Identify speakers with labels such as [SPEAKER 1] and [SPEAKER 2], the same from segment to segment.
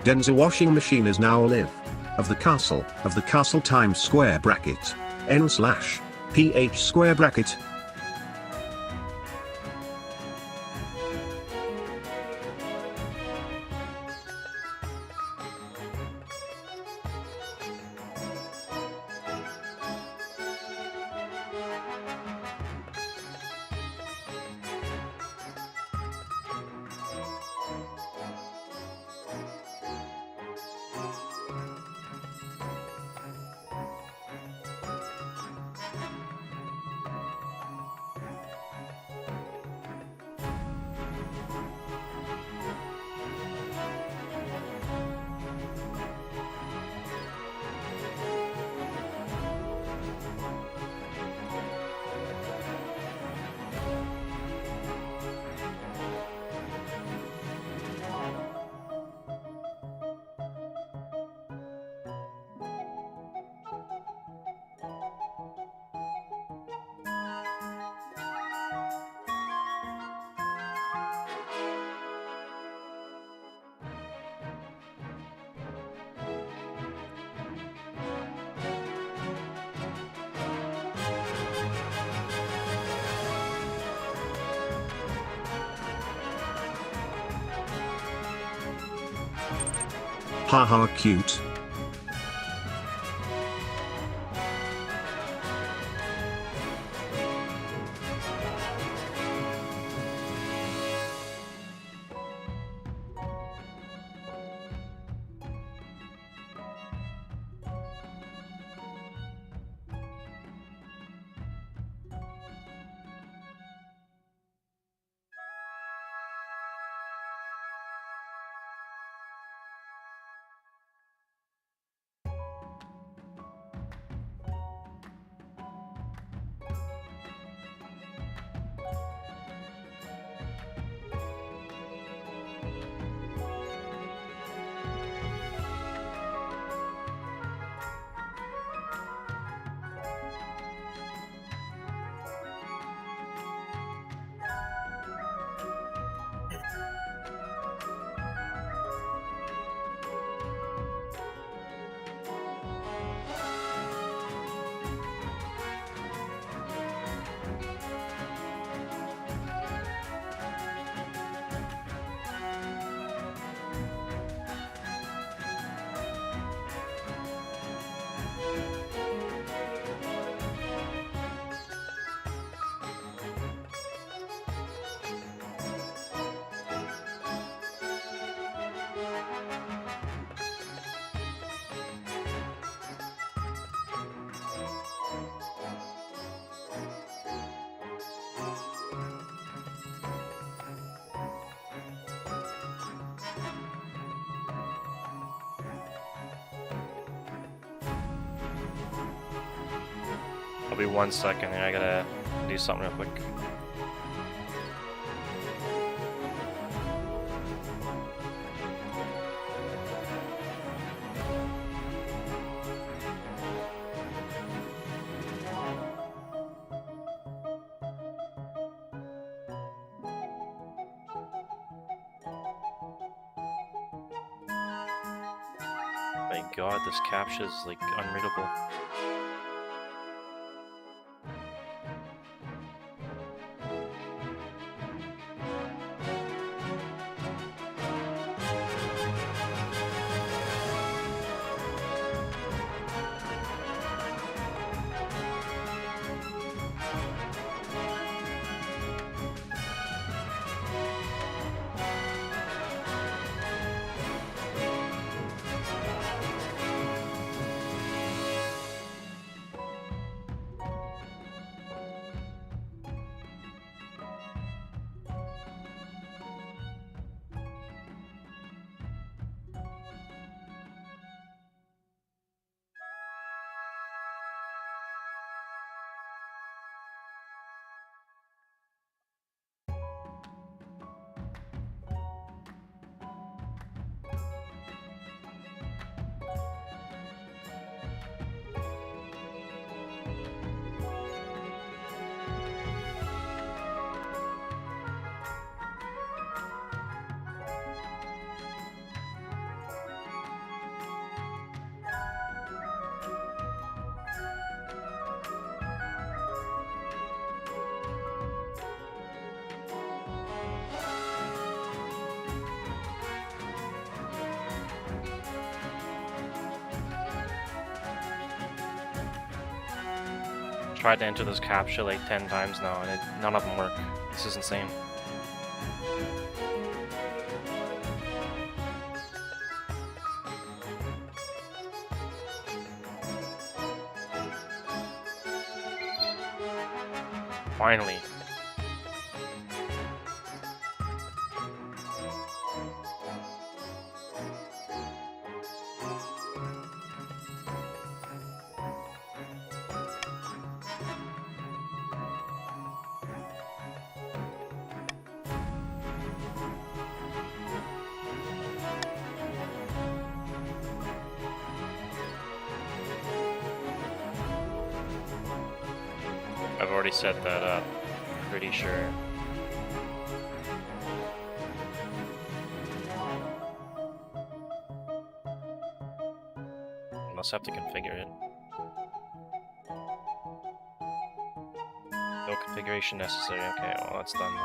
[SPEAKER 1] Denza washing machine is now live. Of the castle times square bracket. N/ph square bracket. Haha cute.
[SPEAKER 2] I'll be 1 second here, I gotta do something real quick. My god, this captcha is like unreadable. tried to enter this captcha like 10 times now, and none of them work. This is insane. Finally. I've already set that up, pretty sure. Must have to configure it. No configuration necessary. Okay, well that's done then.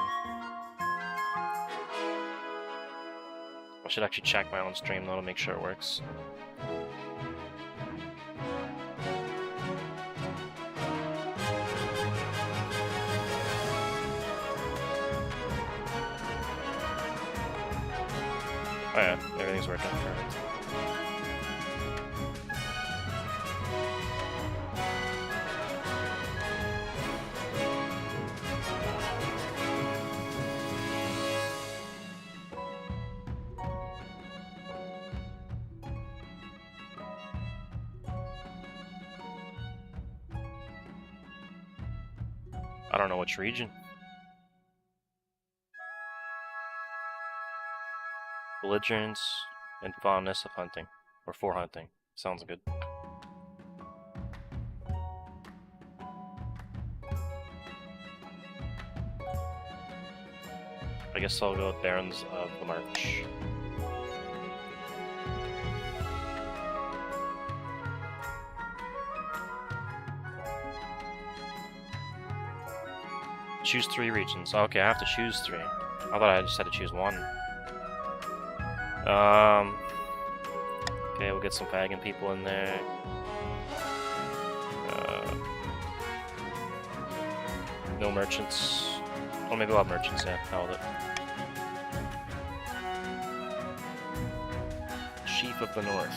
[SPEAKER 2] I should actually check my own stream though to make sure it works. Oh yeah, everything's working. Perfect. I don't know which region. Belligerence and fondness of hunting. Or for hunting. Sounds good. I guess I'll go with Barons of the March. Choose 3 regions. Okay, I have to choose 3. I thought I just had to choose 1. Okay, we'll get some pagan people in there. No merchants. Oh, maybe we'll have merchants, yeah. Hell with it. Chief of the North.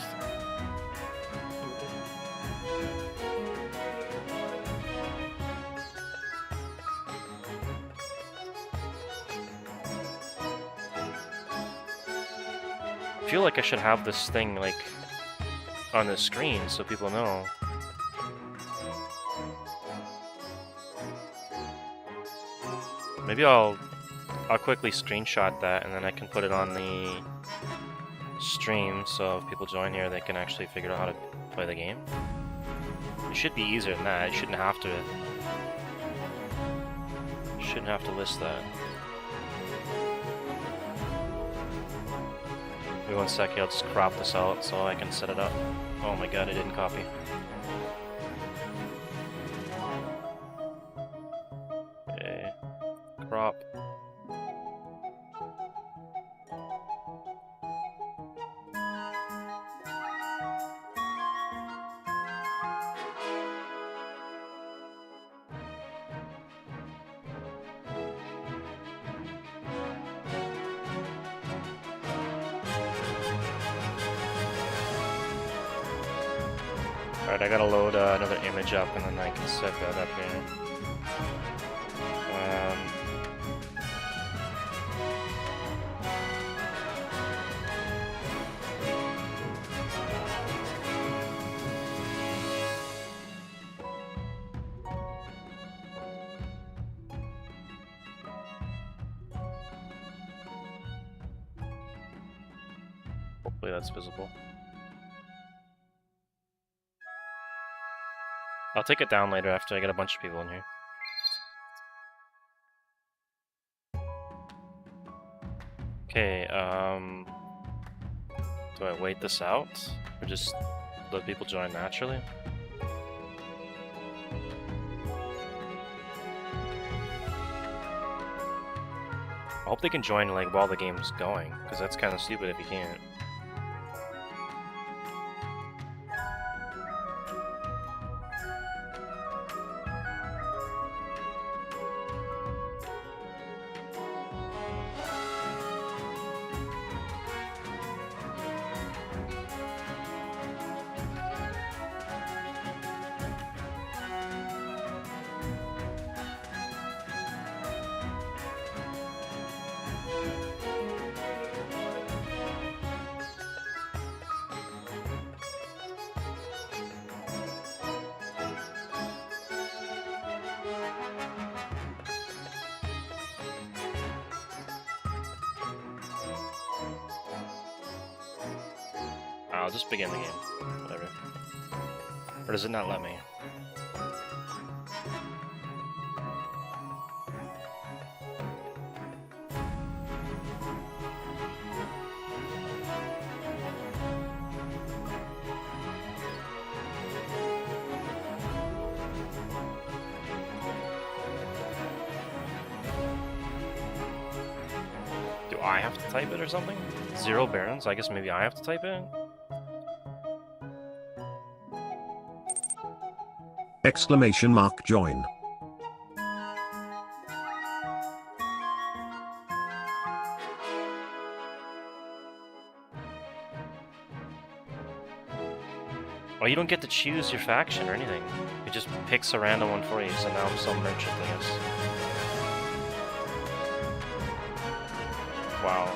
[SPEAKER 2] I feel like I should have this thing, like, on the screen so people know. Maybe I'll quickly screenshot that and then I can put it on the stream so if people join here they can actually figure out how to play the game. It should be easier than that. You shouldn't have to list that. Wait 1 sec, I'll just crop this out so I can set it up. Oh my god, I didn't copy. Okay, crop. Alright, I gotta load another image up and then I can set that up here. Hopefully that's visible. I'll take it down later after I get a bunch of people in here. Okay, do I wait this out? Or just let people join naturally? I hope they can join like while the game's going, because that's kind of stupid if you can't. I'll just begin the game. Whatever. Or does it not let me? Do I have to type it or something? 0 Barons? I guess maybe I have to type it?
[SPEAKER 1] Exclamation mark join.
[SPEAKER 2] Oh, you don't get to choose your faction or anything. It just picks a random one for you, so now I'm some merchant, I guess. Wow.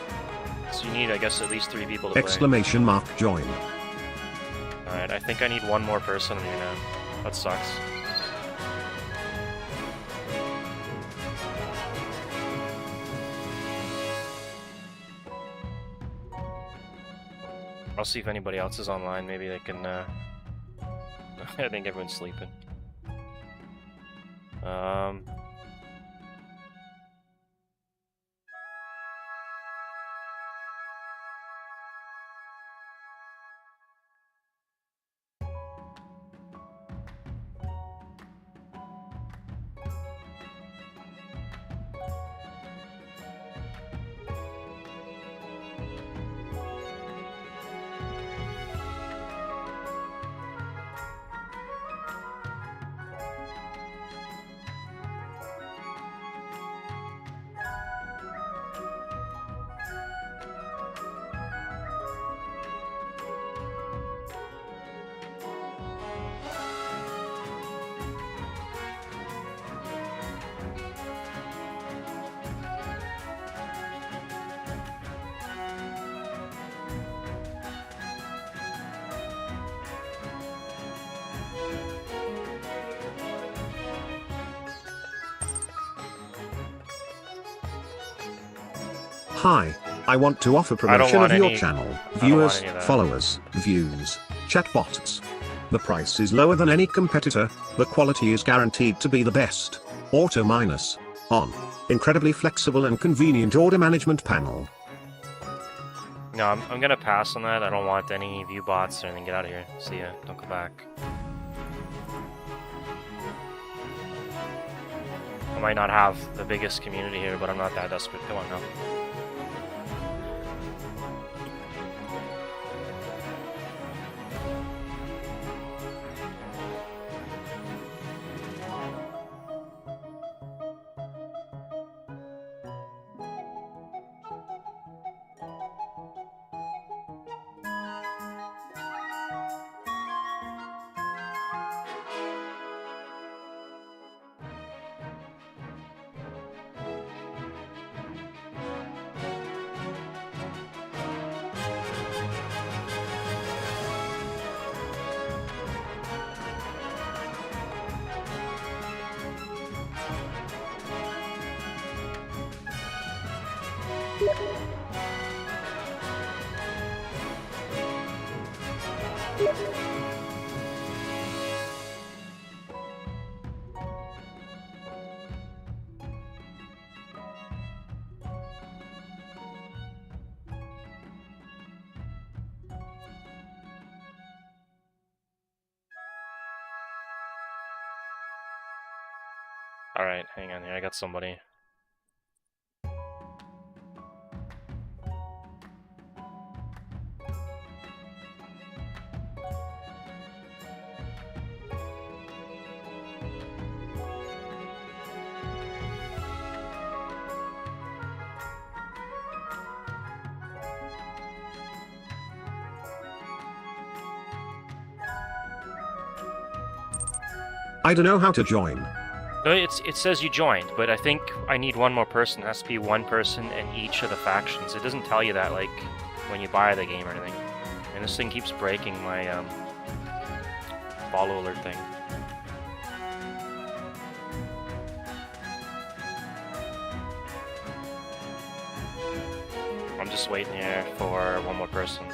[SPEAKER 2] So you need, I guess, at least 3 people to play.
[SPEAKER 1] Exclamation mark join.
[SPEAKER 2] Alright, I think I need 1 more person here now. That sucks. I'll see if anybody else is online. Maybe they can, I think everyone's sleeping.
[SPEAKER 1] Hi, I want to offer promotion
[SPEAKER 2] want
[SPEAKER 1] of your
[SPEAKER 2] any-
[SPEAKER 1] channel.
[SPEAKER 2] I don't want
[SPEAKER 1] Viewers,
[SPEAKER 2] any of that.
[SPEAKER 1] followers, views, chatbots. The price is lower than any competitor, the quality is guaranteed to be the best. Auto minus on. Incredibly flexible and convenient order management panel.
[SPEAKER 2] No, I'm gonna pass on that. I don't want any view bots or anything. Get out of here. See ya. Don't come back. I might not have the biggest community here, but I'm not that desperate. Come on now. Alright, hang on here. I got somebody.
[SPEAKER 1] I don't know how to join.
[SPEAKER 2] No, it says you joined, but I think I need 1 more person. It has to be 1 person in each of the factions. It doesn't tell you that, like, when you buy the game or anything. And this thing keeps breaking my, follow alert thing. I'm just waiting here for 1 more person.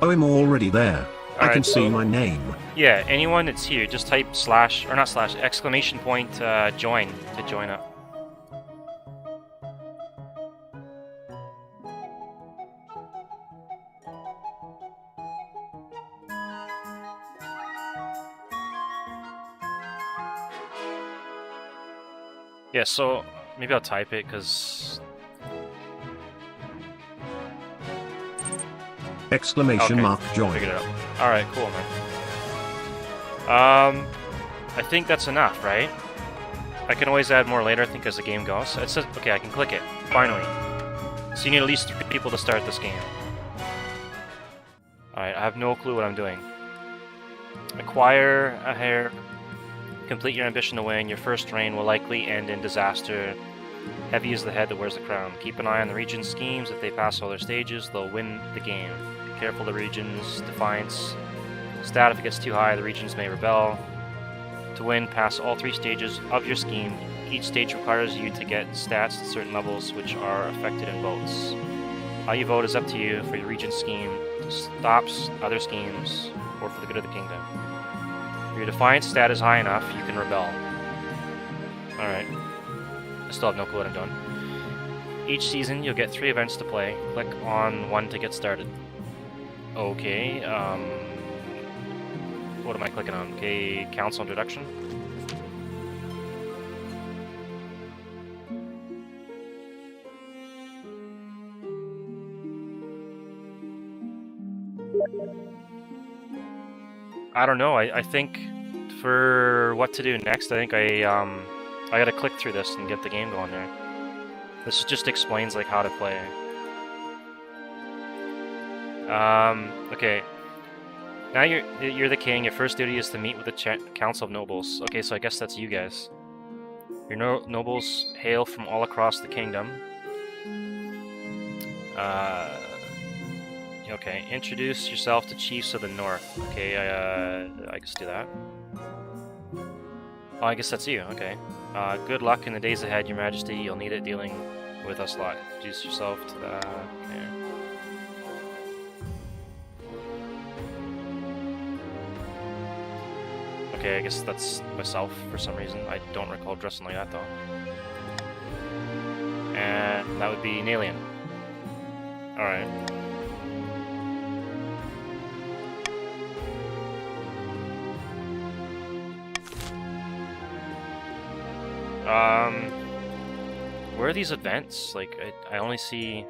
[SPEAKER 1] Oh, I'm already there. I can
[SPEAKER 2] Alright,
[SPEAKER 1] see
[SPEAKER 2] so-
[SPEAKER 1] my name.
[SPEAKER 2] Yeah, anyone that's here, just type slash, or not slash, exclamation point join to join up. Yeah, so maybe I'll type it because
[SPEAKER 1] Exclamation
[SPEAKER 2] Okay,
[SPEAKER 1] mark join.
[SPEAKER 2] figured it out. All right, cool, man. I think that's enough, right? I can always add more later, I think, as the game goes. It says, okay, I can click it. Finally. So you need at least 3 people to start this game. Alright, I have no clue what I'm doing. Acquire a hair. Complete your ambition to win. Your first reign will likely end in disaster. Heavy is the head that wears the crown. Keep an eye on the region's schemes. If they pass all their stages, they'll win the game. Be careful of the region's defiance stat. If it gets too high, the regions may rebel. To win, pass all 3 stages of your scheme. Each stage requires you to get stats at certain levels which are affected in votes. How you vote is up to you for your region's scheme to stop other schemes or for the good of the kingdom. If your defiance stat is high enough, you can rebel. Alright. I still have no clue what I'm doing. Each season, you'll get 3 events to play. Click on one to get started. Okay, what am I clicking on? Okay, council introduction. I don't know. I think for what to do next, I think I gotta click through this and get the game going there. This just explains like how to play. Okay. Now you're the king. Your first duty is to meet with the Council of Nobles. Okay, so I guess that's you guys. Your nobles hail from all across the kingdom. Okay, introduce yourself to chiefs of the north. Okay, I guess do that. Oh, I guess that's you. Okay. Good luck in the days ahead, Your Majesty. You'll need it dealing with us lot. Introduce yourself to the. Okay. Okay, I guess that's myself for some reason. I don't recall dressing like that though. And that would be Nalian. Alright. Where are these events? Like, I only see.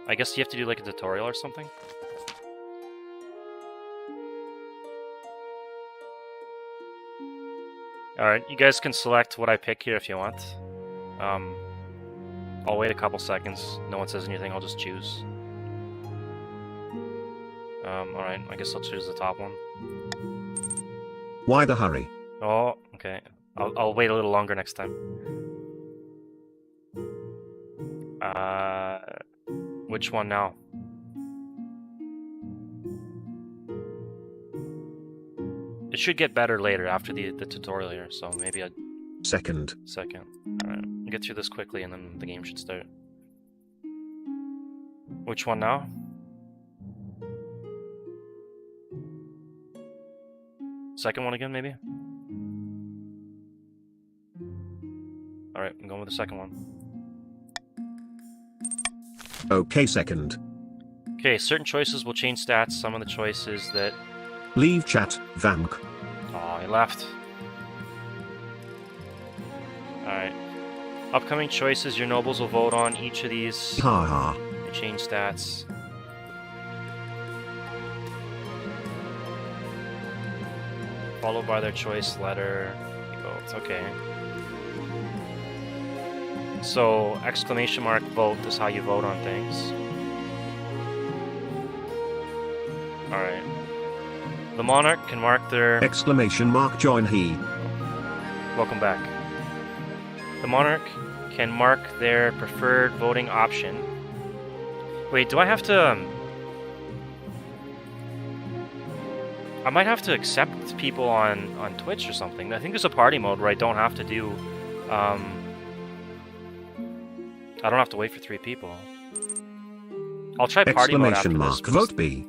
[SPEAKER 2] I guess you have to do like a tutorial or something. Alright, you guys can select what I pick here if you want. I'll wait a couple seconds. No one says anything, I'll just choose. Alright, I guess I'll choose the top one.
[SPEAKER 1] Why the hurry?
[SPEAKER 2] Oh, okay. I'll wait a little longer next time. Which one now? It should get better later after the tutorial here, so maybe a
[SPEAKER 1] Second.
[SPEAKER 2] second. Alright, I'll get through this quickly and then the game should start. Which one now? Second one again, maybe? Alright, I'm going with the second one.
[SPEAKER 1] Okay, second.
[SPEAKER 2] Okay, certain choices will change stats. Some of the choices that...
[SPEAKER 1] Leave chat, Vamk.
[SPEAKER 2] Oh, he left. Alright. Upcoming choices your nobles will vote on. Each of these
[SPEAKER 1] Ha ha.
[SPEAKER 2] may change stats. Followed by their choice letter. Votes. Okay. So, exclamation mark vote is how you vote on things. Alright. The monarch can mark their...
[SPEAKER 1] Exclamation mark join he.
[SPEAKER 2] Welcome back. The monarch can mark their preferred voting option. Wait, do I have to... I might have to accept people on Twitch or something. I think there's a party mode where I don't have to do... I don't have to wait for 3 people. I'll try party mode after
[SPEAKER 1] Exclamation
[SPEAKER 2] this.
[SPEAKER 1] mark vote B.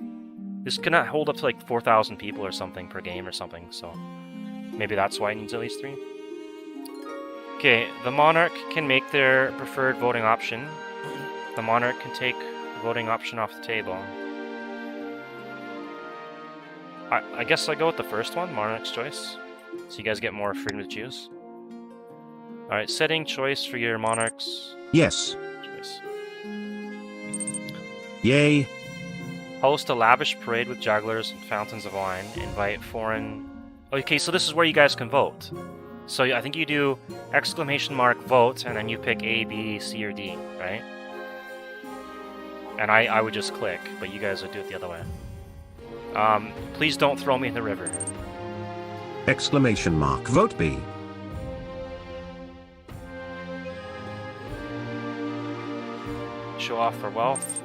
[SPEAKER 2] This cannot hold up to like 4,000 people or something per game or something, so maybe that's why it needs at least 3. Okay, the Monarch can make their preferred voting option. The Monarch can take the voting option off the table. I guess I go with the first one, Monarch's choice, so you guys get more freedom to choose. Alright, setting choice for your Monarch's
[SPEAKER 1] Yes.
[SPEAKER 2] choice.
[SPEAKER 1] Yay.
[SPEAKER 2] Host a lavish parade with jugglers and fountains of wine. Invite foreign... Okay, so this is where you guys can vote. So I think you do !vote, and then you pick A, B, C, or D, right? And I would just click, but you guys would do it the other way. Please don't throw me in the river.
[SPEAKER 1] Vote B.
[SPEAKER 2] Show off for wealth.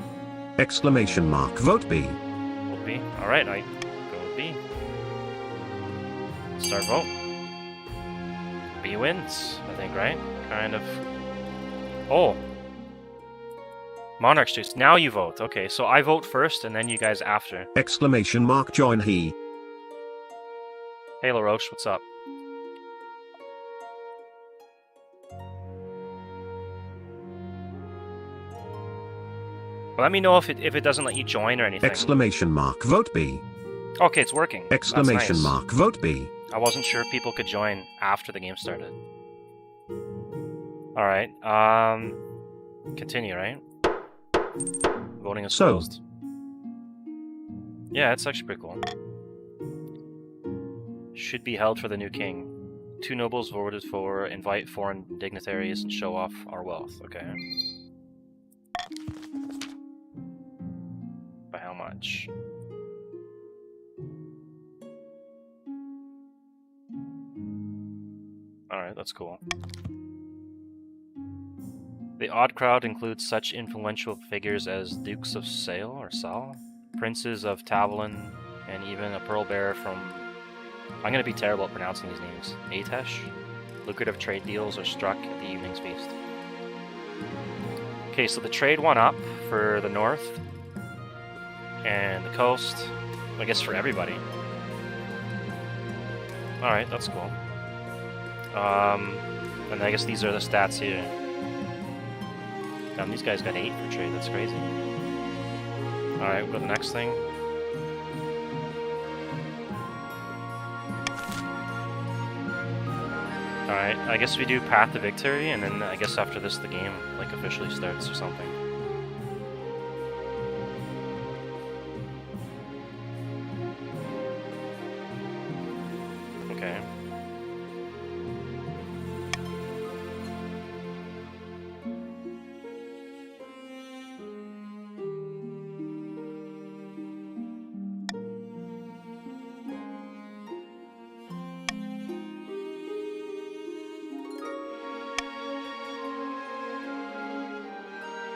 [SPEAKER 1] Vote B.
[SPEAKER 2] Vote B. Alright, I go with B. Start vote. B wins, I think, right? Kind of. Oh. Monarch's choice. Now you vote. Okay, so I vote first and then you guys after.
[SPEAKER 1] Join he.
[SPEAKER 2] Hey, LaRoche, what's up? Let me know if it doesn't let you join or anything.
[SPEAKER 1] Vote B.
[SPEAKER 2] Okay, it's working. That's nice.
[SPEAKER 1] Vote B.
[SPEAKER 2] I wasn't sure if people could join after the game started. Alright, continue, right? Voting is closed. Yeah, it's actually pretty cool. Should be held for the new king. 2 nobles voted for invite foreign dignitaries and show off our wealth. Okay. By how much? Alright, that's cool. The odd crowd includes such influential figures as Dukes of Sale or Sal, Princes of Tavalin, and even a pearl bearer from... I'm gonna be terrible at pronouncing these names. Atesh? Lucrative trade deals are struck at the evening's feast. Okay, so the trade went up for the north and the coast. I guess for everybody. Alright, that's cool. And I guess these are the stats here. Damn, these guys got 8 for trade, that's crazy. Alright, we'll go to the next thing. Alright, I guess we do Path to Victory, and then I guess after this the game like officially starts or something. Okay.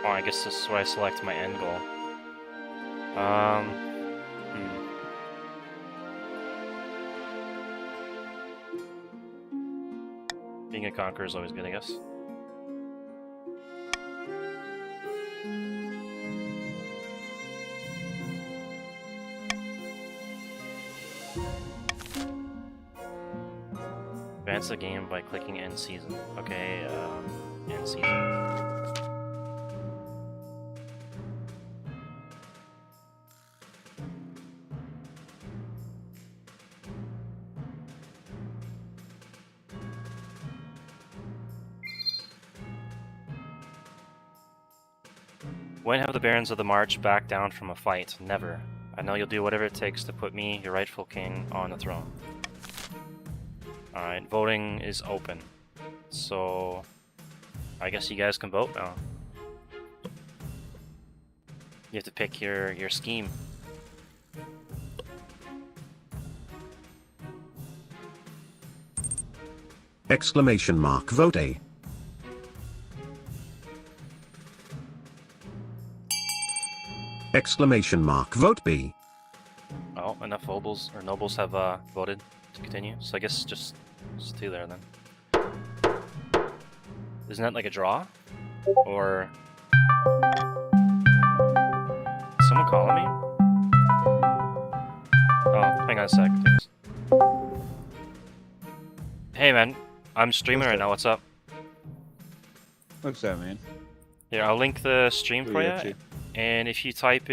[SPEAKER 2] Oh, I guess this is where I select my end goal. Being a conqueror is always good, I guess. Advance the game by clicking End Season. Okay, End Season. When have the Barons of the March backed down from a fight? Never. I know you'll do whatever it takes to put me, your rightful king, on the throne. Alright, voting is open. So, I guess you guys can vote now. You have to pick your scheme.
[SPEAKER 1] Vote A. Vote B.
[SPEAKER 2] Oh, enough nobles have voted to continue, so I guess just 2 there then. Isn't that like a draw? Or... Is someone calling me? Hang on a sec. Hey man, I'm streaming right now. What's up?
[SPEAKER 3] What's that, man?
[SPEAKER 2] Here, I'll link the stream
[SPEAKER 3] What
[SPEAKER 2] for
[SPEAKER 3] are
[SPEAKER 2] you.
[SPEAKER 3] you up to?
[SPEAKER 2] And if you type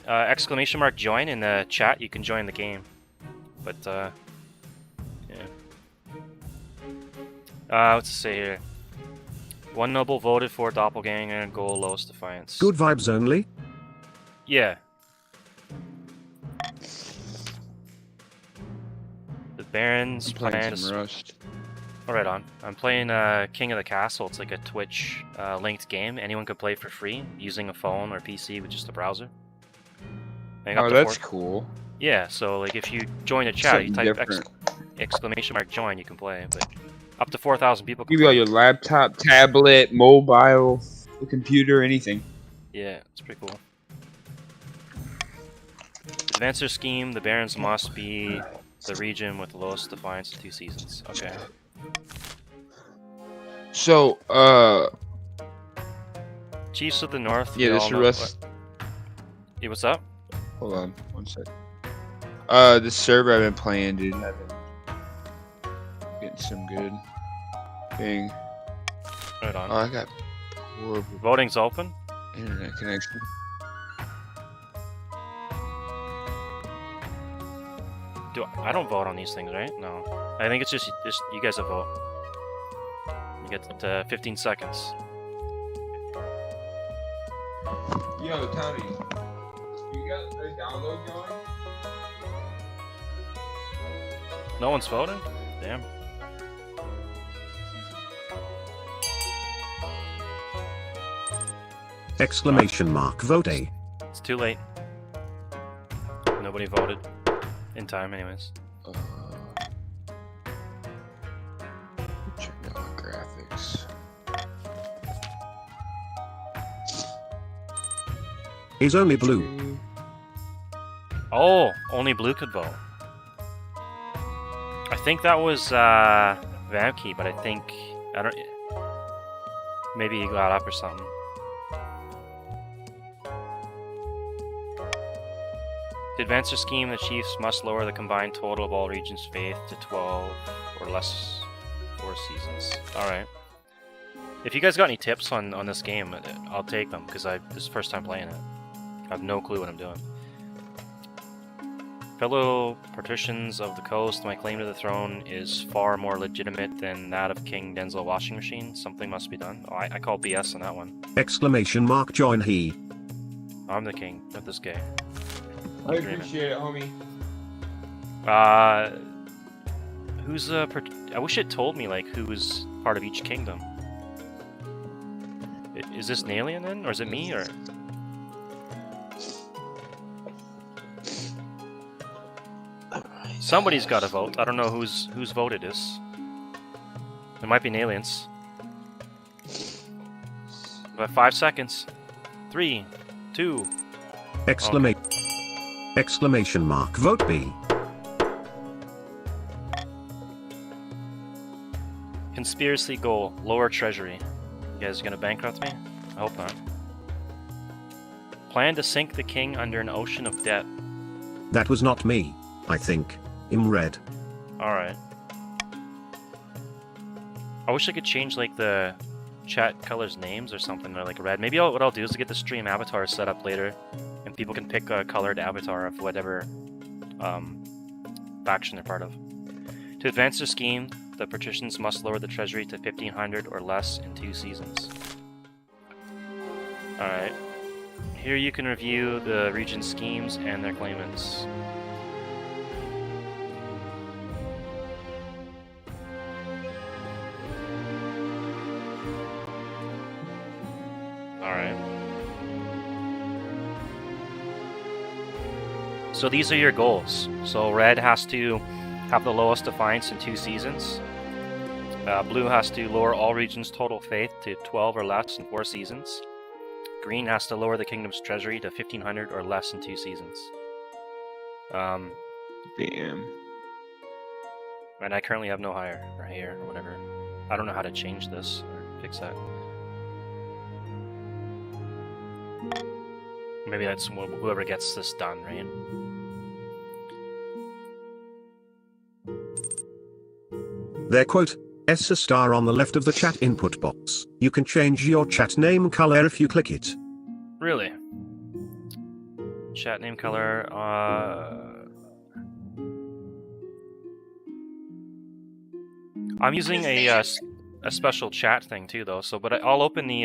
[SPEAKER 2] exclamation mark join in the chat, you can join the game. But yeah. What's it say here? One noble voted for doppelganger. Goal lowest defiance.
[SPEAKER 1] Good vibes only?
[SPEAKER 2] Yeah. The Barons
[SPEAKER 3] I'm playing
[SPEAKER 2] plan
[SPEAKER 3] some
[SPEAKER 2] to.
[SPEAKER 3] Rust.
[SPEAKER 2] Oh, right on. I'm playing King of the Castle. It's like a Twitch linked game. Anyone could play for free using a phone or PC with just a browser. Like, up
[SPEAKER 3] Oh,
[SPEAKER 2] to
[SPEAKER 3] that's
[SPEAKER 2] 4
[SPEAKER 3] cool.
[SPEAKER 2] Yeah, so like if you join a chat, you
[SPEAKER 3] Something
[SPEAKER 2] type
[SPEAKER 3] different.
[SPEAKER 2] exclamation mark join, you can play. But up to 4,000 people can
[SPEAKER 3] You got
[SPEAKER 2] play.
[SPEAKER 3] your laptop, tablet, mobile, the computer, anything.
[SPEAKER 2] Yeah, it's pretty cool. Advancer scheme, the Barons must be the region with the lowest defiance in 2 seasons. Okay.
[SPEAKER 3] So,
[SPEAKER 2] Chiefs of the North.
[SPEAKER 3] yeah,
[SPEAKER 2] we
[SPEAKER 3] this
[SPEAKER 2] all
[SPEAKER 3] is
[SPEAKER 2] know
[SPEAKER 3] Rust.
[SPEAKER 2] Hey, what's up?
[SPEAKER 3] Hold on, one sec. The server I've been playing, dude, I've been getting some good thing.
[SPEAKER 2] Right on.
[SPEAKER 3] Oh, I got horrible
[SPEAKER 2] Voting's open.
[SPEAKER 3] internet connection.
[SPEAKER 2] I don't vote on these things, right? No. I think it's just you guys that vote. You get 15 seconds.
[SPEAKER 3] Yo, Tommy, you got a download going?
[SPEAKER 2] No one's voting? Damn.
[SPEAKER 1] Exclamation mark vote A.
[SPEAKER 2] It's too late. Nobody voted. In time, anyways.
[SPEAKER 3] Check out graphics.
[SPEAKER 1] Is only blue.
[SPEAKER 2] Oh, only blue could vote. I think that was Vamkey, but I don't. Maybe he got up or something. To advance their scheme, the Chiefs must lower the combined total of all regions' faith to 12 or less 4 seasons. Alright. If you guys got any tips on this game, I'll take them, because this is the first time playing it. I have no clue what I'm doing. Fellow patricians of the coast, my claim to the throne is far more legitimate than that of King Denzel Washing Machine. Something must be done. Oh, I call BS on that one.
[SPEAKER 1] Exclamation mark join he.
[SPEAKER 2] I'm the king, not this guy.
[SPEAKER 3] I appreciate it, homie.
[SPEAKER 2] Who's I wish it told me like who's part of each kingdom. Is this an alien then, or is it me, or? Somebody's got to vote. I don't know whose vote it is. It might be an aliens. We have 5 seconds. 3, 2.
[SPEAKER 1] Exclamation mark vote B.
[SPEAKER 2] Conspiracy goal: lower treasury. You guys gonna bankrupt me? I hope not. Plan to sink the king under an ocean of debt.
[SPEAKER 1] That was not me, I think. In red.
[SPEAKER 2] Alright. I wish I could change like the chat colors names or something, or like red. Maybe what I'll do is get the stream avatar set up later, and people can pick a colored avatar of whatever faction they're part of. To advance their scheme, the patricians must lower the treasury to 1,500 or less in 2 seasons. Alright. Here you can review the region schemes and their claimants. Alright. So these are your goals. So red has to have the lowest defiance in 2 seasons. Blue has to lower all regions' total faith to 12 or less in 4 seasons. Green has to lower the kingdom's treasury to 1,500 or less in 2 seasons.
[SPEAKER 3] Damn.
[SPEAKER 2] And I currently have no higher or here or whatever. I don't know how to change this or fix that. Maybe that's whoever gets this done, right?
[SPEAKER 1] Their quote, S a star on the left of the chat input box. You can change your chat name color if you click it.
[SPEAKER 2] Really? Chat name color, I'm using a special chat thing too, though. So, but I'll open the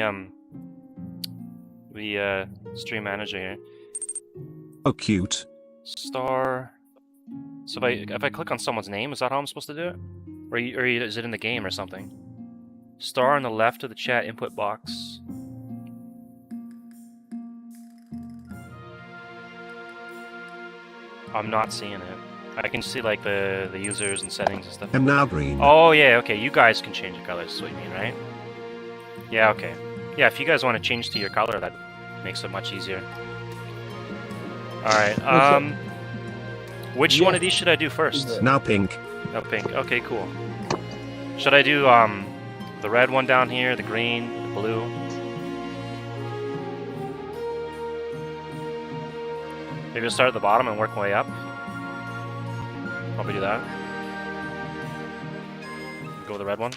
[SPEAKER 2] stream manager here.
[SPEAKER 1] Oh, cute.
[SPEAKER 2] Star. So if I click on someone's name, is that how I'm supposed to do it, or is it in the game or something? Star on the left of the chat input box. I'm not seeing it. I can see like the users and settings and stuff.
[SPEAKER 1] I'm now green.
[SPEAKER 2] Oh yeah, okay. You guys can change the colors. Is what you mean, right? Yeah, okay. Yeah, if you guys want to change to your color, that makes it much easier. All right. Which one of these should I do first?
[SPEAKER 1] Now pink.
[SPEAKER 2] Oh, pink. Okay, cool. Should I do the red one down here, the green, the blue? Maybe I'll start at the bottom and work my way up. Probably do that. Go with the red one.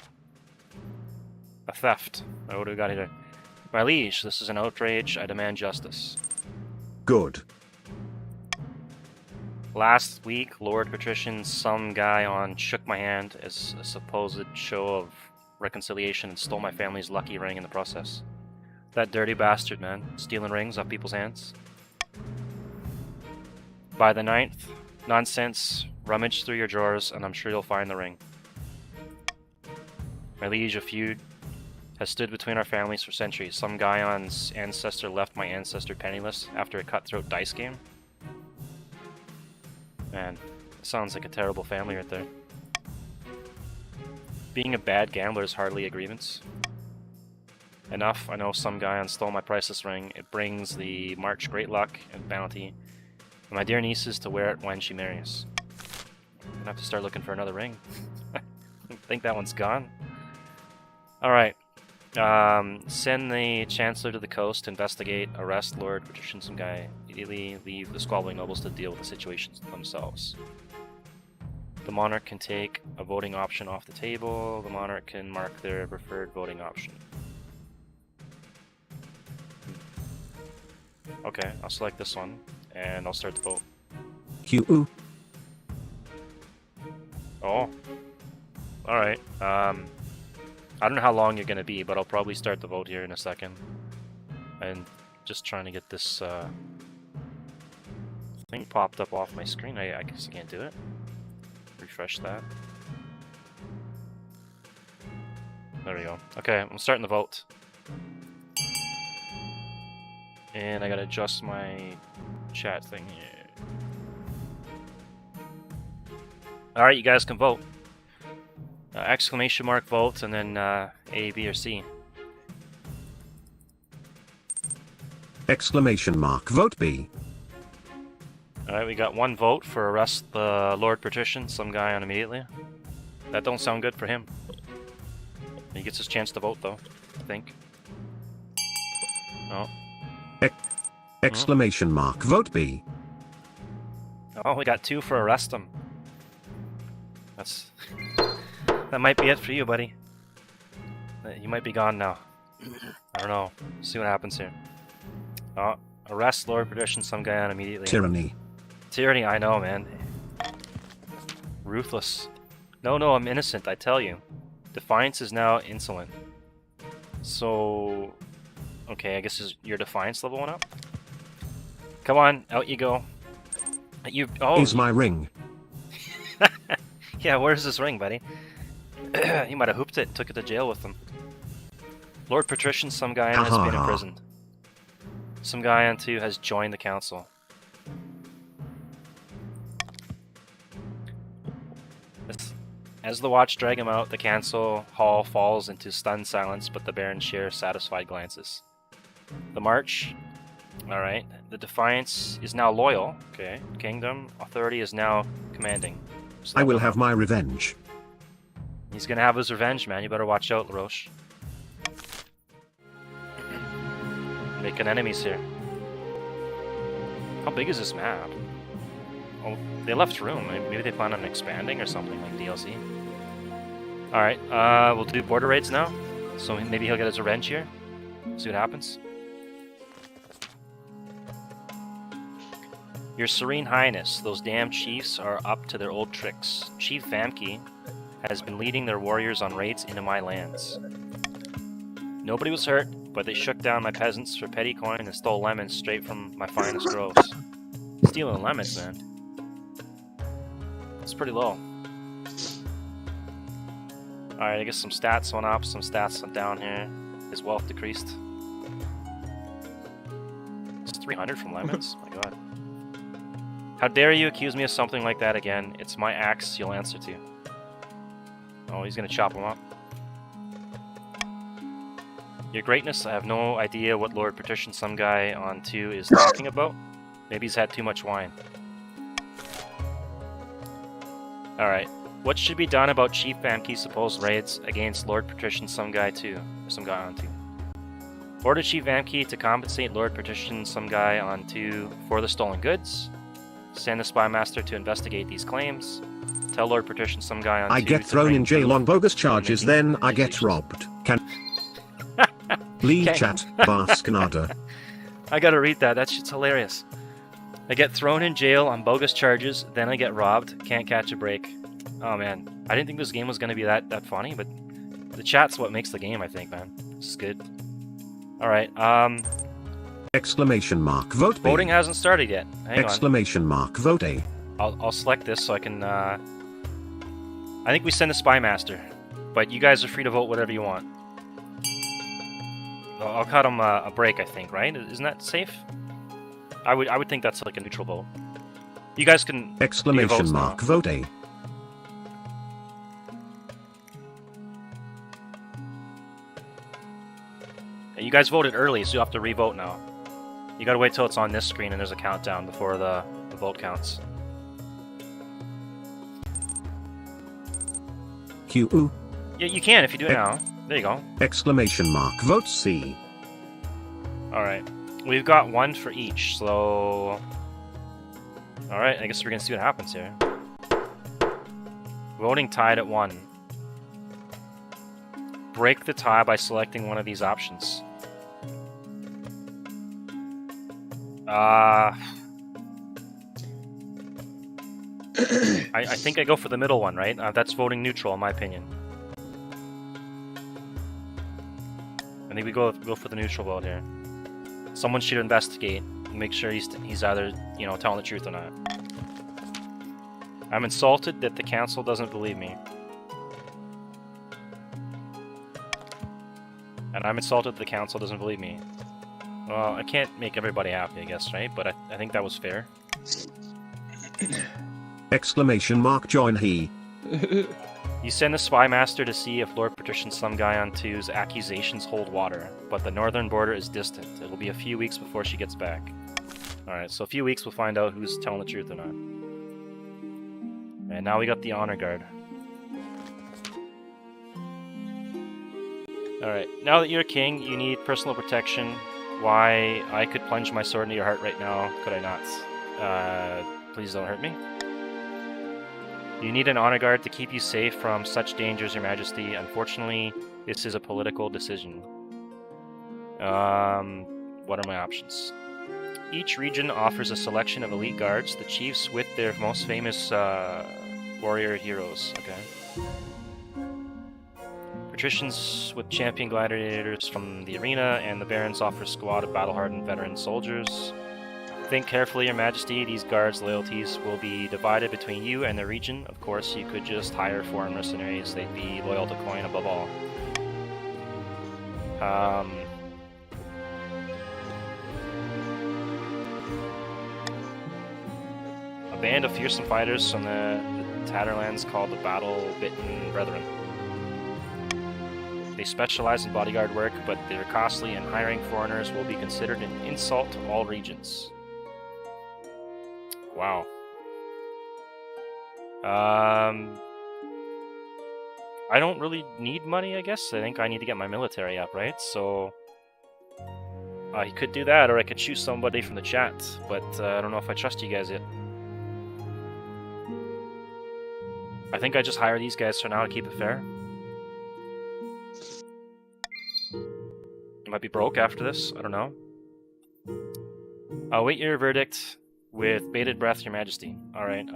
[SPEAKER 2] A theft. Oh, what do we got here? My liege, this is an outrage. I demand justice.
[SPEAKER 1] Good.
[SPEAKER 2] Last week, Lord Patrician, some guy on shook my hand as a supposed show of reconciliation and stole my family's lucky ring in the process. That dirty bastard, man. Stealing rings off people's hands. By the 9th, nonsense, rummage through your drawers, and I'm sure you'll find the ring. My liege, a feud has stood between our families for centuries. Some guy on Ancestor left my ancestor penniless after a cutthroat dice game. Man, sounds like a terrible family right there. Being a bad gambler is hardly a grievance. Enough, I know some guy on stole my priceless ring. It brings the March great luck and bounty. And my dear nieces to wear it when she marries. I'm gonna have to start looking for another ring. I think that one's gone. Alright. Send the Chancellor to the coast to investigate, arrest Lord Patrician, some guy. Immediately leave the squabbling nobles to deal with the situations themselves. The monarch can take a voting option off the table. The monarch can mark their preferred voting option. Okay, I'll select this one, and I'll start the vote.
[SPEAKER 1] Q.
[SPEAKER 2] Oh. Alright, I don't know how long you're gonna be, but I'll probably start the vote here in a second. And just trying to get this thing popped up off my screen. I guess I can't do it. Refresh that. There we go. Okay, I'm starting the vote. And I gotta adjust my chat thing here. Alright, you guys can vote. Exclamation mark vote, and then A, B, or C.
[SPEAKER 1] Exclamation mark vote B.
[SPEAKER 2] Alright, we got one vote for arrest the Lord Patrician, some guy on immediately. That don't sound good for him. He gets his chance to vote, though, I think. Oh.
[SPEAKER 1] Exclamation mark vote B.
[SPEAKER 2] Oh, we got two for arrest him. That might be it for you, buddy. You might be gone now. I don't know. See what happens here. Oh, arrest Lord Patrician, some guy on immediately.
[SPEAKER 1] Tyranny.
[SPEAKER 2] Tyranny, I know, man. Ruthless. No, I'm innocent, I tell you. Defiance is now insolent. So... Okay, I guess your Defiance level went up? Come on, out you go.
[SPEAKER 1] Here's my ring.
[SPEAKER 2] Yeah, where's this ring, buddy? He might have hooped it and took it to jail with him. Lord Patrician, some guy has been imprisoned. Some guy on 2 has joined the council. As the watch drag him out, the council hall falls into stunned silence, but the barons share satisfied glances. The march. Alright. The Defiance is now loyal. Okay. Kingdom. Authority is now commanding.
[SPEAKER 1] I will have my revenge.
[SPEAKER 2] He's gonna have his revenge, man. You better watch out, LaRoche. Making enemies here. How big is this map? Oh, they left room. Maybe they plan on expanding or something like DLC. Alright, we'll do border raids now. So maybe he'll get his revenge here. See what happens. Your Serene Highness, those damn chiefs are up to their old tricks. Chief Vamke has been leading their warriors on raids into my lands. Nobody was hurt, but they shook down my peasants for petty coin and stole lemons straight from my finest groves. Stealing lemons, man. It's pretty low. Alright, I guess some stats went up, some stats went down here. His wealth decreased. It's 300 from lemons? My god. How dare you accuse me of something like that again? It's my axe you'll answer to. Oh, he's gonna chop him up. Your Greatness, I have no idea what Lord Patrician some guy on 2 is talking about. Maybe he's had too much wine. Alright. What should be done about Chief Vamke's supposed raids against Lord Patrician some guy 2? Or some guy on 2. Order Chief Vamke to compensate Lord Patrician some guy on 2 for the stolen goods. Send the Spy Master to investigate these claims. Tell Lord Patrician some guy on 2
[SPEAKER 1] I get thrown in jail on bogus charges, then I get robbed. Can Lee chat, Baskanada.
[SPEAKER 2] I gotta read that, that shit's hilarious. I get thrown in jail on bogus charges, then I get robbed, can't catch a break. Oh man, I didn't think this game was gonna be that funny, but the chat's what makes the game, I think, man. This is good. Alright,
[SPEAKER 1] Exclamation mark, vote B.
[SPEAKER 2] voting hasn't started yet. Hang on.
[SPEAKER 1] Exclamation mark, vote A.
[SPEAKER 2] I'll select this so I can, I think we send the Spy Master, but you guys are free to vote whatever you want. I'll cut him a break, I think, right? Isn't that safe? I would think that's like a neutral vote. You guys can
[SPEAKER 1] Exclamation mark,
[SPEAKER 2] now.
[SPEAKER 1] vote A.
[SPEAKER 2] You guys voted early, so you have to re-vote now. You gotta wait till it's on this screen and there's a countdown before the vote counts.
[SPEAKER 1] Q.
[SPEAKER 2] Yeah, you can if you do it now. There you go.
[SPEAKER 1] Exclamation mark, vote C.
[SPEAKER 2] Alright. We've got 1 for each, so... Alright, I guess we're gonna see what happens here. Voting tied at 1. Break the tie by selecting one of these options. I think I go for the middle one, right? That's voting neutral, in my opinion. I think we go for the neutral vote here. Someone should investigate and make sure he's either, you know, telling the truth or not. I'm insulted that the council doesn't believe me. And I'm insulted that the council doesn't believe me. Well, I can't make everybody happy, I guess, right? But I think that was fair.
[SPEAKER 1] Exclamation mark, join he.
[SPEAKER 2] You send the Spy Master to see if Lord Patrician some guy on 2's accusations hold water, but the northern border is distant. It'll be a few weeks before she gets back. Alright, so a few weeks we'll find out who's telling the truth or not. And now we got the Honor Guard. Alright, now that you're king, you need personal protection. Why, I could plunge my sword into your heart right now, could I not? Please don't hurt me. You need an honor guard to keep you safe from such dangers, Your Majesty. Unfortunately, this is a political decision. What are my options? Each region offers a selection of elite guards, the chiefs with their most famous warrior heroes. Okay. Patricians with champion gladiators from the arena, and the barons offer a squad of battle-hardened veteran soldiers. Think carefully, Your Majesty. These guards' loyalties will be divided between you and the region. Of course, you could just hire foreign mercenaries. They'd be loyal to coin above all. A band of fearsome fighters from the Tatterlands called the Battle-Bitten Brethren. They specialize in bodyguard work, but they're costly, and hiring foreigners will be considered an insult to all regions. Wow. I don't really need money, I guess. I think I need to get my military up, right? So I could do that, or I could choose somebody from the chat, but I don't know if I trust you guys yet. I think I just hire these guys for now to keep it fair. Might be broke after this. I don't know. Await your verdict with bated breath, Your Majesty. All right.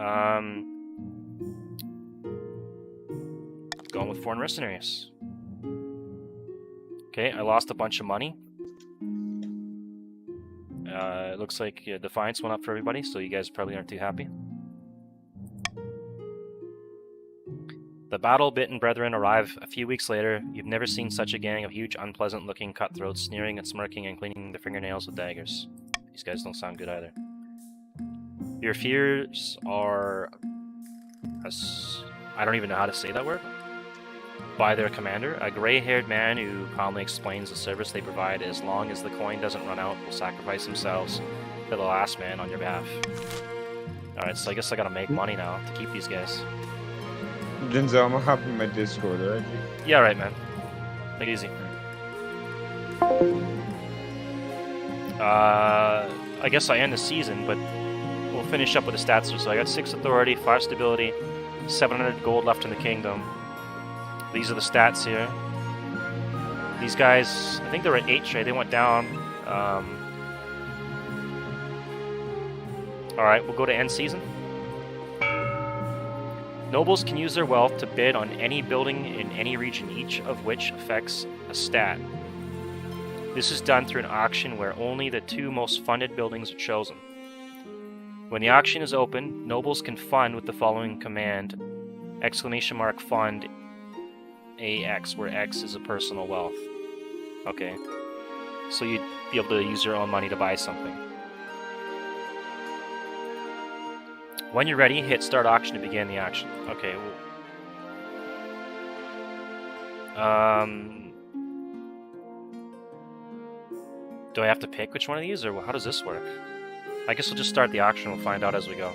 [SPEAKER 2] Going with foreign mercenaries. Okay, I lost a bunch of money. It looks like Defiance went up for everybody, so you guys probably aren't too happy. The battle-bitten brethren arrive a few weeks later. You've never seen such a gang of huge, unpleasant-looking cutthroats sneering and smirking and cleaning their fingernails with daggers. These guys don't sound good either. Your fears are... I don't even know how to say that word. By their commander, a gray-haired man who calmly explains the service they provide as long as the coin doesn't run out will sacrifice themselves to the last man on your behalf. Alright, so I guess I gotta make money now to keep these guys.
[SPEAKER 3] Denzel, I'm gonna hop in my Discord, alright?
[SPEAKER 2] Yeah, right, man. Take it easy. I guess I end the season, but we'll finish up with the stats. So I got 6 authority, 5 stability, 700 gold left in the kingdom. These are the stats here. These guys, I think they were at 8 trade. They went down. Alright, we'll go to end season. Nobles can use their wealth to bid on any building in any region, each of which affects a stat. This is done through an auction where only the 2 most funded buildings are chosen. When the auction is open, nobles can fund with the following command, !fund AX, where X is a personal wealth. Okay. So you'd be able to use your own money to buy something. When you're ready, hit start auction to begin the action. Okay. Do I have to pick which one of these, or how does this work? I guess we'll just start the auction. We'll find out as we go.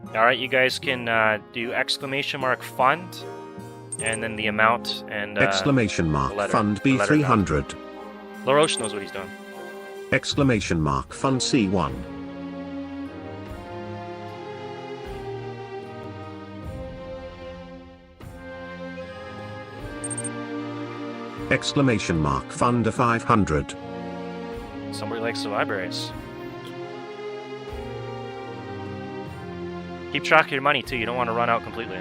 [SPEAKER 2] Alright, you guys can do !fund, and then the amount, and
[SPEAKER 1] !fund B300.
[SPEAKER 2] LaRoche knows what he's doing.
[SPEAKER 1] !fund C1. !fund A500.
[SPEAKER 2] Somebody likes the libraries. Keep track of your money too, you don't want to run out completely.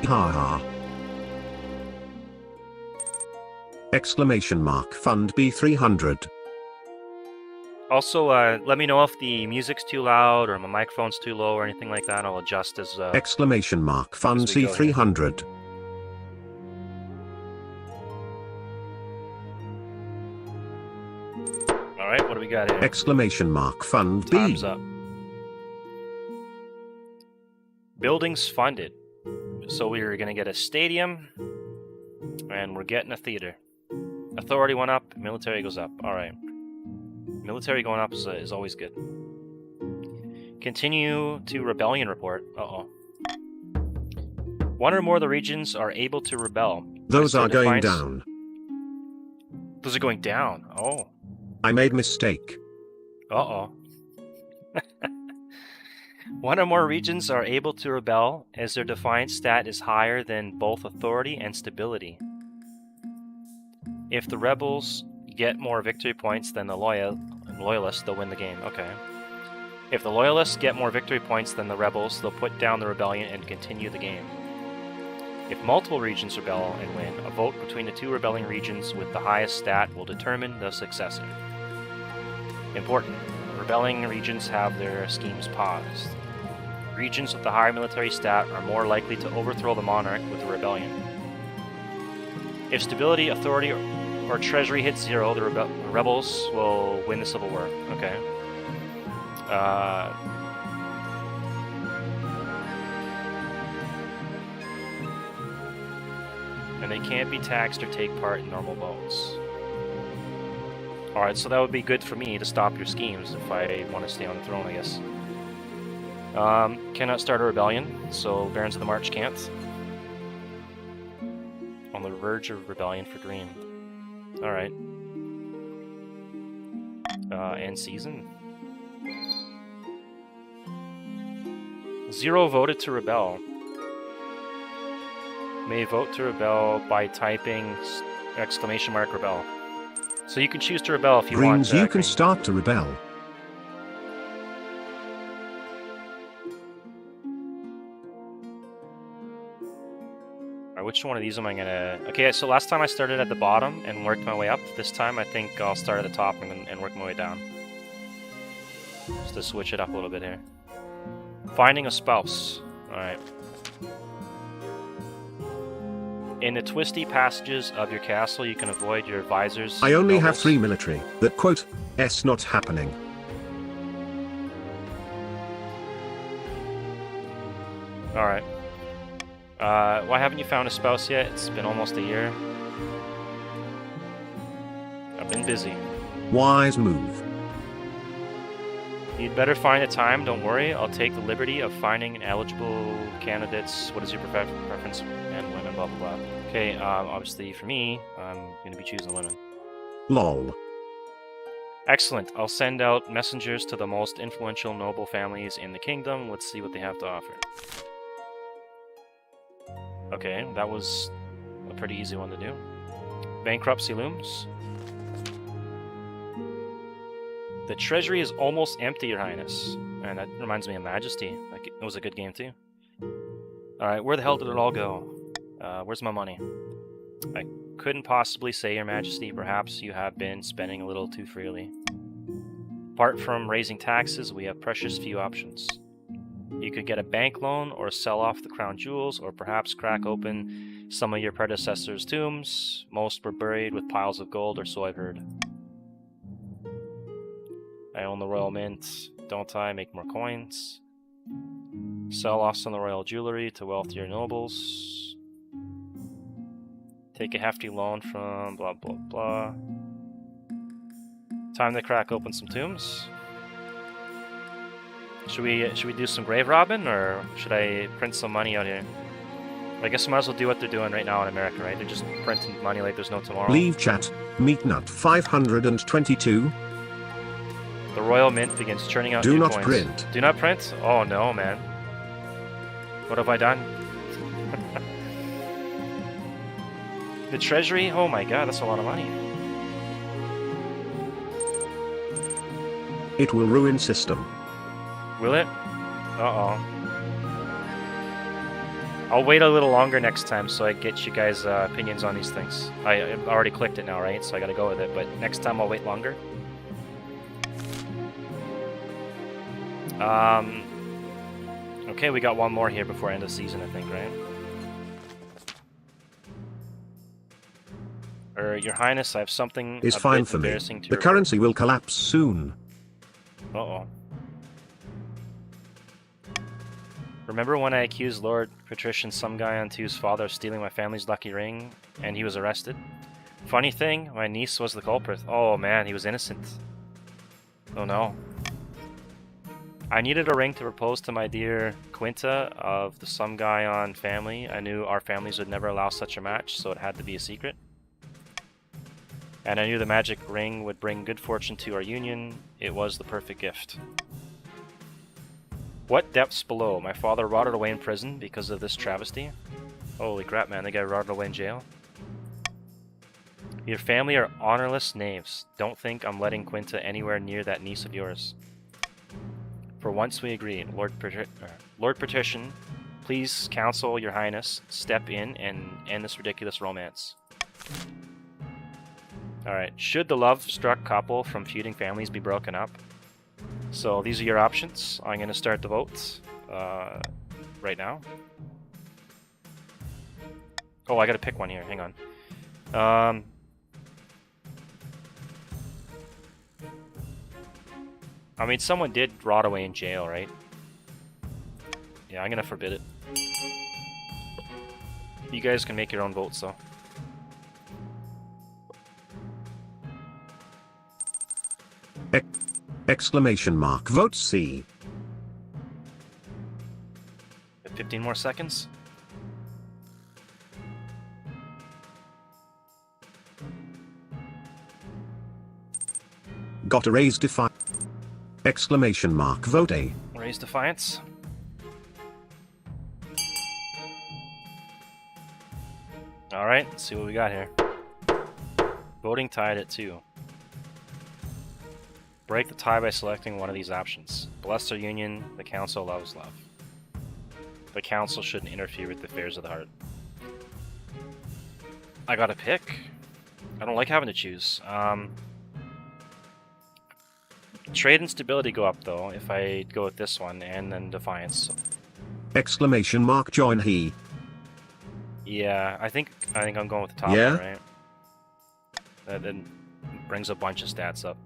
[SPEAKER 1] Ha ha. !fund B300.
[SPEAKER 2] Also, let me know if the music's too loud or my microphone's too low or anything like that. I'll adjust as
[SPEAKER 1] !fund C300.
[SPEAKER 2] Alright, what do we got here?
[SPEAKER 1] !fund B.
[SPEAKER 2] Time's up. Buildings funded. So we're going to get a stadium, and we're getting a theater. Authority went up, military goes up. Alright. Military going up is always good. Continue to rebellion report. Uh-oh. 1 or more of the regions are able to rebel.
[SPEAKER 1] Those are going down.
[SPEAKER 2] Those are going down. Oh.
[SPEAKER 1] I made mistake.
[SPEAKER 2] Uh-oh. 1 or more regions are able to rebel as their defiance stat is higher than both authority and stability. If the rebels get more victory points than the loyalists, they'll win the game. Okay. If the loyalists get more victory points than the rebels, they'll put down the rebellion and continue the game. If multiple regions rebel and win, a vote between the 2 rebelling regions with the highest stat will determine the successor. Important. Rebelling regions have their schemes paused. Regions with the higher military stat are more likely to overthrow the monarch with the rebellion. If stability, authority, or treasury hits 0, the rebels will win the civil war. Okay. And they can't be taxed or take part in normal votes. Alright, so that would be good for me to stop your schemes if I want to stay on the throne, I guess. Cannot start a rebellion, so Barons of the March can't. On the verge of rebellion for Dream. Alright. End season. 0 voted to rebel. may vote to rebel by typing !rebel. So you can choose to rebel if you want.
[SPEAKER 1] Greens, you can
[SPEAKER 2] green.
[SPEAKER 1] start to rebel.
[SPEAKER 2] Alright, which one of these am I gonna... Okay, so last time I started at the bottom and worked my way up. This time I think I'll start at the top and work my way down. Just to switch it up a little bit here. Finding a spouse. Alright. In the twisty passages of your castle, you can avoid your advisors.
[SPEAKER 1] I only have
[SPEAKER 2] nobles.
[SPEAKER 1] 3 military. That quote, S not happening.
[SPEAKER 2] Alright. Why haven't you found a spouse yet? It's been almost a year. I've been busy.
[SPEAKER 1] Wise move.
[SPEAKER 2] You'd better find a time, don't worry. I'll take the liberty of finding eligible candidates. What is your preference? Men, women, blah, blah, blah. Okay, obviously for me, I'm going to be choosing women.
[SPEAKER 1] Lol.
[SPEAKER 2] Excellent. I'll send out messengers to the most influential noble families in the kingdom. Let's see what they have to offer. Okay, that was a pretty easy one to do. Bankruptcy looms. The treasury is almost empty, Your Highness. And that reminds me of Majesty. It was a good game too. Alright, where the hell did it all go? Where's my money? I couldn't possibly say, Your Majesty. Perhaps you have been spending a little too freely. Apart from raising taxes, we have precious few options. You could get a bank loan, or sell off the crown jewels, or perhaps crack open some of your predecessors' tombs. Most were buried with piles of gold, or so I've heard. I own the royal mint, don't I? Make more coins. Sell off some of the royal jewelry to wealthier nobles. Take a hefty loan from blah blah blah. Time to crack open some tombs. Should we do some grave robbing, or should I print some money out here? I guess I might as well do what they're doing right now in America, right? They're just printing money like there's no tomorrow.
[SPEAKER 1] Leave chat. Meatnut 522.
[SPEAKER 2] The royal mint begins churning out
[SPEAKER 1] Do
[SPEAKER 2] new
[SPEAKER 1] not
[SPEAKER 2] coins.
[SPEAKER 1] print.
[SPEAKER 2] Do not print? Oh no, man. What have I done? The treasury? Oh my god, that's a lot of money.
[SPEAKER 1] It will ruin system.
[SPEAKER 2] Will it? Uh-oh. I'll wait a little longer next time so I get you guys' opinions on these things. I already clicked it now, right? So I gotta go with it, but next time I'll wait longer. Okay, we got one more here before end of season, I think, right? Your Highness, I have something
[SPEAKER 1] Is
[SPEAKER 2] a
[SPEAKER 1] fine
[SPEAKER 2] bit
[SPEAKER 1] for me.
[SPEAKER 2] embarrassing to
[SPEAKER 1] The
[SPEAKER 2] report.
[SPEAKER 1] currency will collapse soon.
[SPEAKER 2] Uh-oh. Remember when I accused Lord Patrician, some guy on two's father, of stealing my family's lucky ring, and he was arrested? Funny thing, my niece was the culprit. Oh man, he was innocent. Oh no. I needed a ring to propose to my dear Quinta of the some guy on family. I knew our families would never allow such a match, so it had to be a secret. And I knew the magic ring would bring good fortune to our union. It was the perfect gift. What depths below? My father rotted away in prison because of this travesty. Holy crap, man, the guy rotted away in jail. Your family are honorless knaves. Don't think I'm letting Quinta anywhere near that niece of yours. For once we agree. Lord Patrician, please counsel your highness, step in and end this ridiculous romance. Alright, should the love-struck couple from feuding families be broken up? So these are your options. I'm going to start the votes right now. Oh, I got to pick one here. Hang on. I mean, someone did rot away in jail, right? Yeah, I'm going to forbid it. You guys can make your own votes, though.
[SPEAKER 1] Exclamation mark. Vote C.
[SPEAKER 2] 15 more seconds.
[SPEAKER 1] Got a raise defi. Exclamation mark. Vote A.
[SPEAKER 2] Raise defiance. Alright, let's see what we got here. Voting tied at 2. Break the tie by selecting one of these options. Bless their union, the council loves love. The council shouldn't interfere with the affairs of the heart. I gotta pick? I don't like having to choose. Trade and stability go up though, if I go with this one, and then defiance.
[SPEAKER 1] Exclamation mark join he.
[SPEAKER 2] Yeah, I think I'm going with the top
[SPEAKER 1] Yeah?
[SPEAKER 2] one, right? That then brings a bunch of stats up.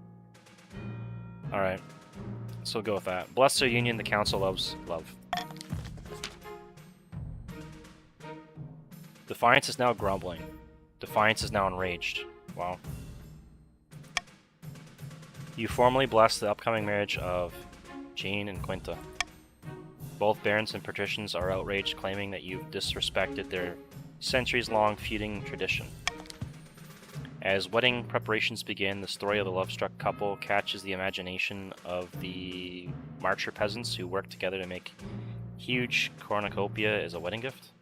[SPEAKER 2] Alright. So we'll go with that. Bless their union, the council loves love. Defiance is now grumbling. Defiance is now enraged. Wow. You formally bless the upcoming marriage of Jean and Quinta. Both barons and patricians are outraged, claiming that you've disrespected their centuries-long feuding tradition. As wedding preparations begin, the story of the love-struck couple catches the imagination of the Marcher peasants who work together to make huge cornucopia as a wedding gift.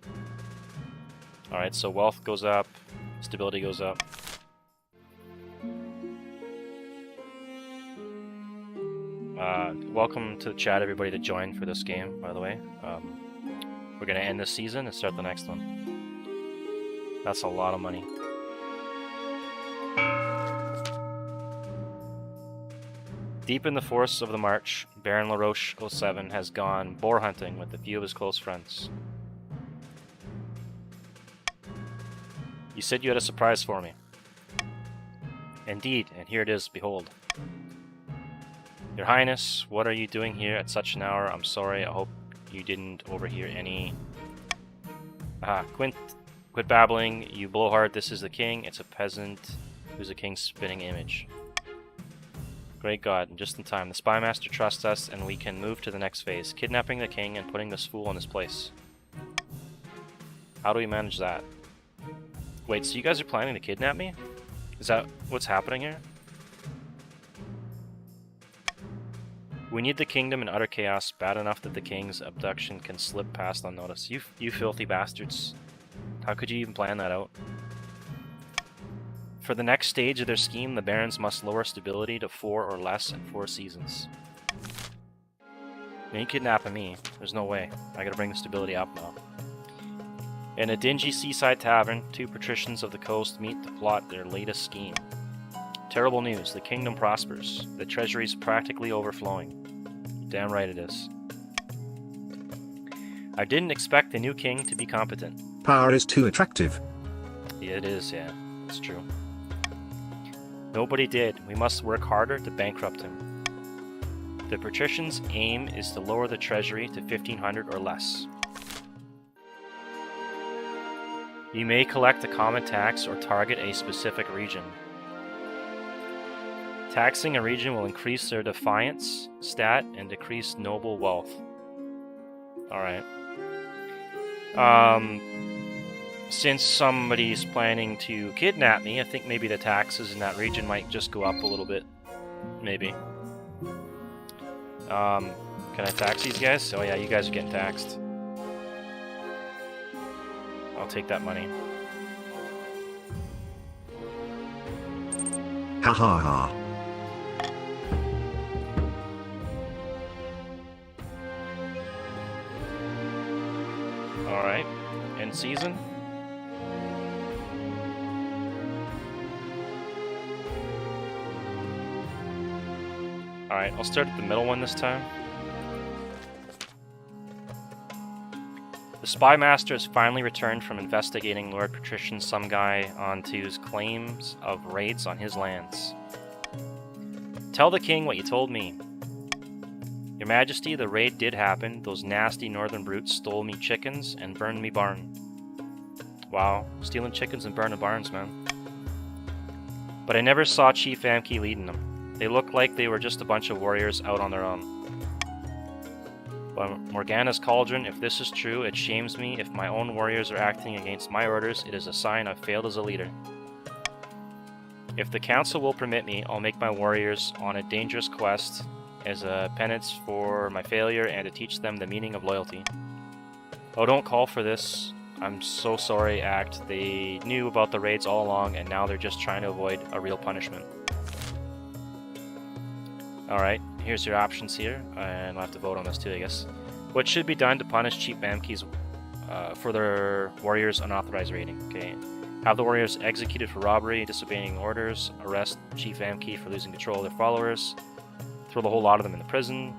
[SPEAKER 2] Alright, so wealth goes up, stability goes up. Welcome to the chat, everybody, to join for this game, by the way. We're going to end this season and start the next one. That's a lot of money. Deep in the forests of the March, Baron LaRoche 07 has gone boar hunting with a few of his close friends. You said you had a surprise for me. Indeed, and here it is, behold. Your Highness, what are you doing here at such an hour? I'm sorry, I hope you didn't overhear any... Quit babbling, you blowhard, this is the king. It's a peasant who's a king's spitting image. Great God, just in time. The Spymaster trusts us, and we can move to the next phase. Kidnapping the king and putting this fool in his place. How do we manage that? Wait, so you guys are planning to kidnap me? Is that what's happening here? We need the kingdom in utter chaos, bad enough that the king's abduction can slip past unnoticed. You filthy bastards. How could you even plan that out? For the next stage of their scheme, the barons must lower stability to 4 or less in 4 seasons. You ain't kidnapping me. There's no way. I gotta bring the stability up now. In a dingy seaside tavern, 2 patricians of the coast meet to plot their latest scheme. Terrible news. The kingdom prospers. The treasury's practically overflowing. Damn right it is. I didn't expect the new king to be competent.
[SPEAKER 1] Power is too attractive.
[SPEAKER 2] Yeah, it is, yeah. It's true. Nobody did. We must work harder to bankrupt him. The patricians' aim is to lower the treasury to 1,500 or less. You may collect a common tax or target a specific region. Taxing a region will increase their defiance stat and decrease noble wealth. Alright. Since somebody's planning to kidnap me, I think maybe the taxes in that region might just go up a little bit. Maybe. Can I tax these guys? Oh yeah, you guys are getting taxed. I'll take that money.
[SPEAKER 1] Ha ha ha.
[SPEAKER 2] Alright. End season. Alright, I'll start at the middle one this time. The Spymaster has finally returned from investigating Lord Patrician some guy onto his claims of raids on his lands. Tell the king what you told me. Your Majesty, the raid did happen. Those nasty northern brutes stole me chickens and burned me barn. Wow, stealing chickens and burning barns, man. But I never saw Chief Amki leading them. They looked like they were just a bunch of warriors out on their own. But Morgana's Cauldron, if this is true, it shames me. If my own warriors are acting against my orders, it is a sign I've failed as a leader. If the council will permit me, I'll make my warriors on a dangerous quest as a penance for my failure and to teach them the meaning of loyalty. Oh, don't call for this. I'm so sorry, Act. They knew about the raids all along, and now they're just trying to avoid a real punishment. Alright, here's your options here, and I'll have to vote on this too, I guess. What should be done to punish Chief Vamke's for their warriors' unauthorized raiding? Okay. Have the warriors executed for robbery, disobeying orders, arrest Chief Vamke for losing control of their followers, throw the whole lot of them in the prison,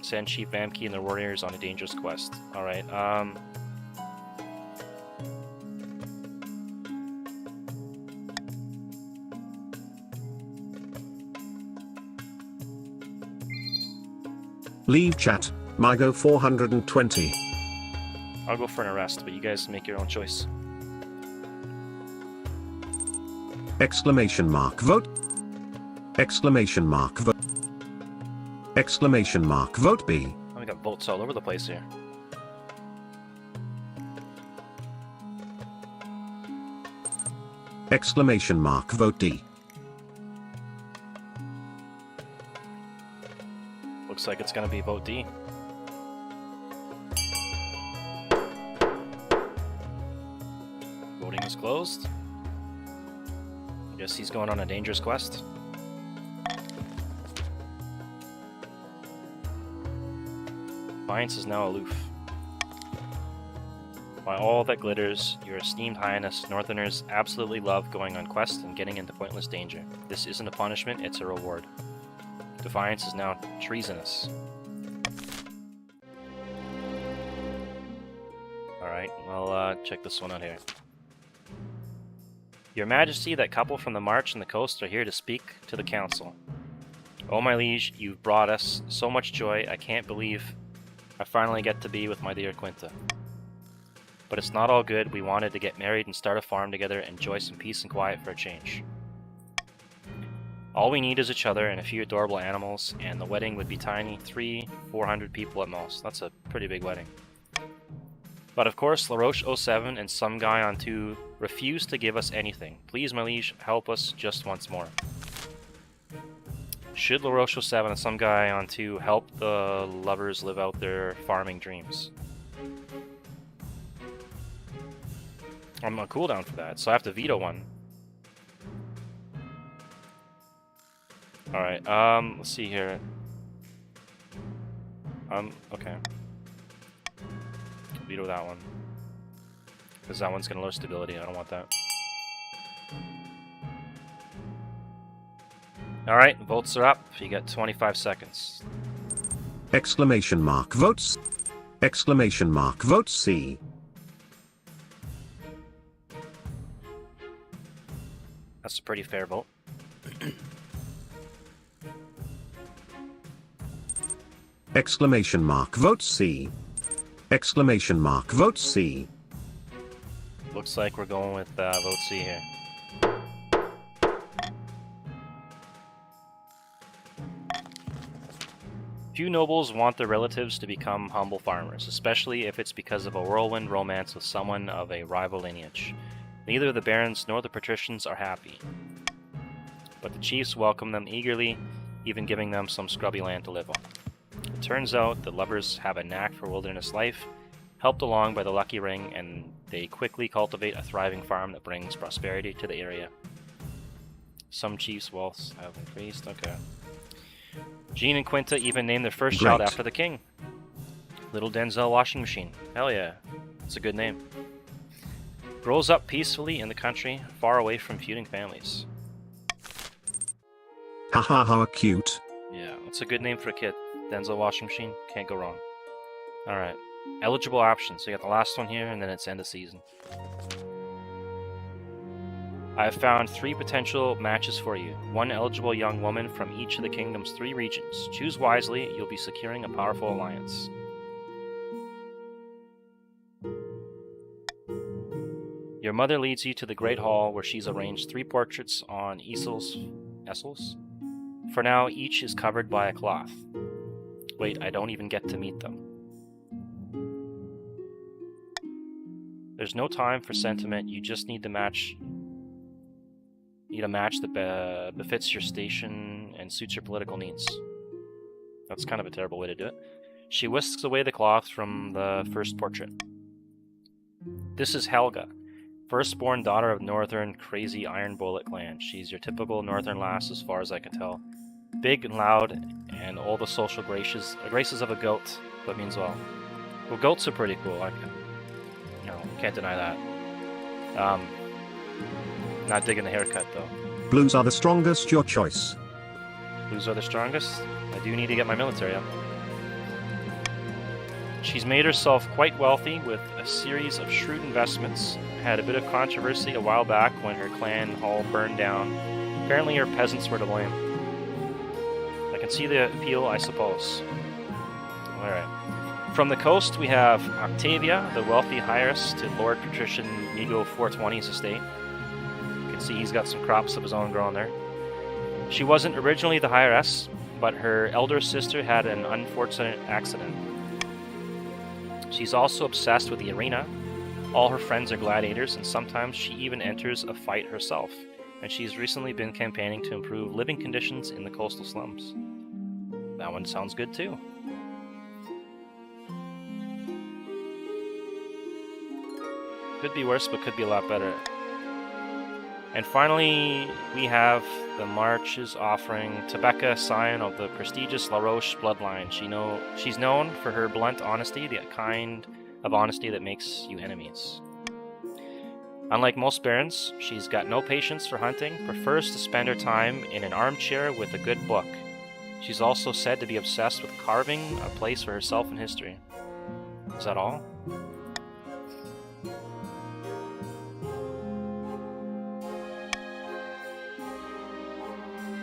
[SPEAKER 2] send Chief Vamke and their warriors on a dangerous quest. Alright,
[SPEAKER 1] Leave chat. Mygo 420.
[SPEAKER 2] I'll go for an arrest, but you guys make your own choice.
[SPEAKER 1] Exclamation mark vote. Exclamation mark vote. Exclamation mark vote B.
[SPEAKER 2] Oh, we got votes all over the place here.
[SPEAKER 1] Exclamation mark vote D.
[SPEAKER 2] Looks like it's gonna be vote D. Voting is closed. I guess he's going on a dangerous quest. Defiance is now aloof. By all that glitters, your esteemed highness, Northerners absolutely love going on quests and getting into pointless danger. This isn't a punishment, it's a reward. Defiance is now treasonous. Alright, well, check this one out here. Your Majesty, that couple from the March and the Coast are here to speak to the Council. Oh my liege, you've brought us so much joy, I can't believe I finally get to be with my dear Quinta. But it's not all good, we wanted to get married and start a farm together and enjoy some peace and quiet for a change. All we need is each other and a few adorable animals, and the wedding would be tiny, 300-400 people at most. That's a pretty big wedding. But of course, LaRoche 07 and some guy on 2 refuse to give us anything. Please, my liege, help us just once more. Should LaRoche 07 and some guy on 2 help the lovers live out their farming dreams? I'm on cooldown for that, so I have to veto one. Alright, let's see here. Okay. Veto that one. Because that one's gonna lower stability, I don't want that. Alright, votes are up. You got 25 seconds.
[SPEAKER 1] Exclamation mark votes. Exclamation mark votes C.
[SPEAKER 2] That's a pretty fair vote.
[SPEAKER 1] Exclamation mark votes C. Exclamation mark votes C.
[SPEAKER 2] Looks like we're going with vote C here. Few nobles want their relatives to become humble farmers, especially if it's because of a whirlwind romance with someone of a rival lineage. Neither the barons nor the patricians are happy, but the chiefs welcome them eagerly, even giving them some scrubby land to live on. It turns out that lovers have a knack for wilderness life, helped along by the lucky ring, and they quickly cultivate a thriving farm that brings prosperity to the area. Some chiefs' wealths have increased. Okay. Jean and Quinta even named their first child after the king. Little Denzel Washing Machine. Hell yeah. That's a good name. Grows up peacefully in the country, far away from feuding families.
[SPEAKER 1] Haha, how cute.
[SPEAKER 2] Yeah, that's a good name for a kid. Denzel Washing Machine. Can't go wrong. Alright. Eligible options. So you got the last one here, and then it's end of season. I have found 3 potential matches for you. 1 eligible young woman from each of the kingdom's 3 regions. Choose wisely, you'll be securing a powerful alliance. Your mother leads you to the Great Hall, where she's arranged 3 portraits on easels. For now, each is covered by a cloth. Wait, I don't even get to meet them. There's no time for sentiment, you just need to match. Need a match that befits your station and suits your political needs. That's kind of a terrible way to do it. She whisks away the cloth from the first portrait. This is Helga, firstborn daughter of Northern Crazy Iron Bullet clan. She's your typical Northern lass as far as I can tell. Big and loud, and all the social graces of a goat, but means well. Well, goats are pretty cool. Can't deny that. Not digging the haircut though.
[SPEAKER 1] Blues are the strongest, your choice.
[SPEAKER 2] Blues are the strongest. I do need to get my military up. She's made herself quite wealthy with a series of shrewd investments. Had a bit of controversy a while back when her clan hall burned down. Apparently her peasants were to blame. I can see the appeal, I suppose. Alright. From the coast, we have Octavia, the wealthy heiress to Lord Patrician Migo 420's estate. You can see he's got some crops of his own growing there. She wasn't originally the heiress, but her elder sister had an unfortunate accident. She's also obsessed with the arena. All her friends are gladiators, and sometimes she even enters a fight herself. And she's recently been campaigning to improve living conditions in the coastal slums. That one sounds good too. Could be worse, but could be a lot better. And finally, we have the March's offering Tebecca, scion of the prestigious La Roche bloodline. She's known for her blunt honesty, the kind of honesty that makes you enemies. Unlike most barons, she's got no patience for hunting, prefers to spend her time in an armchair with a good book. She's also said to be obsessed with carving a place for herself in history. Is that all?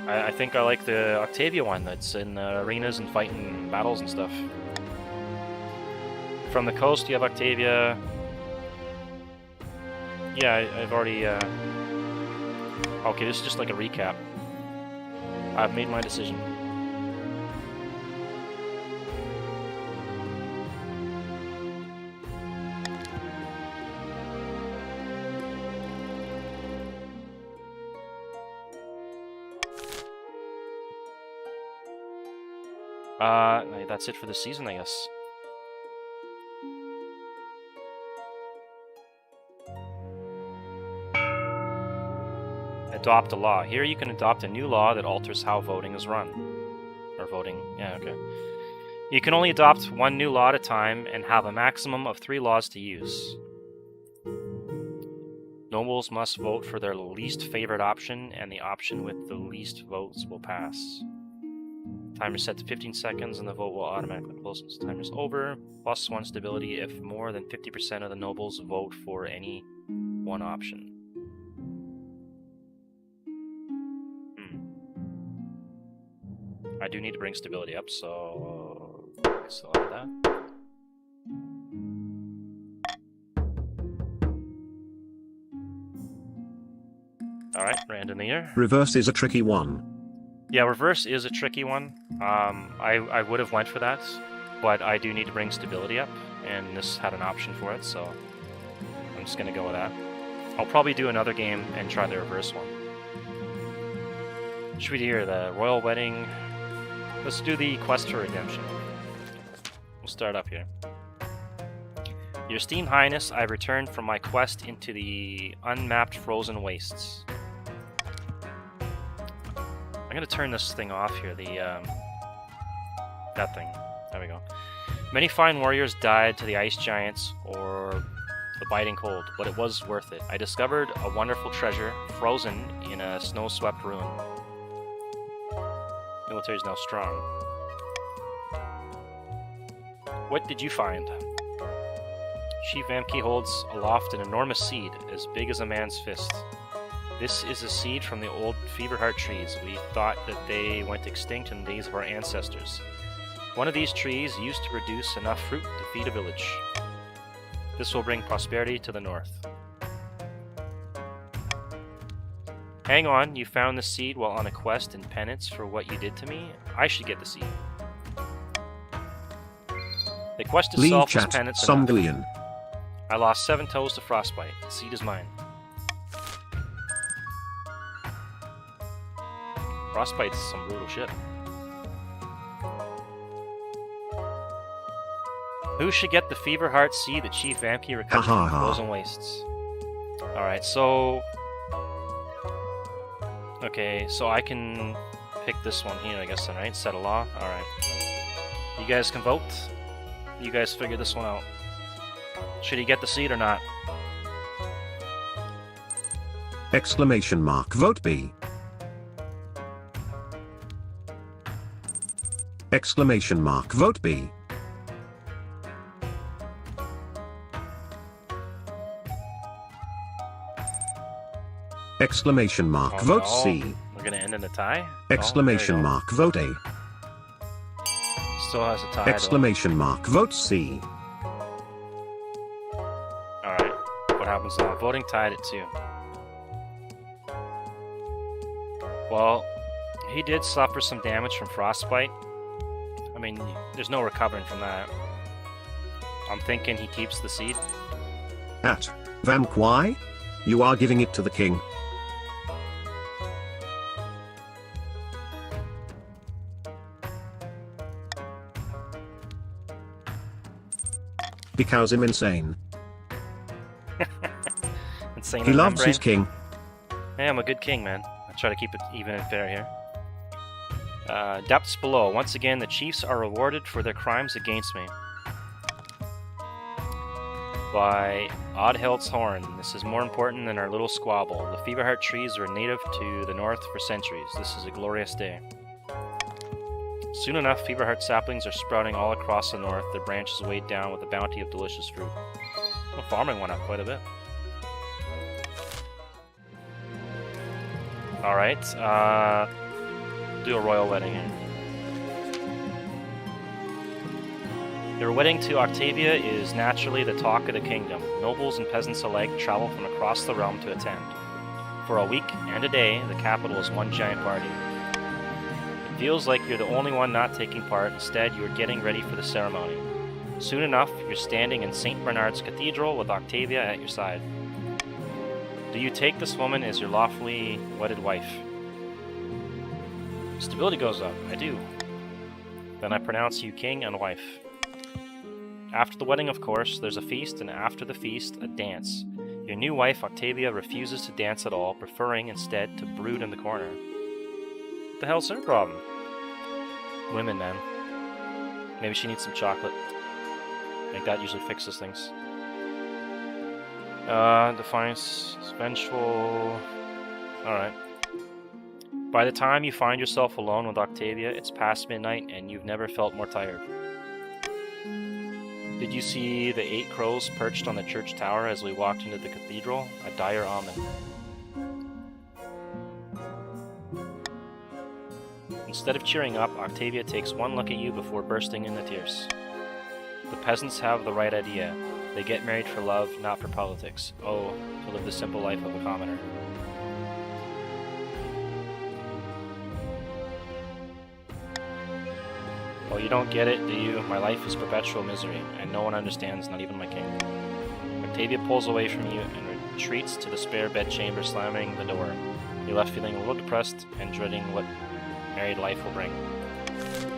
[SPEAKER 2] I think I like the Octavia one that's in arenas and fighting battles and stuff. From the coast, you have Octavia. Yeah, I've already... Okay, this is just like a recap. I've made my decision. That's it for this season, I guess. Adopt a law. Here you can adopt a new law that alters how voting is run. Or voting, yeah, okay. You can only adopt one new law at a time and have a maximum of 3 laws to use. Nobles must vote for their least favorite option, and the option with the least votes will pass. Timer set to 15 seconds and the vote will automatically close once the timer is over. +1 stability if more than 50% of the nobles vote for any one option. I do need to bring stability up, so I still have that. Alright, random the year.
[SPEAKER 1] Reverse is a tricky one.
[SPEAKER 2] Yeah, reverse is a tricky one. I would have went for that, but I do need to bring stability up, and this had an option for it, so I'm just gonna go with that. I'll probably do another game and try the reverse one. Should we do here? The Royal Wedding. Let's do the Quest for Redemption. We'll start up here. Your esteemed Highness, I've returned from my quest into the unmapped frozen wastes. I'm gonna turn this thing off here, that thing. There we go. Many fine warriors died to the ice giants or the biting cold, but it was worth it. I discovered a wonderful treasure, frozen in a snow-swept ruin. Military is now strong. What did you find? Chief Amki holds aloft an enormous seed, as big as a man's fist. This is a seed from the old Feverheart trees. We thought that they went extinct in the days of our ancestors. One of these trees used to produce enough fruit to feed a village. This will bring prosperity to the north. Hang on, you found the seed while on a quest in penance for what you did to me? I should get the seed. The quest itself was penance enough.
[SPEAKER 1] Billion.
[SPEAKER 2] I lost 7 toes to frostbite. The seed is mine. Frostbite's some brutal shit. Who should get the Fever Heart Seed that Chief Vampy recovered
[SPEAKER 1] Ha ha
[SPEAKER 2] from
[SPEAKER 1] ha.
[SPEAKER 2] Frozen Wastes? Alright, so... Okay, so I can pick this one here, I guess, then, right? Set a law? Alright. You guys can vote. You guys figure this one out. Should he get the seed or not?
[SPEAKER 1] Exclamation mark. Vote B. Exclamation mark. Vote B. Exclamation mark.
[SPEAKER 2] Oh,
[SPEAKER 1] Vote
[SPEAKER 2] no.
[SPEAKER 1] C.
[SPEAKER 2] We're gonna end in a tie?
[SPEAKER 1] Exclamation
[SPEAKER 2] Oh, there you
[SPEAKER 1] mark. Vote A.
[SPEAKER 2] go. Still has a tie. though.
[SPEAKER 1] Exclamation mark. Vote C.
[SPEAKER 2] Alright. What happens now? Voting tied at 2. Well, he did suffer some damage from frostbite. I mean, there's no recovering from that. I'm thinking he keeps the seed.
[SPEAKER 1] At Vamquai? You are giving it to the king. Because I'm insane.
[SPEAKER 2] Insane
[SPEAKER 1] He
[SPEAKER 2] in
[SPEAKER 1] loves his
[SPEAKER 2] membrane.
[SPEAKER 1] king.
[SPEAKER 2] Hey, I'm a good king, man. I try to keep it even and fair here. Depths below. Once again, the chiefs are rewarded for their crimes against me. By Oddhild's Horn. This is more important than our little squabble. The Feverheart trees were native to the north for centuries. This is a glorious day. Soon enough, Feverheart saplings are sprouting all across the north, their branches weighed down with a bounty of delicious fruit. Well, farming went up quite a bit. Alright, do a royal wedding here. Their wedding to Octavia is naturally the talk of the kingdom. Nobles and peasants alike travel from across the realm to attend. For a week and a day, the capital is one giant party. It feels like you're the only one not taking part. Instead, you are getting ready for the ceremony. Soon enough, you're standing in St. Bernard's Cathedral with Octavia at your side. Do you take this woman as your lawfully wedded wife? Stability goes up. I do. Then I pronounce you king and wife. After the wedding, of course, there's a feast, and after the feast, a dance. Your new wife, Octavia, refuses to dance at all, preferring instead to brood in the corner. What the hell's her problem? Women, man. Maybe she needs some chocolate. I think that usually fixes things. Defiance, vengeful. Alright. By the time you find yourself alone with Octavia, it's past midnight and you've never felt more tired. Did you see the 8 crows perched on the church tower as we walked into the cathedral? A dire omen. Instead of cheering up, Octavia takes one look at you before bursting into tears. The peasants have the right idea. They get married for love, not for politics. Oh, to live the simple life of a commoner. Oh, you don't get it, do you? My life is perpetual misery, and no one understands, not even my king. Octavia pulls away from you and retreats to the spare bedchamber, slamming the door. You're left feeling a little depressed and dreading what married life will bring.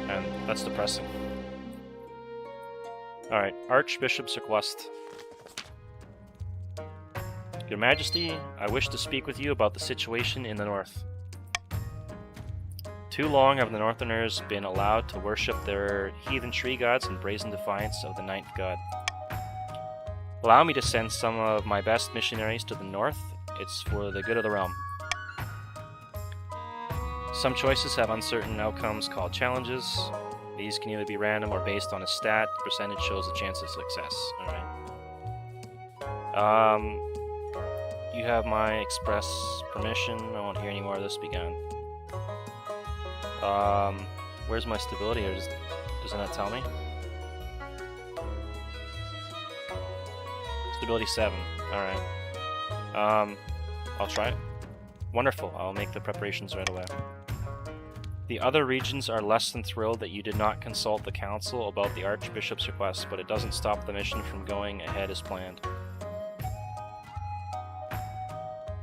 [SPEAKER 2] And that's depressing. Alright, Archbishop's request. Your Majesty, I wish to speak with you about the situation in the north. Too long have the Northerners been allowed to worship their heathen tree gods in brazen defiance of the ninth god. Allow me to send some of my best missionaries to the north. It's for the good of the realm. Some choices have uncertain outcomes called challenges. These can either be random or based on a stat. The percentage shows the chance of success. Alright. You have my express permission. I won't hear any more of this begun. Where's my stability here? Doesn't that tell me? Stability 7. Alright. I'll try it. Wonderful. I'll make the preparations right away. The other regions are less than thrilled that you did not consult the council about the Archbishop's request, but it doesn't stop the mission from going ahead as planned.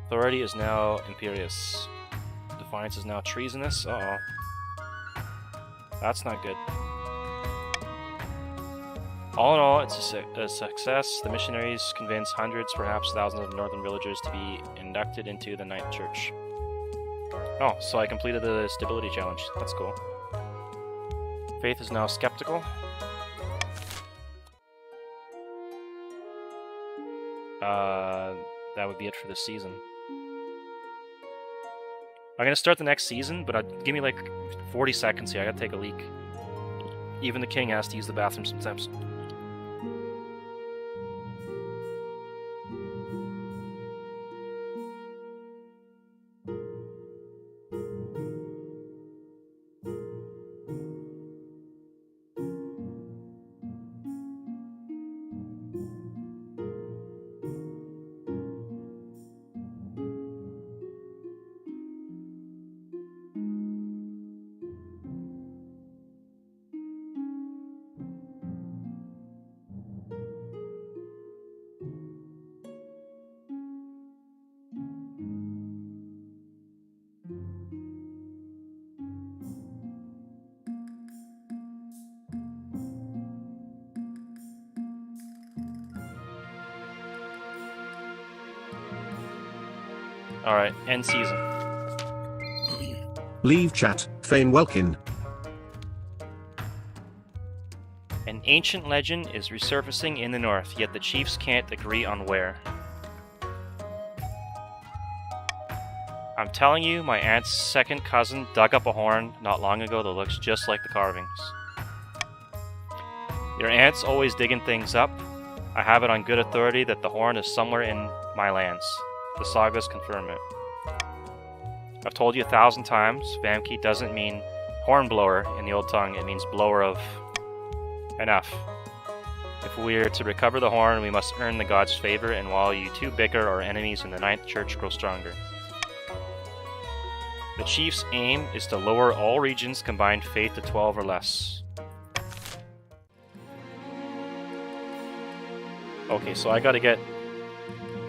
[SPEAKER 2] Authority is now imperious. Defiance is now treasonous. Uh-oh. That's not good. All in all, it's a success. The missionaries convinced hundreds, perhaps thousands of northern villagers to be inducted into the Ninth Church. Oh, so I completed the stability challenge. That's cool. Faith is now skeptical. That would be it for this season. I'm gonna start the next season, but give me like 40 seconds here. I gotta take a leak. Even the king has to use the bathroom sometimes. Alright, end season.
[SPEAKER 1] Leave chat, Fane Welkin.
[SPEAKER 2] An ancient legend is resurfacing in the north, yet the chiefs can't agree on where. I'm telling you, my aunt's second cousin dug up a horn not long ago that looks just like the carvings. Your aunt's always digging things up. I have it on good authority that the horn is somewhere in my lands. The sagas confirm it. I've told you 1,000 times, Vamki doesn't mean hornblower in the old tongue, it means blower of... Enough. If we are to recover the horn, we must earn the gods' favor, and while you two bicker, our enemies in the Ninth Church grow stronger. The chief's aim is to lower all regions' combined faith to 12 or less. Okay, so I gotta get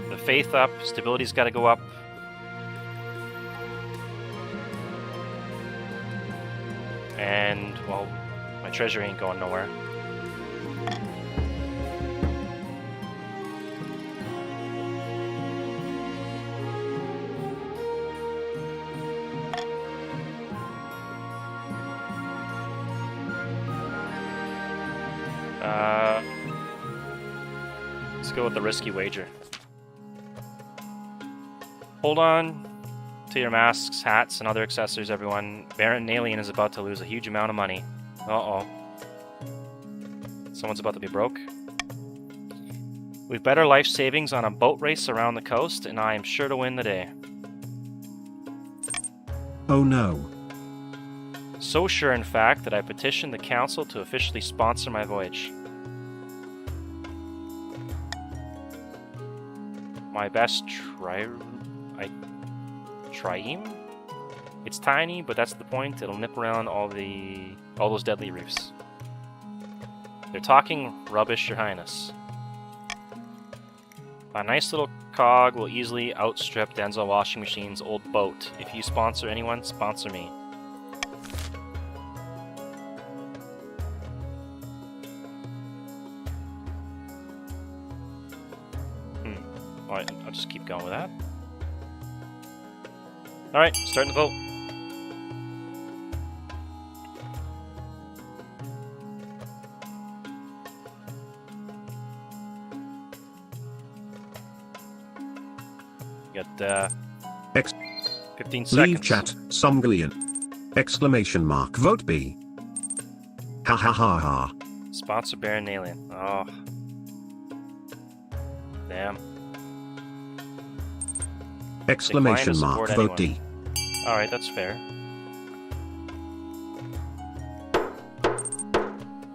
[SPEAKER 2] the faith up, stability's gotta go up. And, well, my treasure ain't going nowhere. Let's go with the risky wager. Hold on to your masks, hats, and other accessories, everyone. Baron Nalian is about to lose a huge amount of money. Uh-oh. Someone's about to be broke. We've bet our life savings on a boat race around the coast, and I am sure to win the day.
[SPEAKER 1] Oh no.
[SPEAKER 2] So sure, in fact, that I petitioned the council to officially sponsor my voyage. My best trieme? It's tiny, but that's the point. It'll nip around all those deadly reefs. They're talking rubbish, Your Highness. A nice little cog will easily outstrip Denzel Washing Machine's old boat. If you sponsor anyone, sponsor me. Alright, I'll just keep going with that. Alright, starting the vote. Got 15 seconds.
[SPEAKER 1] Leave chat, Somgalian. Exclamation mark, vote B. Ha ha ha ha.
[SPEAKER 2] Sponsor Baron Nalian. Oh. Damn.
[SPEAKER 1] Exclamation mark, vote D.
[SPEAKER 2] Alright, that's fair.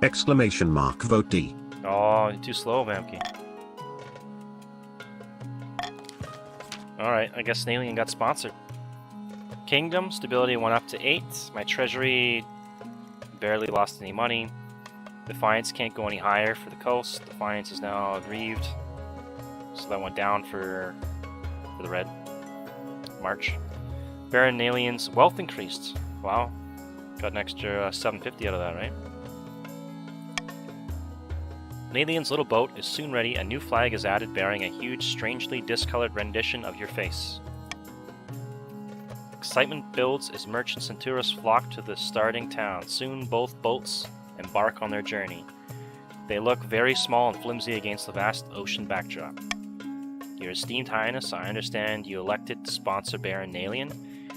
[SPEAKER 1] Exclamation mark, vote D.
[SPEAKER 2] Oh, you're too slow, Vamki. Alright, I guess Nalian got sponsored. Kingdom, stability went up to 8. My treasury barely lost any money. Defiance can't go any higher for the coast. Defiance is now aggrieved. So that went down for the red. March. Baron Nalian's wealth increased. Wow. Got an extra 750 out of that, right? An alien's little boat is soon ready. A new flag is added bearing a huge, strangely discolored rendition of your face. Excitement builds as merchants and tourists flock to the starting town. Soon both boats embark on their journey. They look very small and flimsy against the vast ocean backdrop. Your esteemed highness, I understand you elected to sponsor Baron Nalian.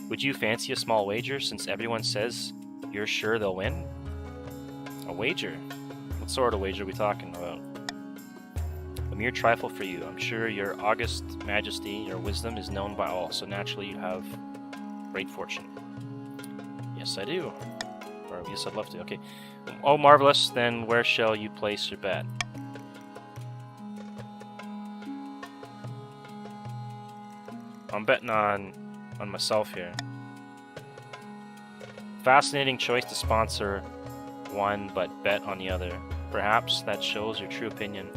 [SPEAKER 2] Would you fancy a small wager since everyone says you're sure they'll win? A wager? What sort of wager are we talking about? A mere trifle for you. I'm sure your august majesty, your wisdom is known by all, so naturally you have great fortune. Yes, I do. Or yes, I'd love to. Okay. Oh, marvelous. Then where shall you place your bet? I'm betting on myself here. Fascinating choice to sponsor one, but bet on the other. Perhaps that shows your true opinion.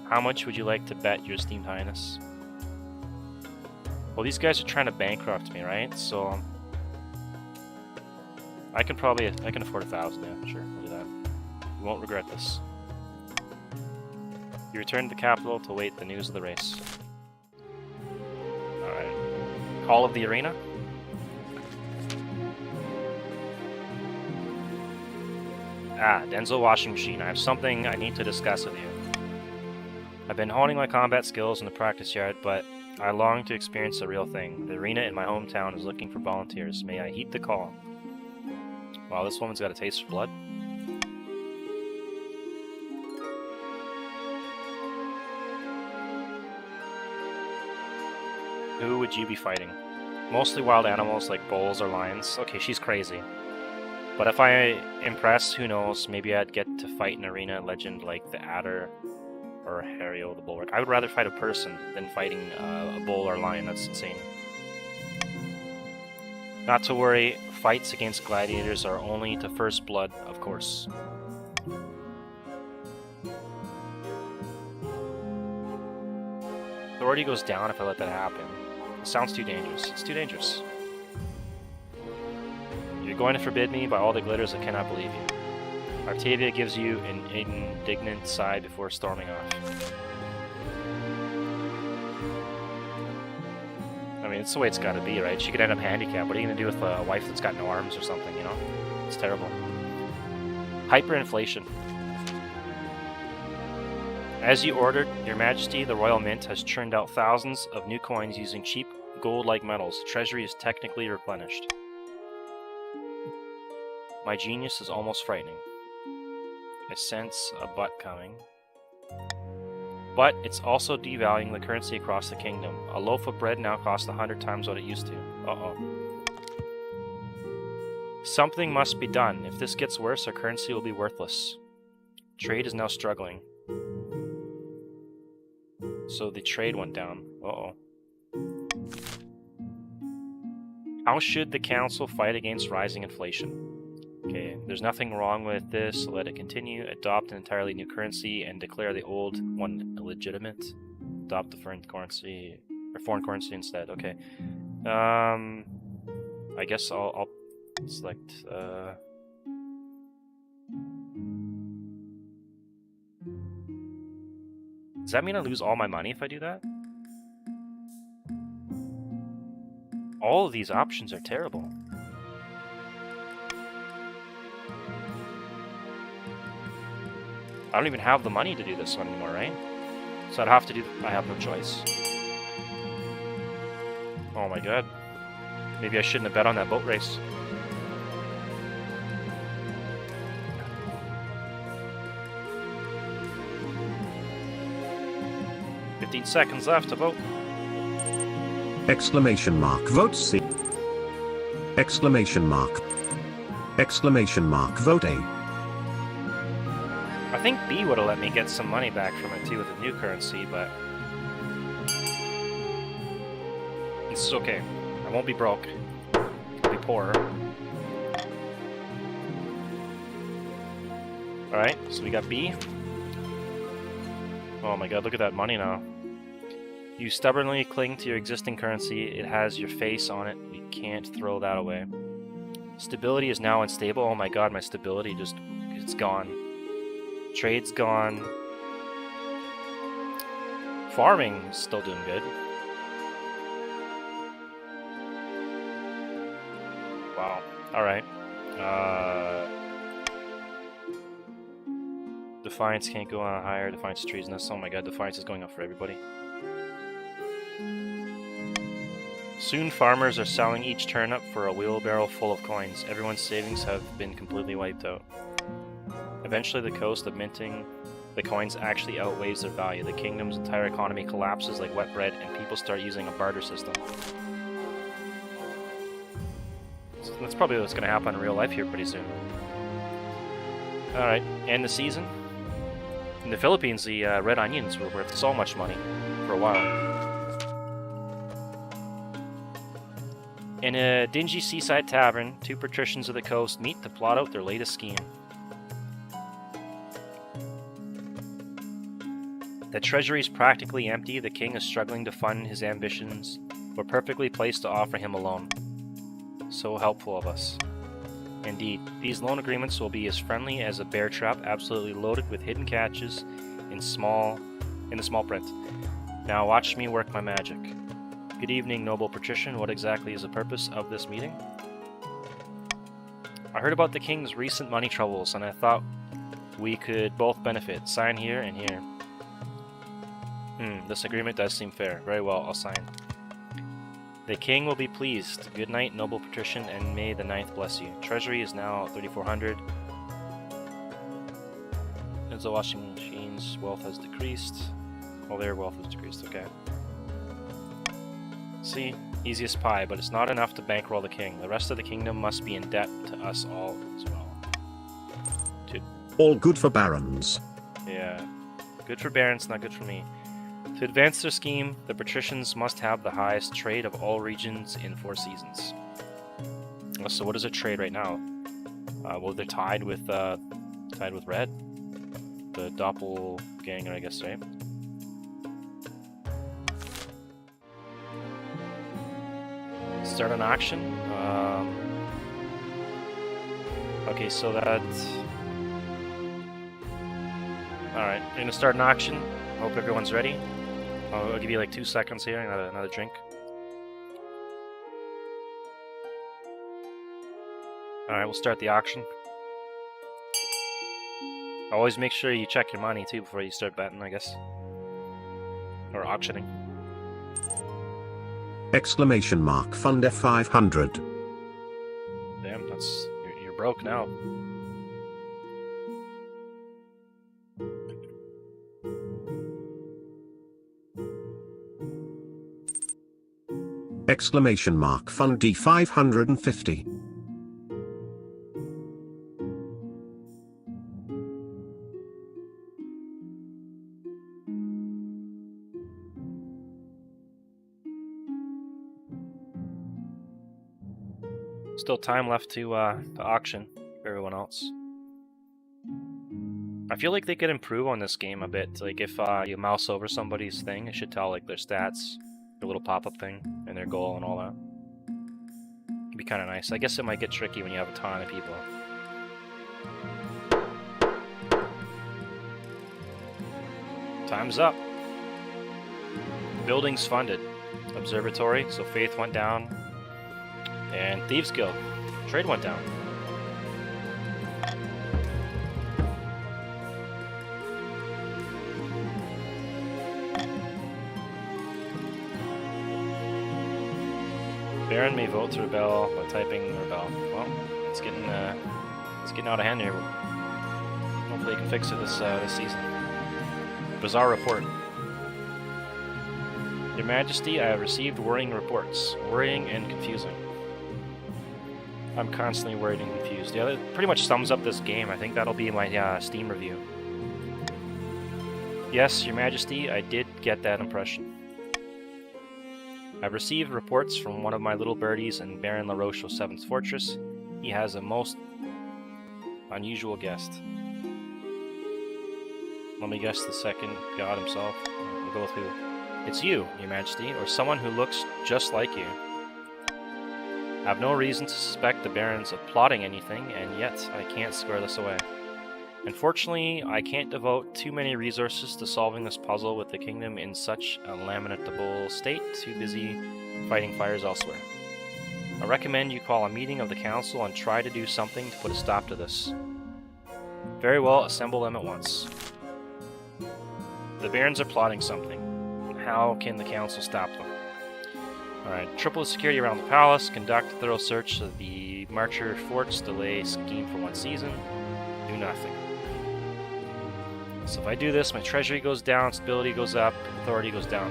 [SPEAKER 2] How much would you like to bet, your esteemed highness? Well, these guys are trying to bankrupt me, right? So I can afford 1,000. Yeah, sure, we'll do that. You won't regret this. You return to the capital to await the news of the race. All right. Call of the arena. Denzel washing machine. I have something I need to discuss with you. I've been honing my combat skills in the practice yard, but I long to experience the real thing. The arena in my hometown is looking for volunteers. May I heed the call? Wow, this woman's got a taste for blood. Who would you be fighting? Mostly wild animals like bulls or lions. Okay, she's crazy. But if I impress, who knows, maybe I'd get to fight an arena legend like the Adder or Hario the Bulwark. I would rather fight a person than fighting a bull or lion. That's insane. Not to worry, fights against gladiators are only to first blood, of course. Authority goes down if I let that happen. It sounds too dangerous. It's too dangerous. You're going to forbid me? By all the glitters, I cannot believe you. Octavia gives you an indignant sigh before storming off. I mean, it's the way it's gotta be, right? She could end up handicapped. What are you gonna do with a wife that's got no arms or something, you know? It's terrible. Hyperinflation. As you ordered, Your Majesty, the Royal Mint has churned out thousands of new coins using cheap gold-like metals. The treasury is technically replenished. My genius is almost frightening. I sense a but coming. But it's also devaluing the currency across the kingdom. A loaf of bread now costs 100 times what it used to. Uh-oh. Something must be done. If this gets worse, our currency will be worthless. Trade is now struggling. So the trade went down. Uh-oh. How should the council fight against rising inflation? Okay, there's nothing wrong with this, so let it continue. Adopt an entirely new currency and declare the old one illegitimate. Adopt the foreign currency instead. Okay. I guess I'll select Does that mean I lose all my money if I do that? All of these options are terrible. I don't even have the money to do this one anymore, right? So I have no choice. Oh my god. Maybe I shouldn't have bet on that boat race. "15 seconds left to vote."
[SPEAKER 1] Exclamation mark vote C. Exclamation mark. Exclamation mark vote A.
[SPEAKER 2] I think B would have let me get some money back from it too with the new currency, but it's okay. I won't be broke. I'll be poorer. Alright, so we got B. Oh my god, look at that money now. You stubbornly cling to your existing currency. It has your face on it. We can't throw that away. Stability is now unstable. Oh my god, my stability it's gone. Trade's gone. Farming's still doing good. Wow. Alright. Defiance can't go on higher. Defiance is treasonous. Oh my god, Defiance is going up for everybody. Soon farmers are selling each turnip for a wheelbarrow full of coins. Everyone's savings have been completely wiped out. Eventually the cost of minting the coins actually outweighs their value. The kingdom's entire economy collapses like wet bread and people start using a barter system. So that's probably what's going to happen in real life here pretty soon. Alright, end the season. In the Philippines, the red onions were worth so much money for a while. In a dingy seaside tavern, two patricians of the coast meet to plot out their latest scheme. The treasury is practically empty. The king is struggling to fund his ambitions. We're perfectly placed to offer him a loan. So helpful of us. Indeed, these loan agreements will be as friendly as a bear trap, absolutely loaded with hidden catches in the small print. Now watch me work my magic. Good evening, noble patrician. What exactly is the purpose of this meeting? I heard about the king's recent money troubles, and I thought we could both benefit. Sign here and here. This agreement does seem fair. Very well, I'll sign. The king will be pleased. Good night, noble patrician, and may the ninth bless you. Treasury is now 3,400. As the washing machines, wealth has decreased. Well, their wealth has decreased, okay. See, easiest pie, but it's not enough to bankroll the king. The rest of the kingdom must be in debt to us all as well.
[SPEAKER 1] All good for barons.
[SPEAKER 2] Yeah, good for barons, not good for me. To advance their scheme, the patricians must have the highest trade of all regions in 4 seasons. So what is their trade right now? Well, they're tied with red. The doppelganger, I guess, right? Start an auction. Okay, so that... Alright, we're gonna start an auction. Hope everyone's ready. I'll give you like 2 seconds here, another drink. Alright, we'll start the auction. Always make sure you check your money too before you start betting, I guess. Or auctioning.
[SPEAKER 1] Exclamation mark fund F500.
[SPEAKER 2] Damn, you're broke now.
[SPEAKER 1] Exclamation mark fund D550.
[SPEAKER 2] Still time left to auction for everyone else. I feel like they could improve on this game a bit. Like if you mouse over somebody's thing, it should tell like their stats, their little pop-up thing, and their goal and all that. It'd be kind of nice. I guess it might get tricky when you have a ton of people. Time's up. Buildings funded. Observatory, so Faith went down. And Thieves Guild. Trade went down. Baron may vote to rebel by typing rebel. Well, it's getting out of hand here. Hopefully, they can fix it this season. Bizarre report. Your Majesty, I have received worrying reports. Worrying and confusing. I'm constantly worried and confused. Yeah, that pretty much sums up this game. I think that'll be my Steam review. Yes, Your Majesty, I did get that impression. I've received reports from one of my little birdies in Baron LaRoche of 7th Fortress. He has a most unusual guest. Let me guess the second god himself. We'll go with who? It's you, Your Majesty, or someone who looks just like you. I have no reason to suspect the Barons of plotting anything, and yet I can't square this away. Unfortunately, I can't devote too many resources to solving this puzzle with the kingdom in such a lamentable state, too busy fighting fires elsewhere. I recommend you call a meeting of the council and try to do something to put a stop to this. Very well, assemble them at once. The barons are plotting something. How can the council stop them? Alright, triple security around the palace, conduct a thorough search of the Marcher forts, delay scheme for 1 season, do nothing. So if I do this, my treasury goes down, stability goes up, authority goes down.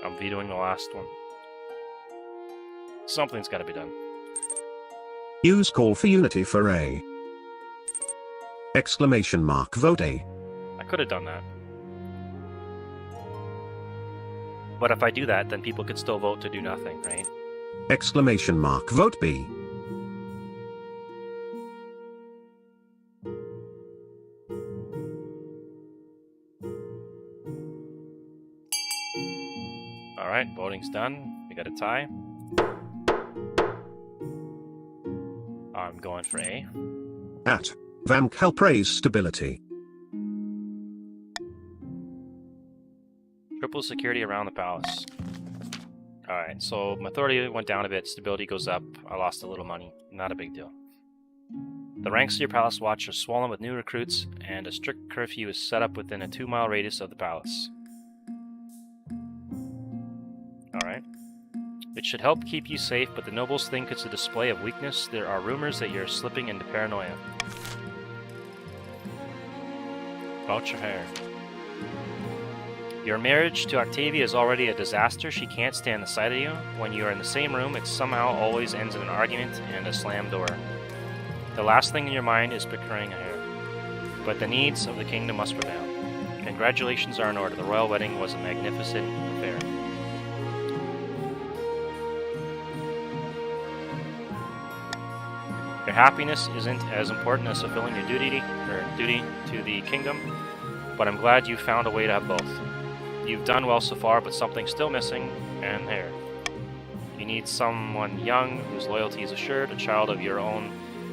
[SPEAKER 2] I'm vetoing the last one. Something's got to be done.
[SPEAKER 1] Use call for unity for A. Exclamation mark vote A.
[SPEAKER 2] I could have done that. But if I do that, then people could still vote to do nothing, right?
[SPEAKER 1] Exclamation mark vote B.
[SPEAKER 2] Alright, voting's done. We got a tie. I'm going for A.
[SPEAKER 1] At Van Kel praise stability.
[SPEAKER 2] Triple security around the palace. Alright, so my authority went down a bit, stability goes up, I lost a little money. Not a big deal. The ranks of your palace watch are swollen with new recruits, and a strict curfew is set up within a 2-mile radius of the palace. Alright. It should help keep you safe, but the nobles think it's a display of weakness. There are rumors that you're slipping into paranoia. About your hair. Your marriage to Octavia is already a disaster. She can't stand the sight of you. When you are in the same room, it somehow always ends in an argument and a slammed door. The last thing in your mind is procuring a heir. But the needs of the kingdom must prevail. Congratulations are in order. The royal wedding was a magnificent affair. Your happiness isn't as important as fulfilling your duty to the kingdom, but I'm glad you found a way to have both. You've done well so far, but something's still missing, and there. You need someone young whose loyalty is assured. A child of your own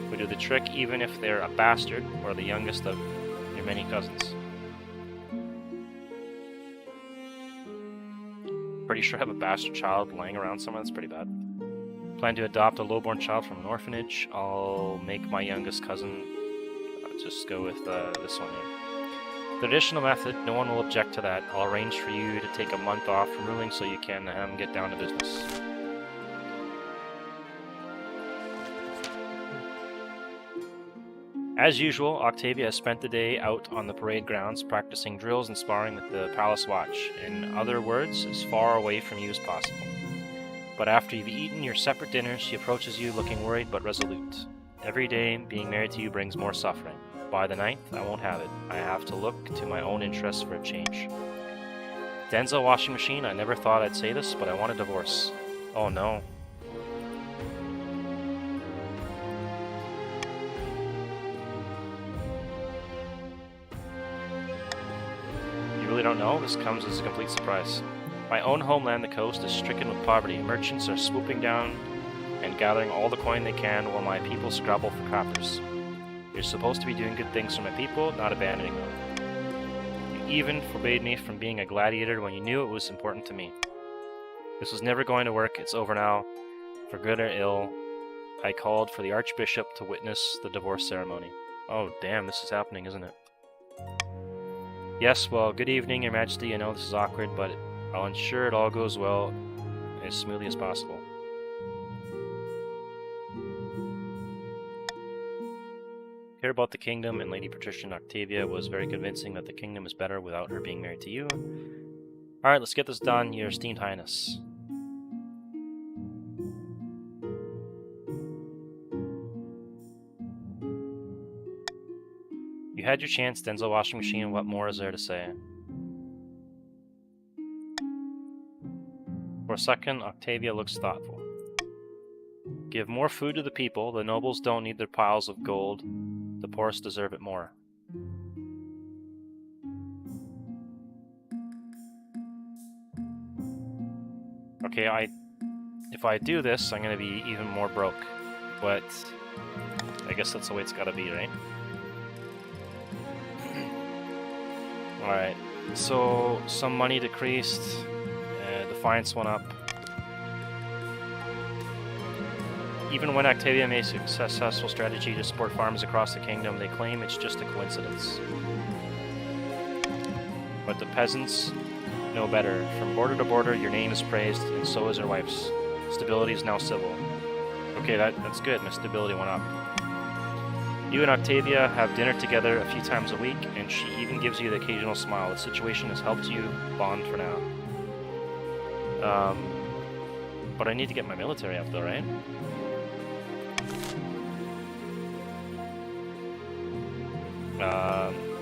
[SPEAKER 2] would do the trick, even if they're a bastard or the youngest of your many cousins. Pretty sure I have a bastard child laying around somewhere. That's pretty bad. Plan to adopt a lowborn child from an orphanage. I'll make my youngest cousin just go with this one here. The traditional method, no one will object to that. I'll arrange for you to take a month off from ruling so you can get down to business. As usual, Octavia has spent the day out on the parade grounds practicing drills and sparring with the palace watch. In other words, as far away from you as possible. But after you've eaten your separate dinners, she approaches you looking worried but resolute. Every day, being married to you brings more suffering. By the 9th, I won't have it. I have to look to my own interests for a change. Denzel washing machine, I never thought I'd say this, but I want a divorce. Oh no. You really don't know? This comes as a complete surprise. My own homeland, the coast, is stricken with poverty. Merchants are swooping down and gathering all the coin they can while my people scrabble for coppers. You're supposed to be doing good things for my people, not abandoning them. You even forbade me from being a gladiator when you knew it was important to me. This was never going to work. It's over now. For good or ill, I called for the Archbishop to witness the divorce ceremony. Oh, damn, this is happening, isn't it? Yes, well, good evening, Your Majesty. I know this is awkward, but I'll ensure it all goes well as smoothly as possible. Care about the kingdom, and Lady Patrician Octavia was very convincing that the kingdom is better without her being married to you. Alright, let's get this done, Your Esteemed Highness. You had your chance, Denzel washing machine. What more is there to say? For a second, Octavia looks thoughtful. Give more food to the people. The nobles don't need their piles of gold. The poorest deserve it more. Okay, if I do this, I'm gonna be even more broke. But I guess that's the way it's gotta be, right? Alright, so some money decreased. Defiance went up. Even when Octavia made a successful strategy to support farmers across the kingdom, they claim it's just a coincidence. But the peasants know better. From border to border, your name is praised, and so is your wife's. Stability is now civil. Okay, that's good. My stability went up. You and Octavia have dinner together a few times a week, and she even gives you the occasional smile. The situation has helped you bond for now. But I need to get my military up though, right?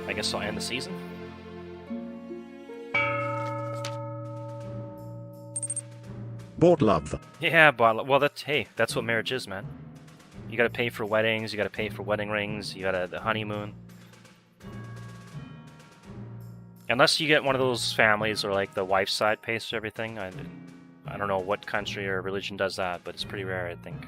[SPEAKER 2] I guess I'll end the season.
[SPEAKER 1] Bought love.
[SPEAKER 2] Yeah, but well, that's what marriage is, man. You gotta pay for weddings, you gotta pay for wedding rings, you gotta the honeymoon. Unless you get one of those families where like the wife's side pays for everything. I don't know what country or religion does that, but it's pretty rare, I think.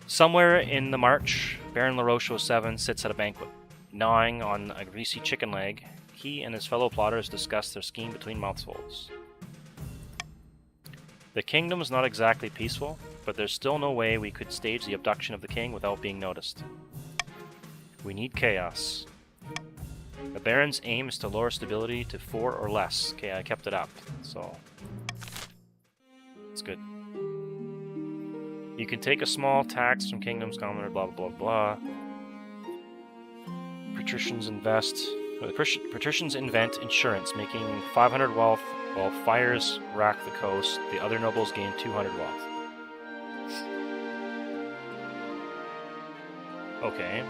[SPEAKER 2] Somewhere in the march, Baron LaRoche 07 sits at a banquet, gnawing on a greasy chicken leg. He and his fellow plotters discuss their scheme between mouthfuls. The kingdom's not exactly peaceful, but there's still no way we could stage the abduction of the king without being noticed. We need chaos. The Baron's aim is to lower stability to 4 or less. Okay, I kept it up, so it's good. You can take a small tax from kingdoms, commoner, blah blah blah blah. Patricians invent insurance, making 500 wealth while fires rack the coast. The other nobles gain 200 wealth. Okay.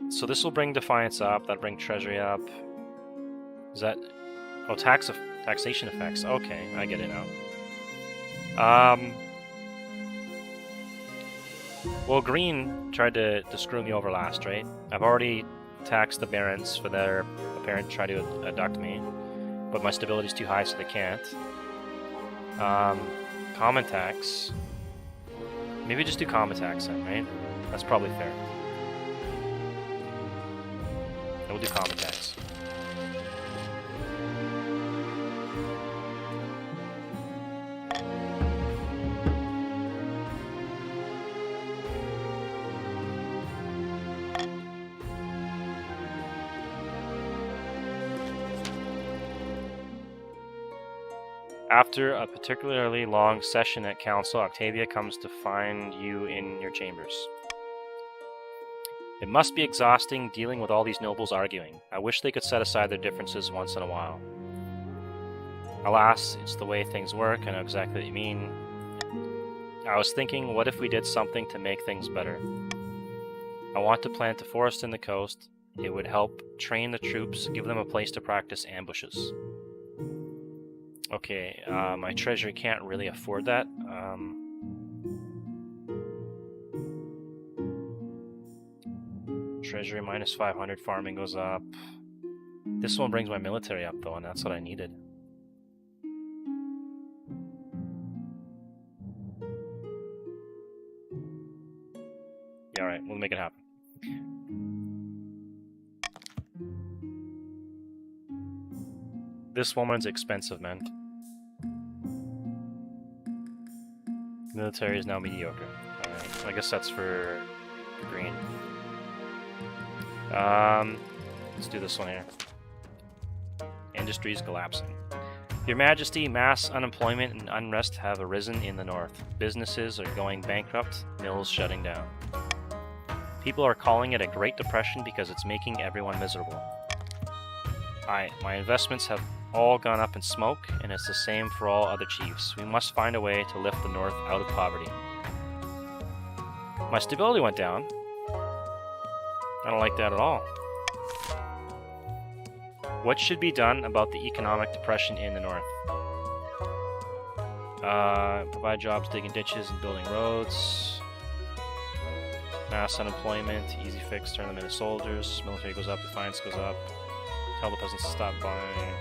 [SPEAKER 2] So this will bring defiance up. That'll bring treasury up. Is that? Oh, taxation effects. Okay, I get it now. Well, Green tried to screw me over last, right? I've already taxed the barons for their apparent try to abduct me, but my stability's too high, so they can't. Common tax. Maybe just do common tax then, right? That's probably fair. We'll do common tax. After a particularly long session at council, Octavia comes to find you in your chambers. It must be exhausting dealing with all these nobles arguing. I wish they could set aside their differences once in a while. Alas, it's the way things work. I know exactly what you mean. I was thinking, what if we did something to make things better? I want to plant a forest in the coast. It would help train the troops, give them a place to practice ambushes. Okay, my treasury can't really afford that. Treasury minus 500, farming goes up. This one brings my military up though, and that's what I needed. Yeah, alright, we'll make it happen. This woman's expensive, man. Military is now mediocre. Alright, I guess that's for green. Let's do this one here. Industries collapsing. Your Majesty, mass unemployment and unrest have arisen in the north. Businesses are going bankrupt, mills shutting down. People are calling it a Great Depression because it's making everyone miserable. My investments have all gone up in smoke, and it's the same for all other chiefs. We must find a way to lift the north out of poverty. My stability went down. I don't like that at all. What should be done about the economic depression in the north? Provide jobs digging ditches and building roads. Mass unemployment, easy fix, turn them into soldiers. Military goes up, defiance goes up. Tell the peasants to stop buying.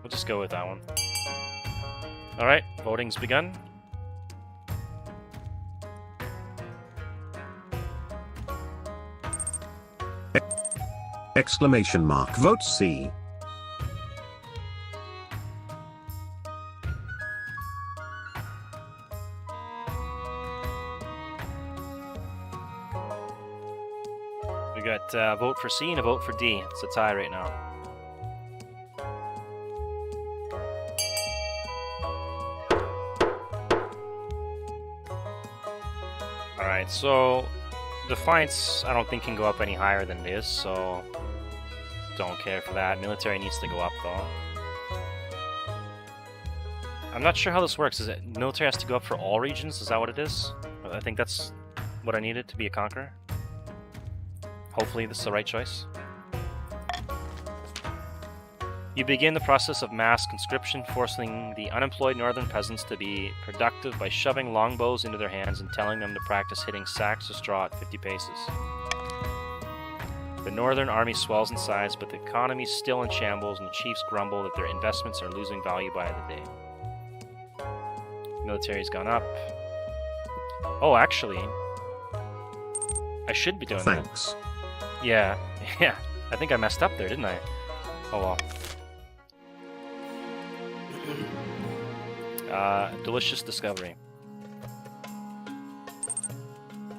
[SPEAKER 2] We'll just go with that one. Alright, voting's begun.
[SPEAKER 1] Exclamation mark. Vote C.
[SPEAKER 2] We got a vote for C and a vote for D. It's a tie right now. Alright, so Defiance I don't think can go up any higher than it is, so don't care for that. Military needs to go up though. I'm not sure how this works. Is it military has to go up for all regions? Is that what it is? I think that's what I needed to be a conqueror. Hopefully this is the right choice. You begin the process of mass conscription, forcing the unemployed northern peasants to be productive by shoving longbows into their hands and telling them to practice hitting sacks of straw at 50 paces. The northern army swells in size, but the economy is still in shambles, and the chiefs grumble that their investments are losing value by the day. Military's gone up. Oh, actually, I should be doing that.
[SPEAKER 1] Thanks.
[SPEAKER 2] Yeah, yeah. I think I messed up there, didn't I? Oh well. Delicious discovery.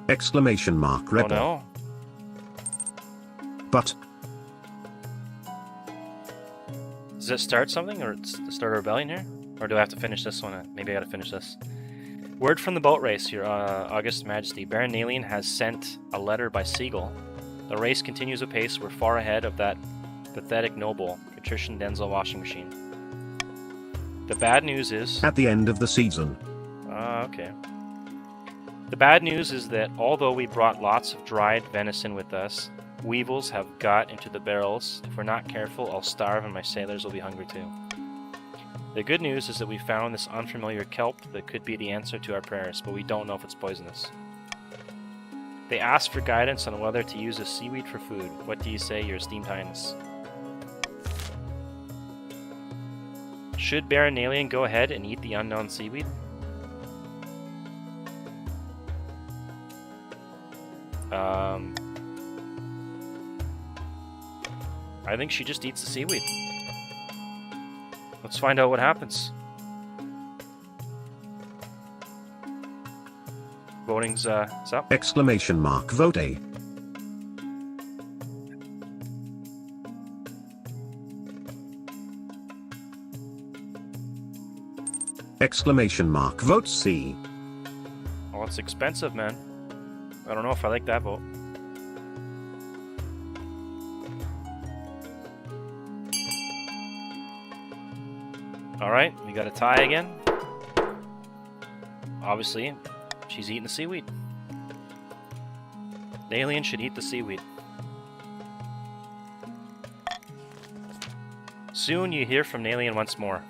[SPEAKER 1] Exclamation mark. Rebel.
[SPEAKER 2] Oh
[SPEAKER 1] But
[SPEAKER 2] no. Does it start something, or start a rebellion here? Or do I have to finish this one? Maybe I gotta finish this. Word from the boat race, Your August Majesty. Baron Nalian has sent a letter by Seagull. The race continues apace. We're far ahead of that pathetic noble, Patrician Denzel washing machine. The bad news is...
[SPEAKER 1] at the end of the season.
[SPEAKER 2] Okay. The bad news is that although we brought lots of dried venison with us, weevils have got into the barrels. If we're not careful, I'll starve and my sailors will be hungry too. The good news is that we found this unfamiliar kelp that could be the answer to our prayers, but we don't know if it's poisonous. They asked for guidance on whether to use a seaweed for food. What do you say, Your Esteemed Highness? Should Baron Nalian go ahead and eat the unknown seaweed? I think she just eats the seaweed. Let's find out what happens. Voting's is up.
[SPEAKER 1] Exclamation mark. Vote A. Exclamation mark. Vote C.
[SPEAKER 2] Well, it's expensive, man. I don't know if I like that vote. Alright, we got a tie again. Obviously, she's eating the seaweed. The alien should eat the seaweed. Soon you hear from Nalian once more.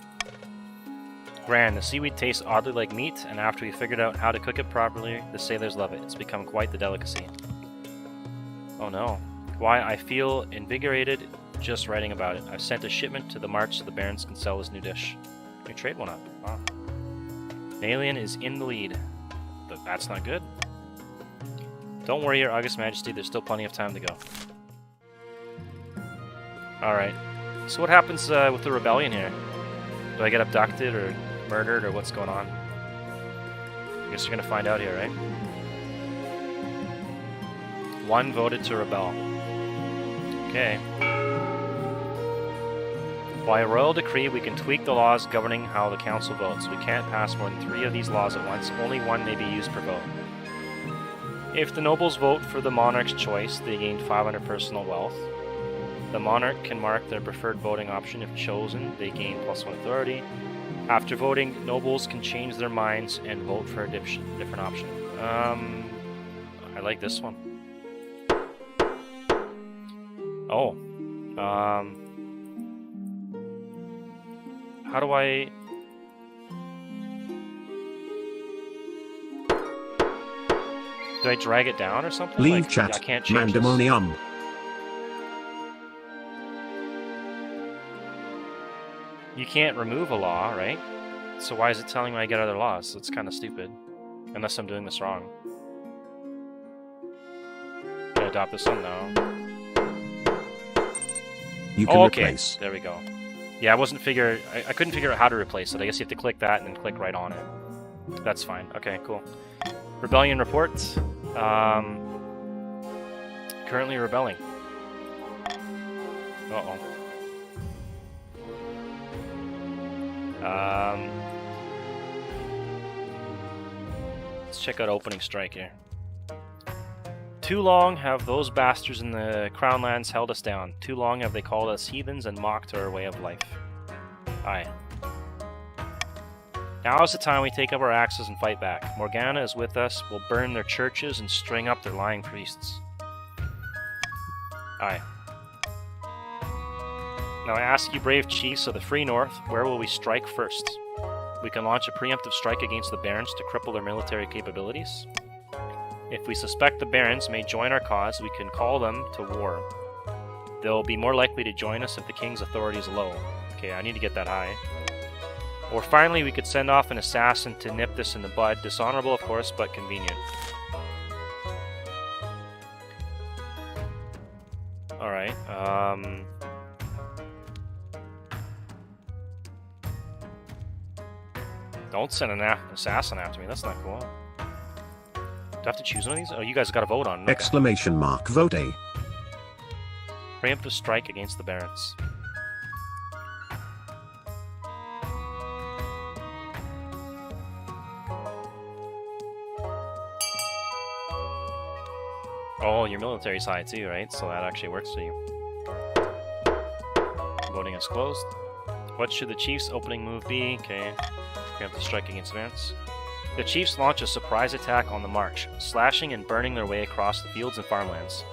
[SPEAKER 2] Grand, the seaweed tastes oddly like meat, and after we figured out how to cook it properly, the sailors love it. It's become quite the delicacy. Oh no. Why, I feel invigorated just writing about it. I've sent a shipment to the March so the barons can sell this new dish. Can we trade one up? Wow. Nalian is in the lead. But that's not good. Don't worry, Your August Majesty, there's still plenty of time to go. Alright. So what happens with the rebellion here? Do I get abducted or murdered or what's going on? I guess you're gonna find out here, right? One voted to rebel. Okay. By a royal decree, we can tweak the laws governing how the council votes. We can't pass more than 3 of these laws at once. Only one may be used per vote. If the nobles vote for the monarch's choice, they gain 500 personal wealth. The monarch can mark their preferred voting option. If chosen, they gain +1 authority. After voting, nobles can change their minds and vote for a different option. I like this one. Oh. How do I... Do I drag it down or something?
[SPEAKER 1] Leave
[SPEAKER 2] like,
[SPEAKER 1] chat.
[SPEAKER 2] I can't change this.
[SPEAKER 1] Mandemonium.
[SPEAKER 2] You can't remove a law, right? So why is it telling me I get other laws? It's kind of stupid. Unless I'm doing this wrong. Can I adopt this one? No.
[SPEAKER 1] You can
[SPEAKER 2] Oh, okay.
[SPEAKER 1] replace.
[SPEAKER 2] There we go. Yeah, I couldn't figure out how to replace it. I guess you have to click that and then click right on it. That's fine. Okay, cool. Rebellion reports. Currently rebelling. Uh-oh. Let's check out opening strike here. Too long have those bastards in the Crown Lands held us down. Too long have they called us heathens and mocked our way of life. Aye. Now is the time we take up our axes and fight back. Morgana is with us. We'll burn their churches and string up their lying priests. Aye. Now I ask you, brave chiefs of the Free North, where will we strike first? We can launch a preemptive strike against the Barons to cripple their military capabilities. If we suspect the Barons may join our cause, we can call them to war. They'll be more likely to join us if the King's authority is low. Okay, I need to get that high. Or finally, we could send off an assassin to nip this in the bud. Dishonorable, of course, but convenient. Alright, Don't send an assassin after me, that's not cool. Do I have to choose one of these? Oh, you guys gotta vote on it. Okay.
[SPEAKER 1] Exclamation mark vote A.
[SPEAKER 2] Preemptive strike against the Barons. Oh, your military's high too, right? So that actually works for you. Voting is closed. What should the Chiefs' opening move be? Okay. Preemptive strike against Barons. The Chiefs launch a surprise attack on the march, slashing and burning their way across the fields and farmlands.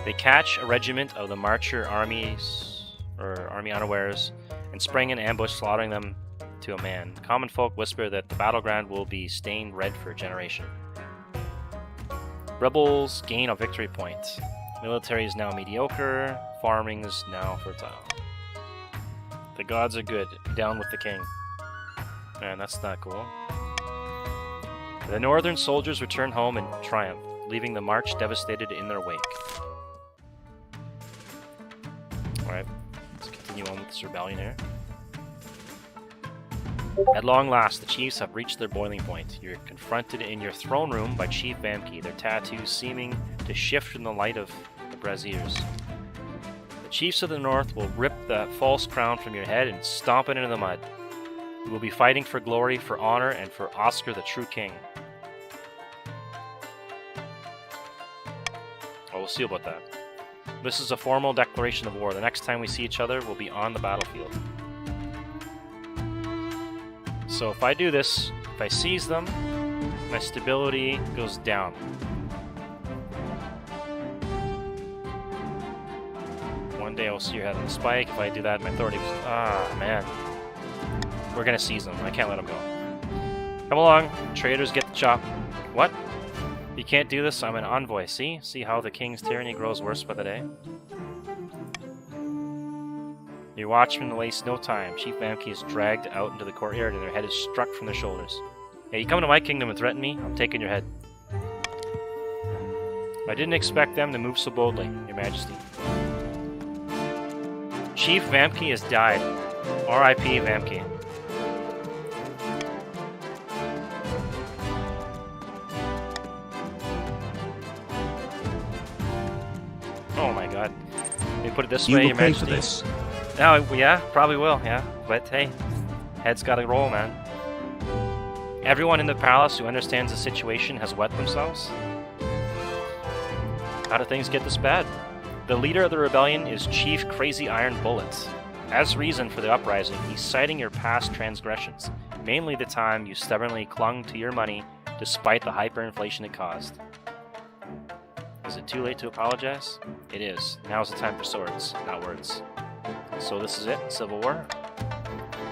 [SPEAKER 2] They catch a regiment of the Marcher armies, or army unawares, and spring an ambush, slaughtering them to a man. Common folk whisper that the battleground will be stained red for a generation. Rebels gain a victory point. Military is now mediocre. Farming is now fertile. The gods are good. Down with the king. Man, that's not cool. The northern soldiers return home in triumph, leaving the march devastated in their wake. Alright, let's continue on with this rebellion here. At long last, the chiefs have reached their boiling point. You're confronted in your throne room by Chief Vamki, their tattoos seeming to shift in the light of the braziers. The chiefs of the north will rip that false crown from your head and stomp it into the mud. You will be fighting for glory, for honor, and for Oscar the true king. Oh, we'll see about that. This is a formal declaration of war. The next time we see each other, we'll be on the battlefield. So if I do this, if I seize them, my stability goes down. One day I'll see your head on the spike. If I do that, my authority goes... Ah, man. We're gonna seize them. I can't let them go. Come along. Traitors get the chop. What? You can't do this? I'm an envoy. See? See how the king's tyranny grows worse by the day? Your watchmen waste no time. Chief Vamki is dragged out into the courtyard and their head is struck from their shoulders. Hey, you come to my kingdom and threaten me? I'm taking your head. I didn't expect them to move so boldly, Your Majesty. Chief Vamki has died. R.I.P. Vamki. Oh my god. Let me put it this way,
[SPEAKER 1] You
[SPEAKER 2] Your
[SPEAKER 1] will pay
[SPEAKER 2] Majesty.
[SPEAKER 1] for this.
[SPEAKER 2] Oh, yeah, probably will, yeah. But hey, head's gotta roll, man. Everyone in the palace who understands the situation has wet themselves. How do things get this bad? The leader of the rebellion is Chief Crazy Iron Bullets. As reason for the uprising, he's citing your past transgressions, mainly the time you stubbornly clung to your money despite the hyperinflation it caused. Is it too late to apologize? It is. Now's the time for swords, not words. So this is it, Civil War.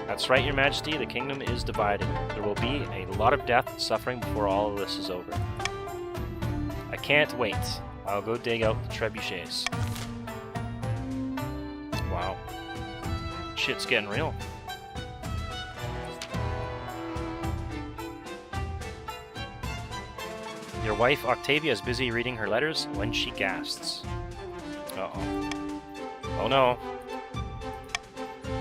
[SPEAKER 2] That's right, Your Majesty, the kingdom is divided. There will be a lot of death and suffering before all of this is over. I can't wait. I'll go dig out the trebuchets. Wow. Shit's getting real. Your wife, Octavia, is busy reading her letters when she gasps. Uh-oh. Oh no.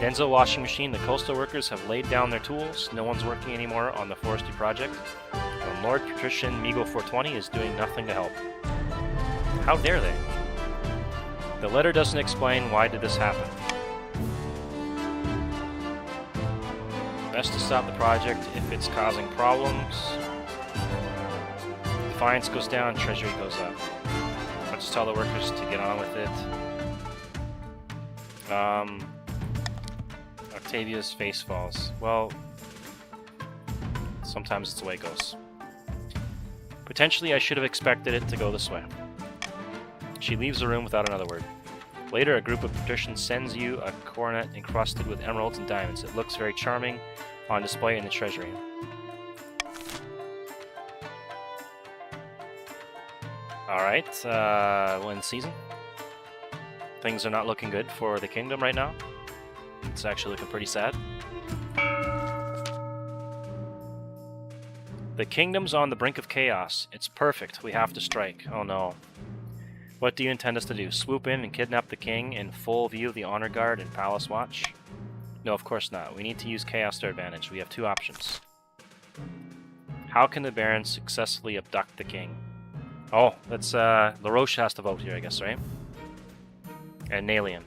[SPEAKER 2] Denso washing machine, the coastal workers have laid down their tools. No one's working anymore on the forestry project. And Lord Patrician Migo 420 is doing nothing to help. How dare they? The letter doesn't explain why did this happen. Best to stop the project if it's causing problems. Defiance goes down, treasury goes up. I'll just tell the workers to get on with it. Octavia's face falls. Well, sometimes it's the way it goes. Potentially, I should have expected it to go this way. She leaves the room without another word. Later, a group of patricians sends you a coronet encrusted with emeralds and diamonds. It looks very charming on display in the treasury. Alright, we'll end season. Things are not looking good for the kingdom right now. It's actually looking pretty sad. The kingdom's on the brink of chaos. It's perfect. We have to strike. Oh no. What do you intend us to do? Swoop in and kidnap the king in full view of the honor guard and palace watch? No, of course not. We need to use chaos to our advantage. We have two options. How can the barons successfully abduct the king? Oh, that's LaRoche has to vote here, I guess, right? And Nalian.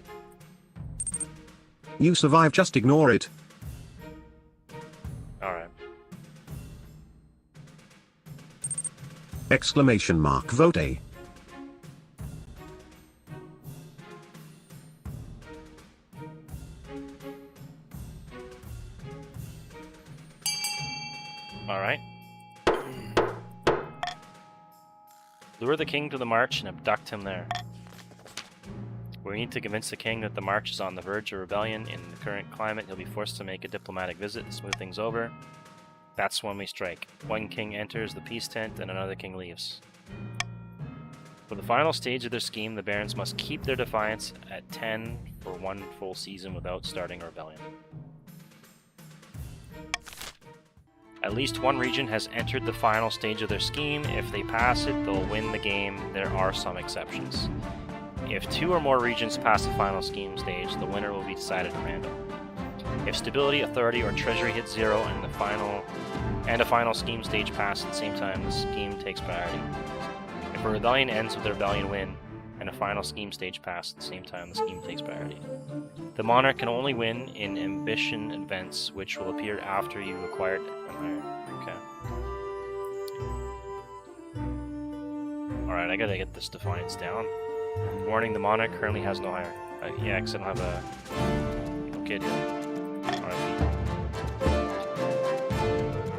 [SPEAKER 1] You survive, just ignore it.
[SPEAKER 2] Alright.
[SPEAKER 1] Exclamation mark, vote A.
[SPEAKER 2] Alright. Lure the king to the march and abduct him there. We need to convince the king that the march is on the verge of rebellion. In the current climate, he'll be forced to make a diplomatic visit to smooth things over. That's when we strike. One king enters the peace tent and another king leaves. For the final stage of their scheme, the barons must keep their defiance at 10 for one full season without starting a rebellion. At least one region has entered the final stage of their scheme. If they pass it, they'll win the game. There are some exceptions. If two or more regions pass the final scheme stage, the winner will be decided at random. If stability, authority, or treasury hit 0 and a final scheme stage pass at the same time, the scheme takes priority. If a rebellion ends with a rebellion win and a final scheme stage pass at the same time, the scheme takes priority. The monarch can only win in ambition events, which will appear after you acquired empire. Okay. Alright, I gotta get this defiance down. Warning, the monarch currently has no hire. Yeah, because I don't have a kid yet.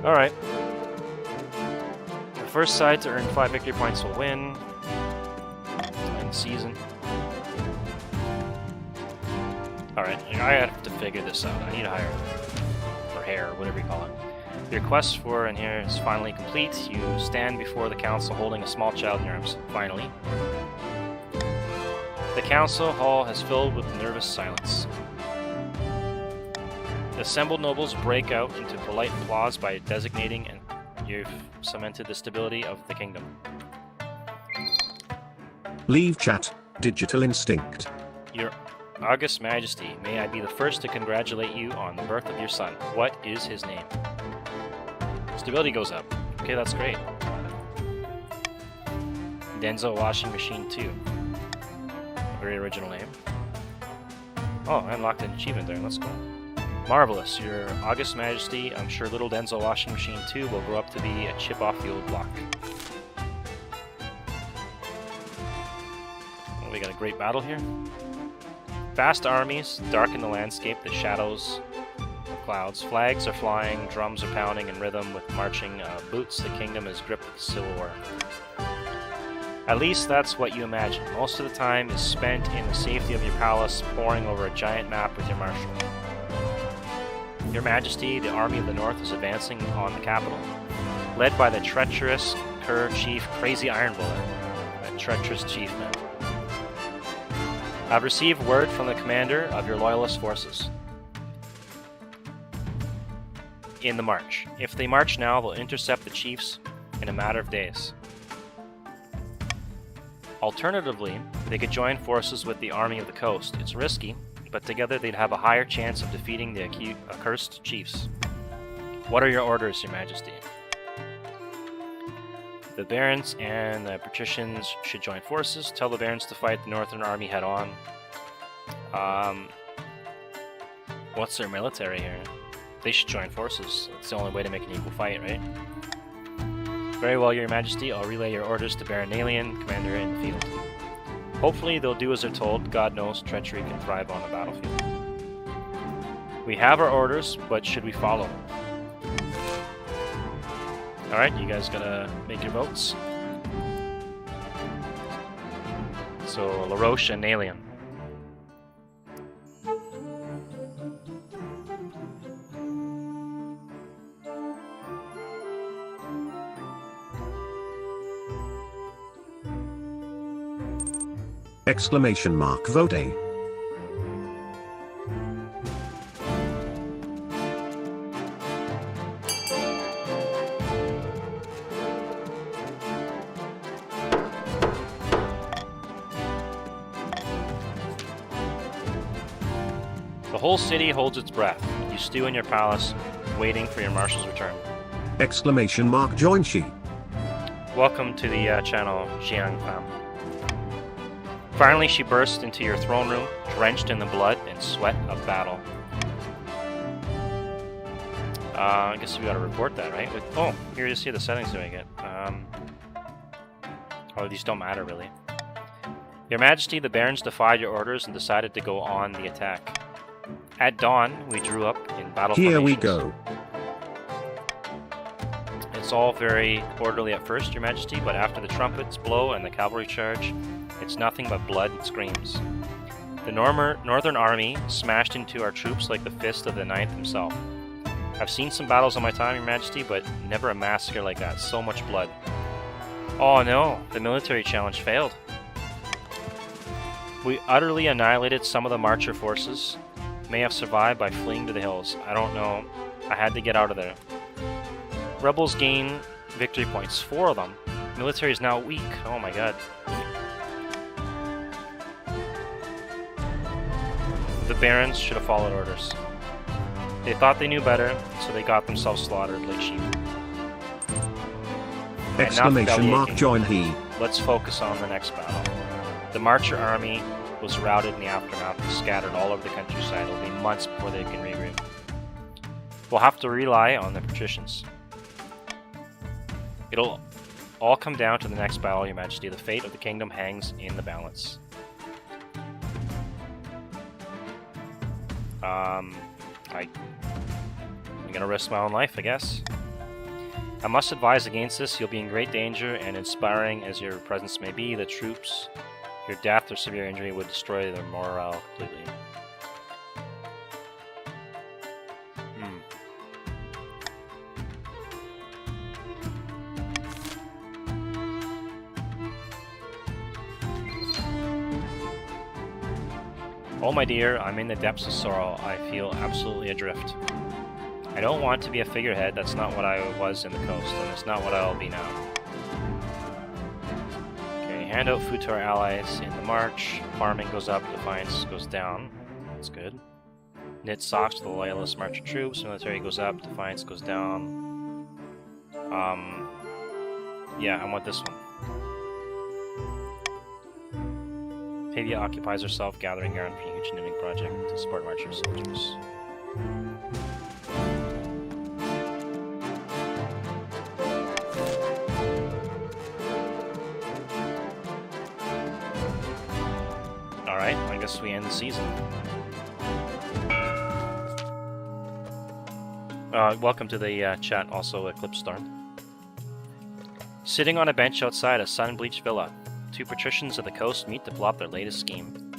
[SPEAKER 2] Alright. The first side to earn 5 victory points will win. End season. Alright, I have to figure this out. I need a hire. Or hair, whatever you call it. Your quest for and here is finally complete. You stand before the council holding a small child in your arms. Finally. The council hall has filled with nervous silence. The assembled nobles break out into polite applause by designating and you've cemented the stability of the kingdom.
[SPEAKER 1] Leave chat. Digital instinct.
[SPEAKER 2] Your August Majesty, may I be the first to congratulate you on the birth of your son. What is his name? Stability goes up. Okay, that's great. Denso Washing Machine 2. Very original name. Oh, I unlocked an achievement there. Let's go. Marvelous. Your August Majesty, I'm sure little Denso Washing Machine 2 will grow up to be a chip off the old block. Well, we got a great battle here. Vast armies darken the landscape, the shadows of clouds. Flags are flying, drums are pounding in rhythm with marching boots. The kingdom is gripped with civil war. At least that's what you imagine. Most of the time is spent in the safety of your palace, poring over a giant map with your marshal. Your Majesty, the army of the north is advancing on the capital, led by the treacherous Cur chief Crazy Iron Bullet. A treacherous chief, man. I've received word from the commander of your loyalist forces in the march. If they march now, they'll intercept the chiefs in a matter of days. Alternatively, they could join forces with the army of the coast. It's risky, but together they'd have a higher chance of defeating the accursed chiefs. What are your orders, Your Majesty? The barons and the patricians should join forces. Tell the barons to fight the northern army head on. What's their military here? They should join forces. It's the only way to make an equal fight, right? Very well, Your Majesty. I'll relay your orders to Baron Nalian, commander in the field. Hopefully they'll do as they're told. God knows treachery can thrive on the battlefield. We have our orders, but should we follow? Alright, you guys gotta make your votes. So, LaRoche and Nalian.
[SPEAKER 1] Exclamation mark vote A.
[SPEAKER 2] The whole city holds its breath. You stew in your palace, waiting for your marshal's return.
[SPEAKER 1] Exclamation mark join Shi.
[SPEAKER 2] Welcome to the channel, Jiang Fam. Finally, she burst into your throne room, drenched in the blood and sweat of battle. I guess we gotta report that, right? Oh, here you see the settings do I get. Oh, these don't matter, really. Your Majesty, the barons defied your orders and decided to go on the attack. At dawn, we drew up in battle
[SPEAKER 1] Here we
[SPEAKER 2] formations.
[SPEAKER 1] go.
[SPEAKER 2] It's all very orderly at first, Your Majesty, but after the trumpets blow and the cavalry charge, it's nothing but blood and screams. The northern army smashed into our troops like the fist of the Ninth himself. I've seen some battles on my time, Your Majesty, but never a massacre like that. So much blood. Oh no, the military challenge failed. We utterly annihilated some of the Marcher forces. May have survived by fleeing to the hills. I don't know. I had to get out of there. Rebels gain victory points. 4 of them. Military is now weak. Oh my god. The barons should have followed orders. They thought they knew better, so they got themselves slaughtered like sheep.
[SPEAKER 1] Exclamation mark join he.
[SPEAKER 2] Let's focus on the next battle. The Marcher army was routed in the aftermath and scattered all over the countryside. It'll be months before they can regroup. We'll have to rely on the patricians. It'll all come down to the next battle, Your Majesty. The fate of the kingdom hangs in the balance. I'm gonna risk my own life, I guess. I must advise against this. You'll be in great danger, and inspiring as your presence may be, the troops, your death or severe injury would destroy their morale completely. Oh my dear, I'm in the depths of sorrow. I feel absolutely adrift. I don't want to be a figurehead. That's not what I was in the coast, and it's not what I'll be now. Okay, hand out food to our allies in the march. Farming goes up, defiance goes down. That's good. Knit socks to the loyalist marcher troops. Military goes up, defiance goes down. Yeah, I want this one. Pavia occupies herself gathering yarn for a huge knitting project to support marcher soldiers. Alright, I guess we end the season. Welcome to the chat, also Eclipse Storm. Sitting on a bench outside a sun-bleached villa, 2 patricians of the coast meet to plot their latest scheme.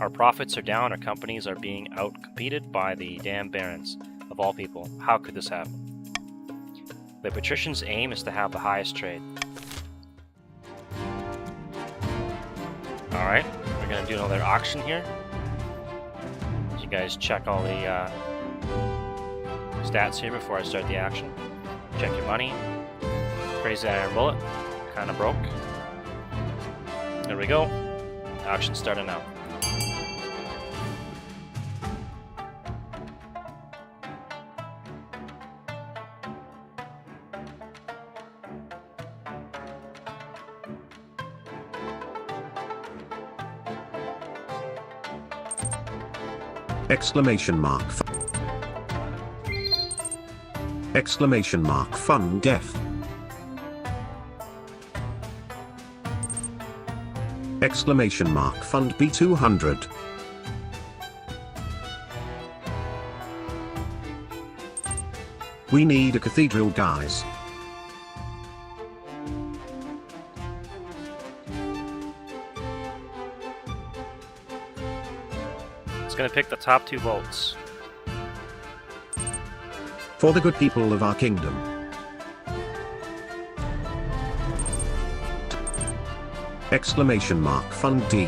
[SPEAKER 2] Our profits are down, our companies are being outcompeted by the damn barons, of all people. How could this happen? The patricians' aim is to have the highest trade. Alright, we're gonna do another auction here. You guys check all the stats here before I start the action. Check your money. Crazy Iron Bullet, kinda broke. There we go. Auction starting now.
[SPEAKER 1] Exclamation mark. Exclamation mark fun death. Exclamation mark fund B200. We need a cathedral, guys.
[SPEAKER 2] It's gonna pick the top 2 votes.
[SPEAKER 1] For the good people of our kingdom. Exclamation mark fund D.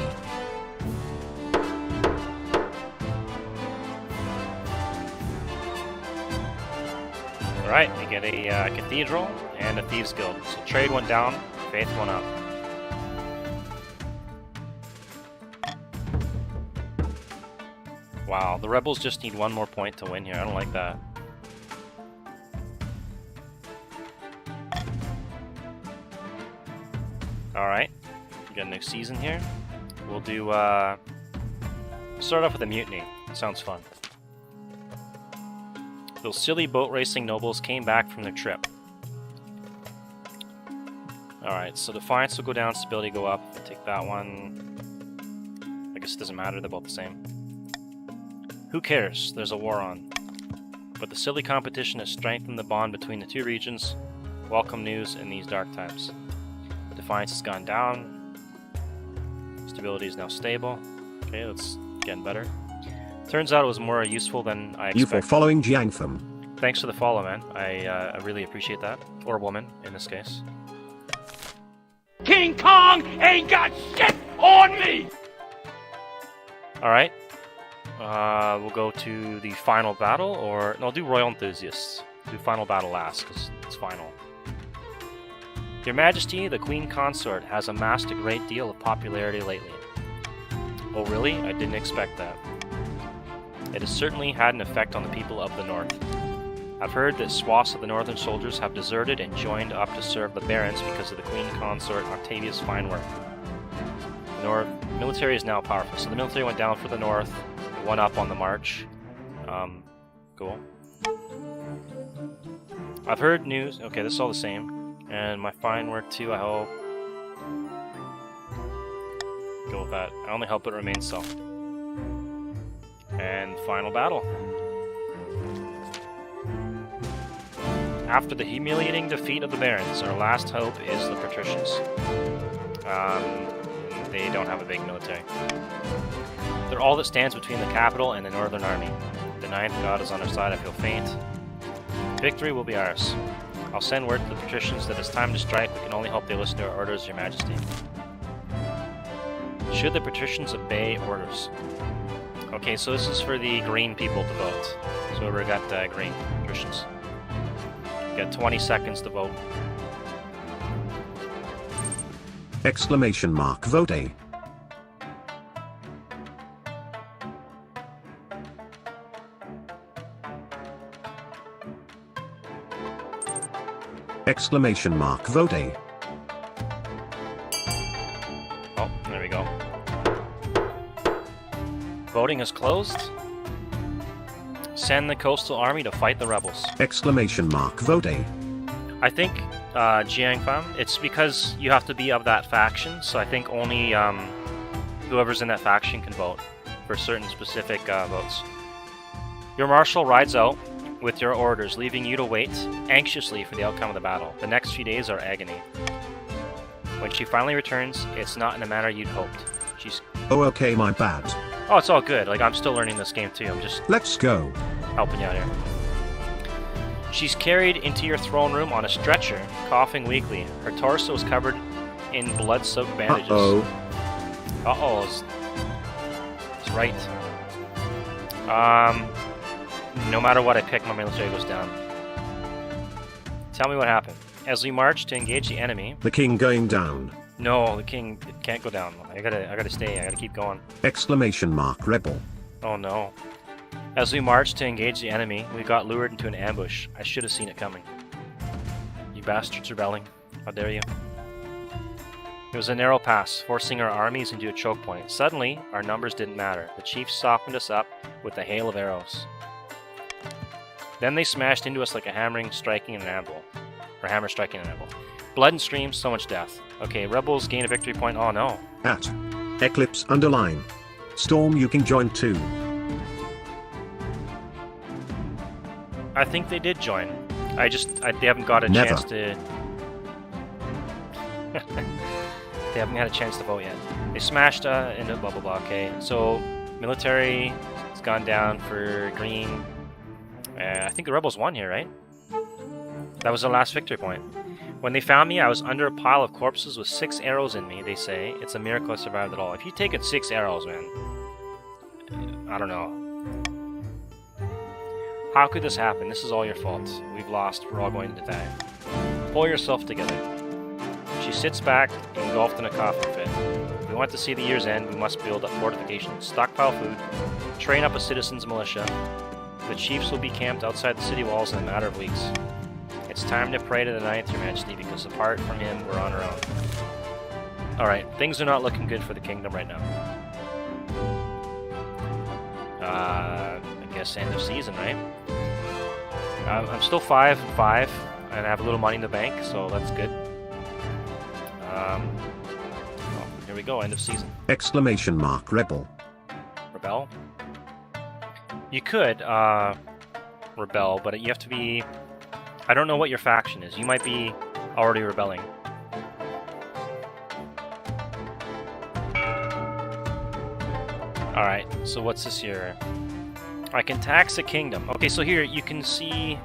[SPEAKER 2] Alright, we get a cathedral and a thieves guild. So trade went down, faith went up. Wow, the rebels just need 1 more point to win here. I don't like that. Alright, we got a new season here. We'll do, start off with a mutiny. Sounds fun. Those silly boat racing nobles came back from their trip. Alright, so Defiance will go down, Stability go up. Take that one. I guess it doesn't matter, they're both the same. Who cares? There's a war on. But the silly competition has strengthened the bond between the 2 regions. Welcome news in these dark times. Defiance has gone down. Stability is now stable. Okay, that's getting better. Turns out it was more useful than I expected.
[SPEAKER 1] You for following Jiangtham.
[SPEAKER 2] Thanks for the follow, man. I really appreciate that. Or woman, in this case.
[SPEAKER 4] King Kong ain't got shit on me!
[SPEAKER 2] Alright. We'll go to the final battle, or... No, I'll do Royal Enthusiasts. Do final battle last, because it's final. Your Majesty, the Queen Consort, has amassed a great deal of popularity lately. Oh really? I didn't expect that. It has certainly had an effect on the people of the north. I've heard that swaths of the northern soldiers have deserted and joined up to serve the barons because of the Queen Consort Octavia's fine work. The North military is now powerful. So the military went down for the north, one up on the march. Cool. I've heard news. Okay, this is all the same. And my fine work too, I hope. Go with that. I only hope it remains so. And final battle. After the humiliating defeat of the barons, our last hope is the patricians. They don't have a big military. They're all that stands between the capital and the northern army. The ninth god is on our side, I feel faint. Victory will be ours. I'll send word to the patricians that it's time to strike. We can only hope they listen to our orders, Your Majesty. Should the patricians obey orders? Okay, so this is for the green people to vote. So we got green patricians. Got 20 seconds to vote.
[SPEAKER 1] Exclamation mark vote A. Exclamation mark vote A.
[SPEAKER 2] Oh, there we go. Voting is closed. Send the coastal army to fight the rebels.
[SPEAKER 1] Exclamation mark vote A.
[SPEAKER 2] I think Jiangfam, it's because you have to be of that faction, so I think only whoever's in that faction can vote for certain specific votes. Your marshal rides out with your orders, leaving you to wait anxiously for the outcome of the battle. The next few days are agony. When she finally returns, it's not in the manner you'd hoped. She's...
[SPEAKER 1] Oh okay, my bad.
[SPEAKER 2] Oh, it's all good. Like, I'm still learning this game too. I'm just
[SPEAKER 1] Let's go.
[SPEAKER 2] helping you out here. She's carried into your throne room on a stretcher, coughing weakly. Her torso is covered in blood-soaked bandages.
[SPEAKER 1] Uh-oh.
[SPEAKER 2] Uh-oh. It's right. No matter what I pick, my military goes down. Tell me what happened. As we march to engage the enemy...
[SPEAKER 1] The king going down.
[SPEAKER 2] No, the king can't go down. I gotta stay. I gotta keep going.
[SPEAKER 1] Exclamation mark rebel.
[SPEAKER 2] Oh no. As we march to engage the enemy, we got lured into an ambush. I should have seen it coming. You bastards rebelling. How dare you? It was a narrow pass, forcing our armies into a choke point. Suddenly, our numbers didn't matter. The chiefs softened us up with a hail of arrows. Then they smashed into us like a hammer striking an anvil. Blood and screams, so much death. Okay, rebels gain a victory point. Oh no.
[SPEAKER 1] At Eclipse underline. Storm you can join too.
[SPEAKER 2] I think they did join. They haven't got a
[SPEAKER 1] Never.
[SPEAKER 2] chance to... They haven't had a chance to vote yet. They smashed into blah blah blah. Okay, so military has gone down for green. I think the rebels won here, right? That was the last victory point. When they found me, I was under a pile of corpses with 6 arrows in me. They say it's a miracle I survived at all. If you take it 6 arrows, man, I don't know. How could this happen? This is all your fault. We've lost. We're all going to die. Pull yourself together. She sits back, engulfed in a coughing fit. If we want to see the year's end, we must build up fortifications, stockpile food, train up a citizens' militia. The chiefs will be camped outside the city walls in a matter of weeks. It's time to pray to the Ninth, Your Majesty, because apart from him, we're on our own. Alright, things are not looking good for the kingdom right now. I guess end of season, right? I'm still 5-5, and I have a little money in the bank, so that's good. Well, here we go, end of season.
[SPEAKER 1] Exclamation mark rebel.
[SPEAKER 2] Rebel? You could, rebel, but you have to be... I don't know what your faction is. You might be already rebelling. Alright, so what's this here? I can tax a kingdom. Okay, so here you can see